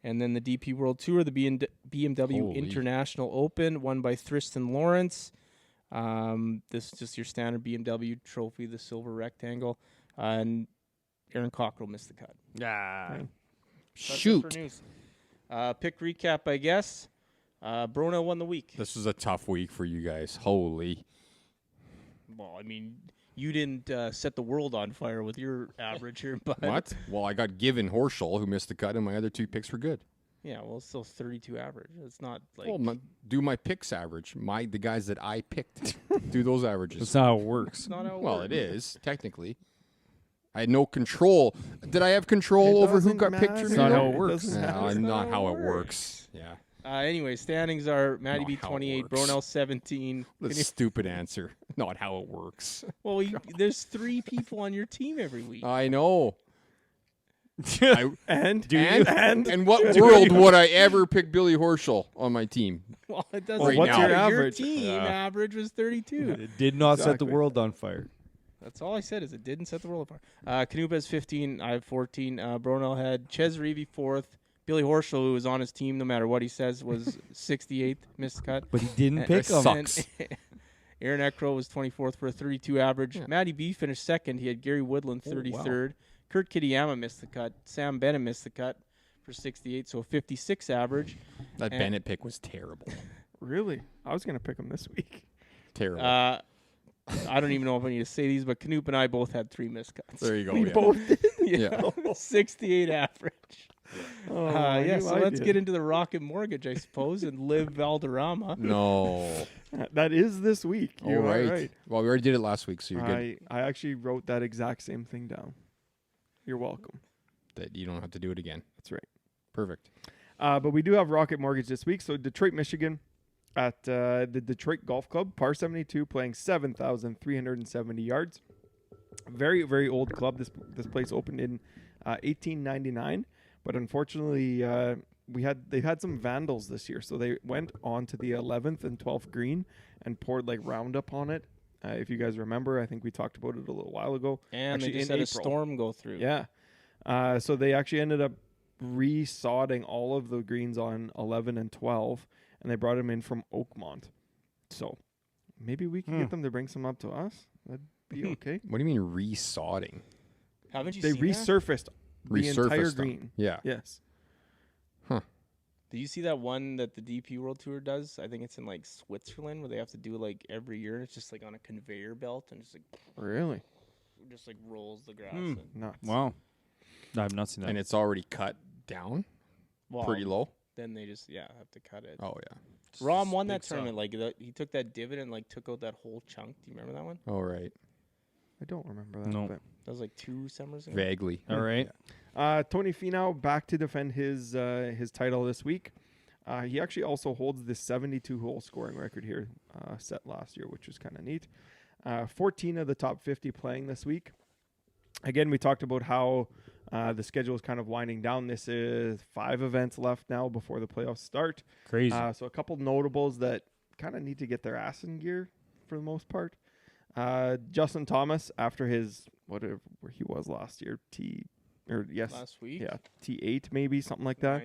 [SPEAKER 2] And then the DP World Tour, the BMW
[SPEAKER 4] Holy.
[SPEAKER 2] International Open, won by Tristan Lawrence. This is just your standard BMW trophy, the silver rectangle. And Aaron Cockrell missed the cut.
[SPEAKER 1] Ah.
[SPEAKER 2] That's it
[SPEAKER 4] Shoot.
[SPEAKER 2] for news. Pick recap, I guess. Brona won the week.
[SPEAKER 4] This was a tough week for you guys. Holy.
[SPEAKER 2] Well, I mean, you didn't set the world on fire with your average here, but
[SPEAKER 4] What? Well, I got given Horschel, who missed the cut, and my other 2 picks were good.
[SPEAKER 2] Yeah, well, it's still 32 average. It's not like
[SPEAKER 4] Well, do my picks average. The guys that I picked. Do those averages.
[SPEAKER 1] That's not how it works.
[SPEAKER 2] it's not how it
[SPEAKER 4] Well,
[SPEAKER 2] works.
[SPEAKER 4] it is, technically. I had no control. Did I have control over who got picked for me?
[SPEAKER 1] It's not how it
[SPEAKER 3] It
[SPEAKER 1] works.
[SPEAKER 3] doesn't
[SPEAKER 4] No,
[SPEAKER 3] matter.
[SPEAKER 4] not how it works. Yeah.
[SPEAKER 2] Anyway, standings are Maddie
[SPEAKER 4] Not
[SPEAKER 2] B
[SPEAKER 4] how it
[SPEAKER 2] 28,
[SPEAKER 4] works.
[SPEAKER 2] Bronell 17.
[SPEAKER 4] That's a stupid answer. Not how it works.
[SPEAKER 2] Well, there's 3 people on your team every week.
[SPEAKER 4] I know.
[SPEAKER 3] And
[SPEAKER 4] And what world would I ever pick Billy Horschel on my team?
[SPEAKER 2] Well, it doesn't
[SPEAKER 4] Right
[SPEAKER 3] what's
[SPEAKER 4] now.
[SPEAKER 3] your
[SPEAKER 2] matter.
[SPEAKER 3] average?
[SPEAKER 2] Your team average was 32.
[SPEAKER 1] It did not set the
[SPEAKER 3] Exactly.
[SPEAKER 1] world on fire.
[SPEAKER 2] That's all I said is it didn't set the world apart. Canupa has 15. I have 14. Bronell had Ches Reavy 4th. Billy Horschel, who was on his team no matter what he says, was 68th. Missed cut.
[SPEAKER 1] But he didn't
[SPEAKER 2] And-
[SPEAKER 1] pick him.
[SPEAKER 4] Sucks.
[SPEAKER 2] Aaron Eckrow was 24th for a 32 average.
[SPEAKER 4] Yeah.
[SPEAKER 2] Matty B finished second. He had Gary Woodland 33rd. Kurt Kitayama missed the cut. Sam Bennett missed the cut for 68, so a 56 average.
[SPEAKER 4] That
[SPEAKER 2] And-
[SPEAKER 4] Bennett pick was terrible.
[SPEAKER 3] really, I was gonna pick him this week.
[SPEAKER 4] Terrible.
[SPEAKER 2] I don't even know if I need to say these, but Canoop and I both had 3 missed cuts.
[SPEAKER 4] there you go.
[SPEAKER 3] We
[SPEAKER 4] Yeah.
[SPEAKER 3] both did.
[SPEAKER 4] Yeah.
[SPEAKER 2] 68 average.
[SPEAKER 3] Oh, I
[SPEAKER 2] Yeah,
[SPEAKER 3] knew
[SPEAKER 2] so
[SPEAKER 3] I
[SPEAKER 2] let's
[SPEAKER 3] did.
[SPEAKER 2] get into the Rocket Mortgage, I suppose, and live Valderrama.
[SPEAKER 4] No.
[SPEAKER 3] That is this week.
[SPEAKER 4] All
[SPEAKER 3] You are
[SPEAKER 4] right.
[SPEAKER 3] right.
[SPEAKER 4] Well, we already did it last week, so you're good.
[SPEAKER 3] I actually wrote that exact same thing down. You're welcome.
[SPEAKER 4] That you don't have to do it again.
[SPEAKER 3] That's right.
[SPEAKER 4] Perfect.
[SPEAKER 3] But we do have Rocket Mortgage this week. So Detroit, Michigan, at the Detroit Golf Club, par 72, playing 7,370 yards. Very, very old club. This place opened in 1899, but unfortunately, they had some vandals this year, so they went on to the 11th and 12th green and poured like Roundup on it. If you guys remember, I think we talked about it a little while ago.
[SPEAKER 2] And
[SPEAKER 3] Actually,
[SPEAKER 2] they just
[SPEAKER 3] in
[SPEAKER 2] had a
[SPEAKER 3] April.
[SPEAKER 2] storm go through.
[SPEAKER 3] Yeah. So they actually ended up resodding all of the greens on 11 and 12, and they brought them in from Oakmont. So maybe we can get them to bring some up to us. That'd be okay.
[SPEAKER 4] What do you mean resodding?
[SPEAKER 2] Haven't you
[SPEAKER 3] They
[SPEAKER 2] seen that?
[SPEAKER 3] resurfaced the entire
[SPEAKER 4] Resurfaced them.
[SPEAKER 3] green.
[SPEAKER 4] Yeah.
[SPEAKER 3] Yes.
[SPEAKER 2] Did you see that one that the DP World Tour does? I think it's in like Switzerland where they have to do it like every year. It's just like on a conveyor belt and
[SPEAKER 3] Really?
[SPEAKER 2] just like rolls the grass.
[SPEAKER 1] Hmm.
[SPEAKER 2] And,
[SPEAKER 3] Nuts.
[SPEAKER 1] Wow. I've not seen that.
[SPEAKER 4] And it's already cut down
[SPEAKER 2] well,
[SPEAKER 4] pretty low.
[SPEAKER 2] Then they just have to cut it.
[SPEAKER 4] Oh, yeah.
[SPEAKER 2] Rom won
[SPEAKER 1] big
[SPEAKER 2] that tournament. Like he took that divot and like took out that whole chunk. Do you remember that one?
[SPEAKER 4] Oh, right.
[SPEAKER 3] I don't remember that.
[SPEAKER 1] No.
[SPEAKER 3] But.
[SPEAKER 2] That was like 2 summers ago.
[SPEAKER 4] Vaguely.
[SPEAKER 1] All right.
[SPEAKER 3] Tony Finau back to defend his title this week. He actually also holds the 72-hole scoring record here, set last year, which was kind of neat. 14 of the top 50 playing this week. Again, we talked about how the schedule is kind of winding down. This is 5 events left now before the playoffs start.
[SPEAKER 1] Crazy.
[SPEAKER 3] So a couple notables that kind of need to get their ass in gear for the most part. Justin Thomas, after his whatever he was last year,
[SPEAKER 2] Last week.
[SPEAKER 3] yeah, T8 maybe, something like that.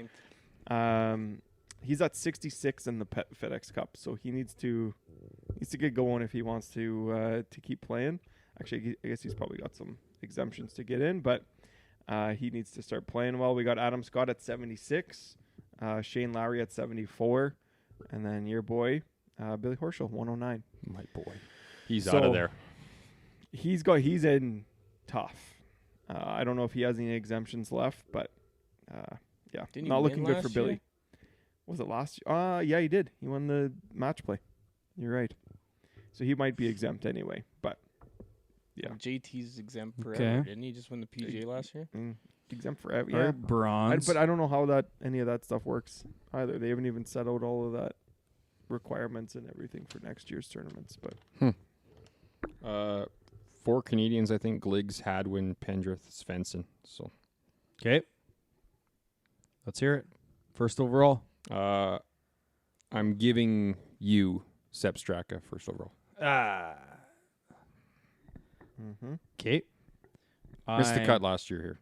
[SPEAKER 3] He's at 66 in the FedEx Cup, so he needs to get going if he wants to keep playing. Actually, I guess he's probably got some exemptions to get in, but he needs to start playing well. We got Adam Scott at 76, Shane Lowry at 74, and then your boy Billy Horschel 109.
[SPEAKER 4] My boy. He's
[SPEAKER 3] So,
[SPEAKER 4] out of there.
[SPEAKER 3] He's in tough. I don't know if he has any exemptions left, but yeah,
[SPEAKER 2] Didn't he
[SPEAKER 3] not
[SPEAKER 2] win
[SPEAKER 3] looking good for
[SPEAKER 2] last
[SPEAKER 3] Billy.
[SPEAKER 2] year?
[SPEAKER 3] Was it last year? Yeah, he did. He won the match play. You're right. So he might be exempt anyway, but yeah.
[SPEAKER 2] JT's exempt forever.
[SPEAKER 1] Okay.
[SPEAKER 2] Didn't he just win the PGA last year?
[SPEAKER 3] Exempt forever.
[SPEAKER 1] All
[SPEAKER 3] Yeah,
[SPEAKER 1] right, bronze.
[SPEAKER 3] but I don't know how any of that stuff works either. They haven't even set out all of that requirements and everything for next year's tournaments. But
[SPEAKER 4] 4 Canadians, I think. Gliggs, Hadwin, Pendrith, Svensson. So
[SPEAKER 1] Okay. Let's hear it. First overall.
[SPEAKER 4] I'm giving you Sepp Straka first overall.
[SPEAKER 1] Okay.
[SPEAKER 4] Missed the cut last year here.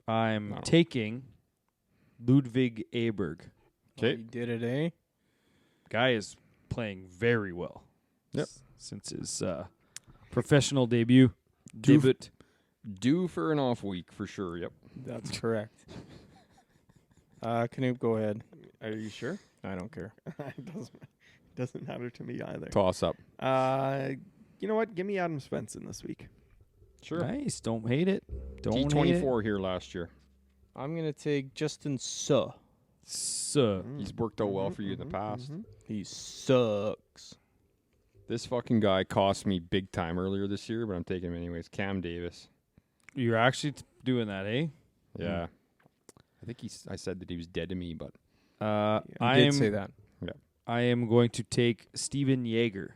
[SPEAKER 1] I'm
[SPEAKER 4] No.
[SPEAKER 1] taking Ludwig Aberg.
[SPEAKER 2] Oh, you did it, eh?
[SPEAKER 1] Guy is playing very well.
[SPEAKER 4] Yep.
[SPEAKER 1] Since his professional debut.
[SPEAKER 4] Due for an off week for sure. Yep.
[SPEAKER 2] That's correct. Canute, go ahead.
[SPEAKER 3] are you sure?
[SPEAKER 2] I don't care.
[SPEAKER 3] It doesn't matter to me either.
[SPEAKER 4] Toss up.
[SPEAKER 3] You know what? Give me Adam Svensson this week.
[SPEAKER 4] Sure.
[SPEAKER 1] Nice. Don't hate it. Don't hate it.
[SPEAKER 4] T24 here last year.
[SPEAKER 2] I'm going to take Justin Suh.
[SPEAKER 1] So,
[SPEAKER 4] He's worked out well for you in the past.
[SPEAKER 2] He sucks.
[SPEAKER 4] This fucking guy cost me big time earlier this year, but I'm taking him anyways. Cam Davis.
[SPEAKER 1] you're actually doing that, eh?
[SPEAKER 4] Yeah. I think I said that he was dead to me, but
[SPEAKER 1] I
[SPEAKER 2] He
[SPEAKER 1] am
[SPEAKER 2] did say that.
[SPEAKER 1] I am going to take Steven Yeager.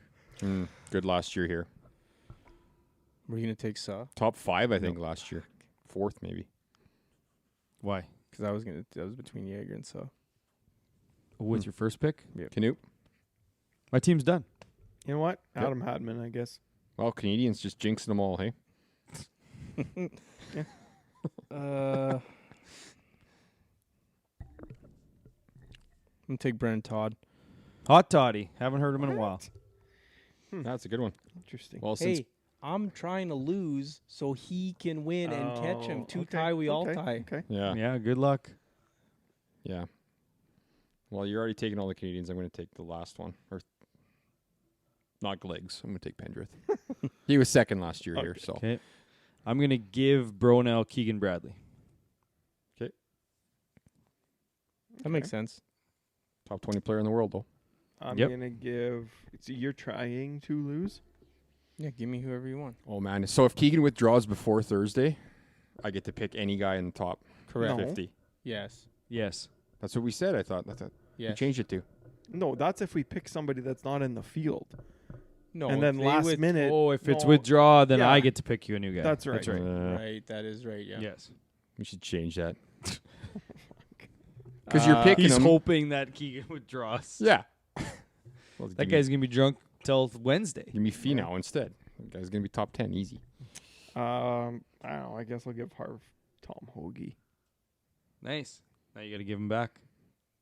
[SPEAKER 4] good last year here.
[SPEAKER 2] We're going to take Suh.
[SPEAKER 4] Top 5, I think, last year. 4th, maybe.
[SPEAKER 1] Why?
[SPEAKER 2] Because that was between Jaeger and Suh.
[SPEAKER 1] With your first pick?
[SPEAKER 4] Canute?
[SPEAKER 1] My team's done.
[SPEAKER 3] You know what?
[SPEAKER 4] Yep.
[SPEAKER 3] Adam Hadman, I guess.
[SPEAKER 4] Well, Canadians just jinxing them all, hey?
[SPEAKER 2] I'm going to take Brennan Todd.
[SPEAKER 1] Hot Toddy. Haven't heard him in a while.
[SPEAKER 4] That's a good one.
[SPEAKER 3] Interesting.
[SPEAKER 4] Well, since
[SPEAKER 2] Hey, I'm trying to lose so he can win and catch him. Two
[SPEAKER 3] okay,
[SPEAKER 2] tie, we all
[SPEAKER 3] okay,
[SPEAKER 2] tie.
[SPEAKER 3] Okay.
[SPEAKER 4] yeah.
[SPEAKER 1] Yeah, good luck.
[SPEAKER 4] Yeah. Well, you're already taking all the Canadians. I'm going to take the last one. Or not Gliggs. I'm going to take Pendrith. He was second last year here, so.
[SPEAKER 1] Okay. I'm going to give Bronell Keegan Bradley.
[SPEAKER 2] That makes sense.
[SPEAKER 4] Top 20 player in the world, though.
[SPEAKER 3] I'm
[SPEAKER 1] Yep.
[SPEAKER 3] gonna give. So you're trying to lose.
[SPEAKER 2] Yeah, give me whoever you want.
[SPEAKER 4] Oh, man. So if Keegan withdraws before Thursday, I get to pick any guy in the top
[SPEAKER 2] Correct.
[SPEAKER 3] No.
[SPEAKER 4] 50.
[SPEAKER 2] Yes.
[SPEAKER 1] Yes.
[SPEAKER 4] That's what we said. I thought. We
[SPEAKER 2] Yes.
[SPEAKER 4] changed it to.
[SPEAKER 3] No, that's if we pick somebody that's not in the field.
[SPEAKER 2] No.
[SPEAKER 3] And then
[SPEAKER 2] they
[SPEAKER 3] last
[SPEAKER 2] would-
[SPEAKER 3] minute.
[SPEAKER 1] Oh, if it's
[SPEAKER 3] no,
[SPEAKER 1] withdraw, then
[SPEAKER 3] Yeah.
[SPEAKER 1] I get to pick you a new guy.
[SPEAKER 3] That's right.
[SPEAKER 1] That's right.
[SPEAKER 2] Right. That is right. Yeah.
[SPEAKER 1] Yes.
[SPEAKER 4] We should change that. Because you're picking
[SPEAKER 1] He's
[SPEAKER 4] him.
[SPEAKER 1] hoping that Keegan withdraws.
[SPEAKER 4] Yeah.
[SPEAKER 1] That guy's gonna be drunk till Wednesday.
[SPEAKER 4] Give me Finau instead. That guy's gonna be top 10 easy.
[SPEAKER 3] I don't know. I guess I'll give Harv Tom Hoagie.
[SPEAKER 1] Nice. Now you got to give him back.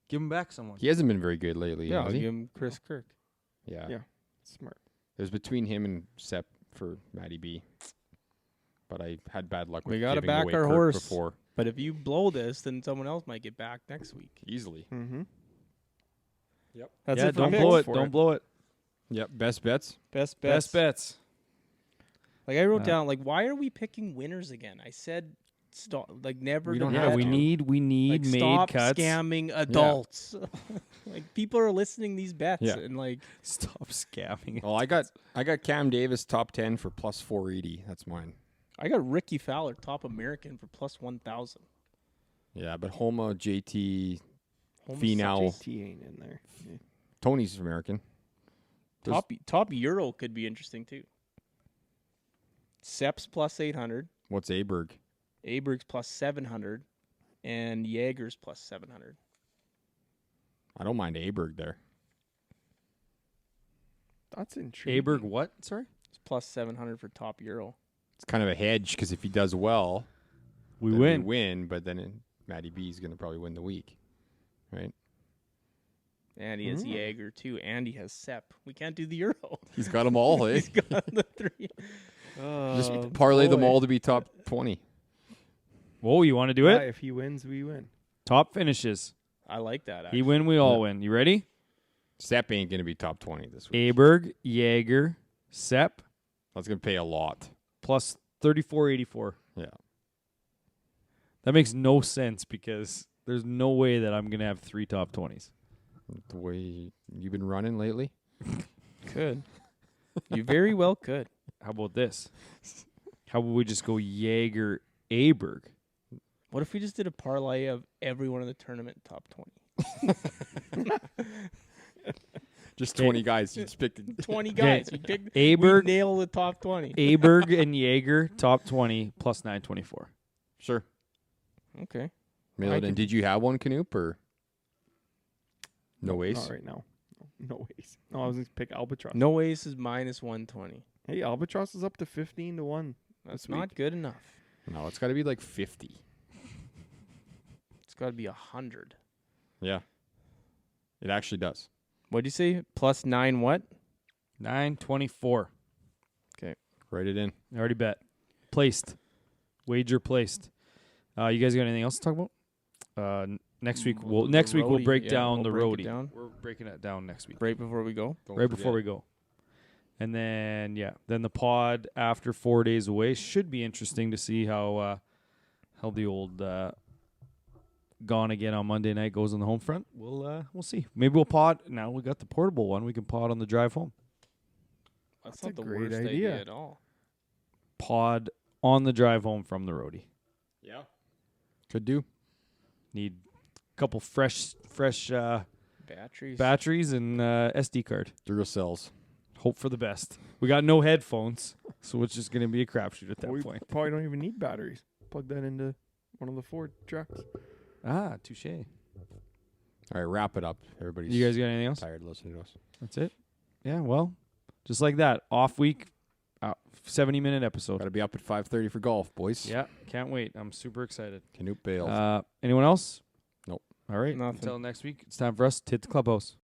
[SPEAKER 1] Give him back someone.
[SPEAKER 4] He hasn't been very good lately.
[SPEAKER 2] Yeah. I'll
[SPEAKER 4] has he?
[SPEAKER 2] give him Chris Kirk.
[SPEAKER 4] Yeah.
[SPEAKER 3] Yeah. Smart.
[SPEAKER 4] It was between him and Sepp for Matty B. But I had bad luck with
[SPEAKER 2] We gotta
[SPEAKER 4] giving
[SPEAKER 2] back
[SPEAKER 4] away
[SPEAKER 2] our
[SPEAKER 4] Kirk
[SPEAKER 2] horse.
[SPEAKER 4] before.
[SPEAKER 2] But if you blow this, then someone else might get back next week.
[SPEAKER 4] Easily.
[SPEAKER 3] Mm-hmm.
[SPEAKER 2] That's
[SPEAKER 1] yeah,
[SPEAKER 2] it for
[SPEAKER 1] don't
[SPEAKER 2] picks.
[SPEAKER 1] blow it.
[SPEAKER 3] for
[SPEAKER 1] Don't
[SPEAKER 3] it.
[SPEAKER 1] blow it.
[SPEAKER 4] Yep. Best bets.
[SPEAKER 2] Best bets.
[SPEAKER 1] Best bets.
[SPEAKER 2] Like I wrote down, like why are we picking winners again? I said, stop. Like never.
[SPEAKER 4] We
[SPEAKER 2] to
[SPEAKER 4] don't
[SPEAKER 2] bet
[SPEAKER 1] Yeah,
[SPEAKER 4] have
[SPEAKER 1] we
[SPEAKER 4] to.
[SPEAKER 1] need
[SPEAKER 2] like,
[SPEAKER 1] made
[SPEAKER 2] stop
[SPEAKER 1] cuts.
[SPEAKER 2] scamming adults. Like people are listening these bets
[SPEAKER 4] Yeah.
[SPEAKER 2] and like
[SPEAKER 1] Stop scamming.
[SPEAKER 4] Well, I got Cam Davis top 10 for plus 480. That's mine.
[SPEAKER 2] I got Ricky Fowler top American for plus 1,000.
[SPEAKER 4] Yeah, but Homa, JT,
[SPEAKER 2] Holmes
[SPEAKER 4] Finau,
[SPEAKER 3] JT ain't in there. Yeah.
[SPEAKER 4] Tony's American.
[SPEAKER 2] Top Euro could be interesting too. Seps plus 800,
[SPEAKER 4] What's Aberg?
[SPEAKER 2] Aberg's plus 700, and Jaeger's plus 700.
[SPEAKER 4] I don't mind Aberg there.
[SPEAKER 3] That's intriguing.
[SPEAKER 1] Aberg, what? Sorry.
[SPEAKER 2] It's plus 700 for top Euro.
[SPEAKER 4] It's kind of a hedge because if he does well,
[SPEAKER 1] We
[SPEAKER 4] then
[SPEAKER 1] win.
[SPEAKER 4] We win, but then Matty B is going to probably win the week, right?
[SPEAKER 2] And he has Jaeger too, and he has Sepp. We can't do the Euro.
[SPEAKER 4] He's got them all, eh?
[SPEAKER 2] He's got the three.
[SPEAKER 4] Just parlay them all to be top 20.
[SPEAKER 1] Whoa, you want to do
[SPEAKER 3] Yeah,
[SPEAKER 1] it?
[SPEAKER 3] if he wins, we win.
[SPEAKER 1] Top finishes.
[SPEAKER 2] I like that.
[SPEAKER 1] He
[SPEAKER 2] Actually.
[SPEAKER 1] win, we all win. You ready?
[SPEAKER 4] Sepp ain't going to be top 20 this week.
[SPEAKER 1] Aberg, Jaeger, Sepp,
[SPEAKER 4] That's going to pay a lot.
[SPEAKER 1] plus 34.84.
[SPEAKER 4] Yeah.
[SPEAKER 1] That makes no sense because there's no way that I'm gonna have 3 top 20s.
[SPEAKER 4] The way you've been running lately.
[SPEAKER 2] Could. You very well could.
[SPEAKER 1] How about this? How about we just go Jaeger, Aberg?
[SPEAKER 2] What if we just did a parlay of everyone in the tournament top 20?
[SPEAKER 4] Just 20 guys. You just pick
[SPEAKER 2] 20 guys. We picked
[SPEAKER 1] Aberg,
[SPEAKER 2] we nail the top 20.
[SPEAKER 1] Aberg and Jaeger top 20 plus 924.
[SPEAKER 4] Sure.
[SPEAKER 2] Okay.
[SPEAKER 4] Mail
[SPEAKER 2] I
[SPEAKER 4] it in.
[SPEAKER 2] could-
[SPEAKER 4] Did you have one, Canoop, or no ace?
[SPEAKER 3] Not right now. No ways. No, I was going to pick Albatross.
[SPEAKER 2] No ace is minus 120.
[SPEAKER 3] Hey, Albatross is up to 15 to 1.
[SPEAKER 2] That's
[SPEAKER 3] this
[SPEAKER 2] not
[SPEAKER 3] week.
[SPEAKER 2] good enough.
[SPEAKER 4] No, it's got to be like 50.
[SPEAKER 2] It's got to be 100.
[SPEAKER 4] Yeah. It actually does.
[SPEAKER 2] What'd you say? Plus 9 what?
[SPEAKER 1] 924.
[SPEAKER 4] Write it in.
[SPEAKER 1] I already bet. Placed. Wager placed. You guys got anything else to talk about? Next week we'll
[SPEAKER 2] roadie,
[SPEAKER 1] break
[SPEAKER 2] yeah,
[SPEAKER 1] down
[SPEAKER 2] we'll
[SPEAKER 1] the
[SPEAKER 2] break it
[SPEAKER 1] roadie.
[SPEAKER 2] down.
[SPEAKER 1] We're breaking it down next week.
[SPEAKER 2] Right before we go?
[SPEAKER 4] Don't
[SPEAKER 1] Right
[SPEAKER 4] forget.
[SPEAKER 1] before we go. And then then the pod after 4 days away should be interesting to see how the old gone again on Monday night goes on the home front. We'll see. Maybe we'll pod. Now we got the portable one. We can pod on the drive home.
[SPEAKER 2] That's
[SPEAKER 3] That's
[SPEAKER 2] not
[SPEAKER 3] a
[SPEAKER 2] the
[SPEAKER 3] great
[SPEAKER 2] worst
[SPEAKER 3] idea.
[SPEAKER 2] at all.
[SPEAKER 1] Pod on the drive home from the roadie.
[SPEAKER 4] Yeah. Could do.
[SPEAKER 1] Need a couple fresh
[SPEAKER 2] Batteries.
[SPEAKER 1] batteries and SD card.
[SPEAKER 4] Duracells.
[SPEAKER 1] Hope for the best. We got no headphones, so it's just going to be a crapshoot at that
[SPEAKER 3] We
[SPEAKER 1] point.
[SPEAKER 3] probably don't even need batteries. Plug that into one of the Ford trucks.
[SPEAKER 1] Ah, touche.
[SPEAKER 4] All right, wrap it up. Everybody's
[SPEAKER 1] You guys got anything else?
[SPEAKER 4] tired listening to us.
[SPEAKER 1] That's it? Yeah, well, just like that. Off week, 70-minute episode.
[SPEAKER 4] Got to be up at 5:30 for golf, boys.
[SPEAKER 1] Yeah, can't wait. I'm super excited.
[SPEAKER 4] Canoop bailed.
[SPEAKER 1] Anyone else?
[SPEAKER 4] Nope.
[SPEAKER 1] All right.
[SPEAKER 2] Nothing.
[SPEAKER 1] Until next week, it's time for us to hit the clubhouse.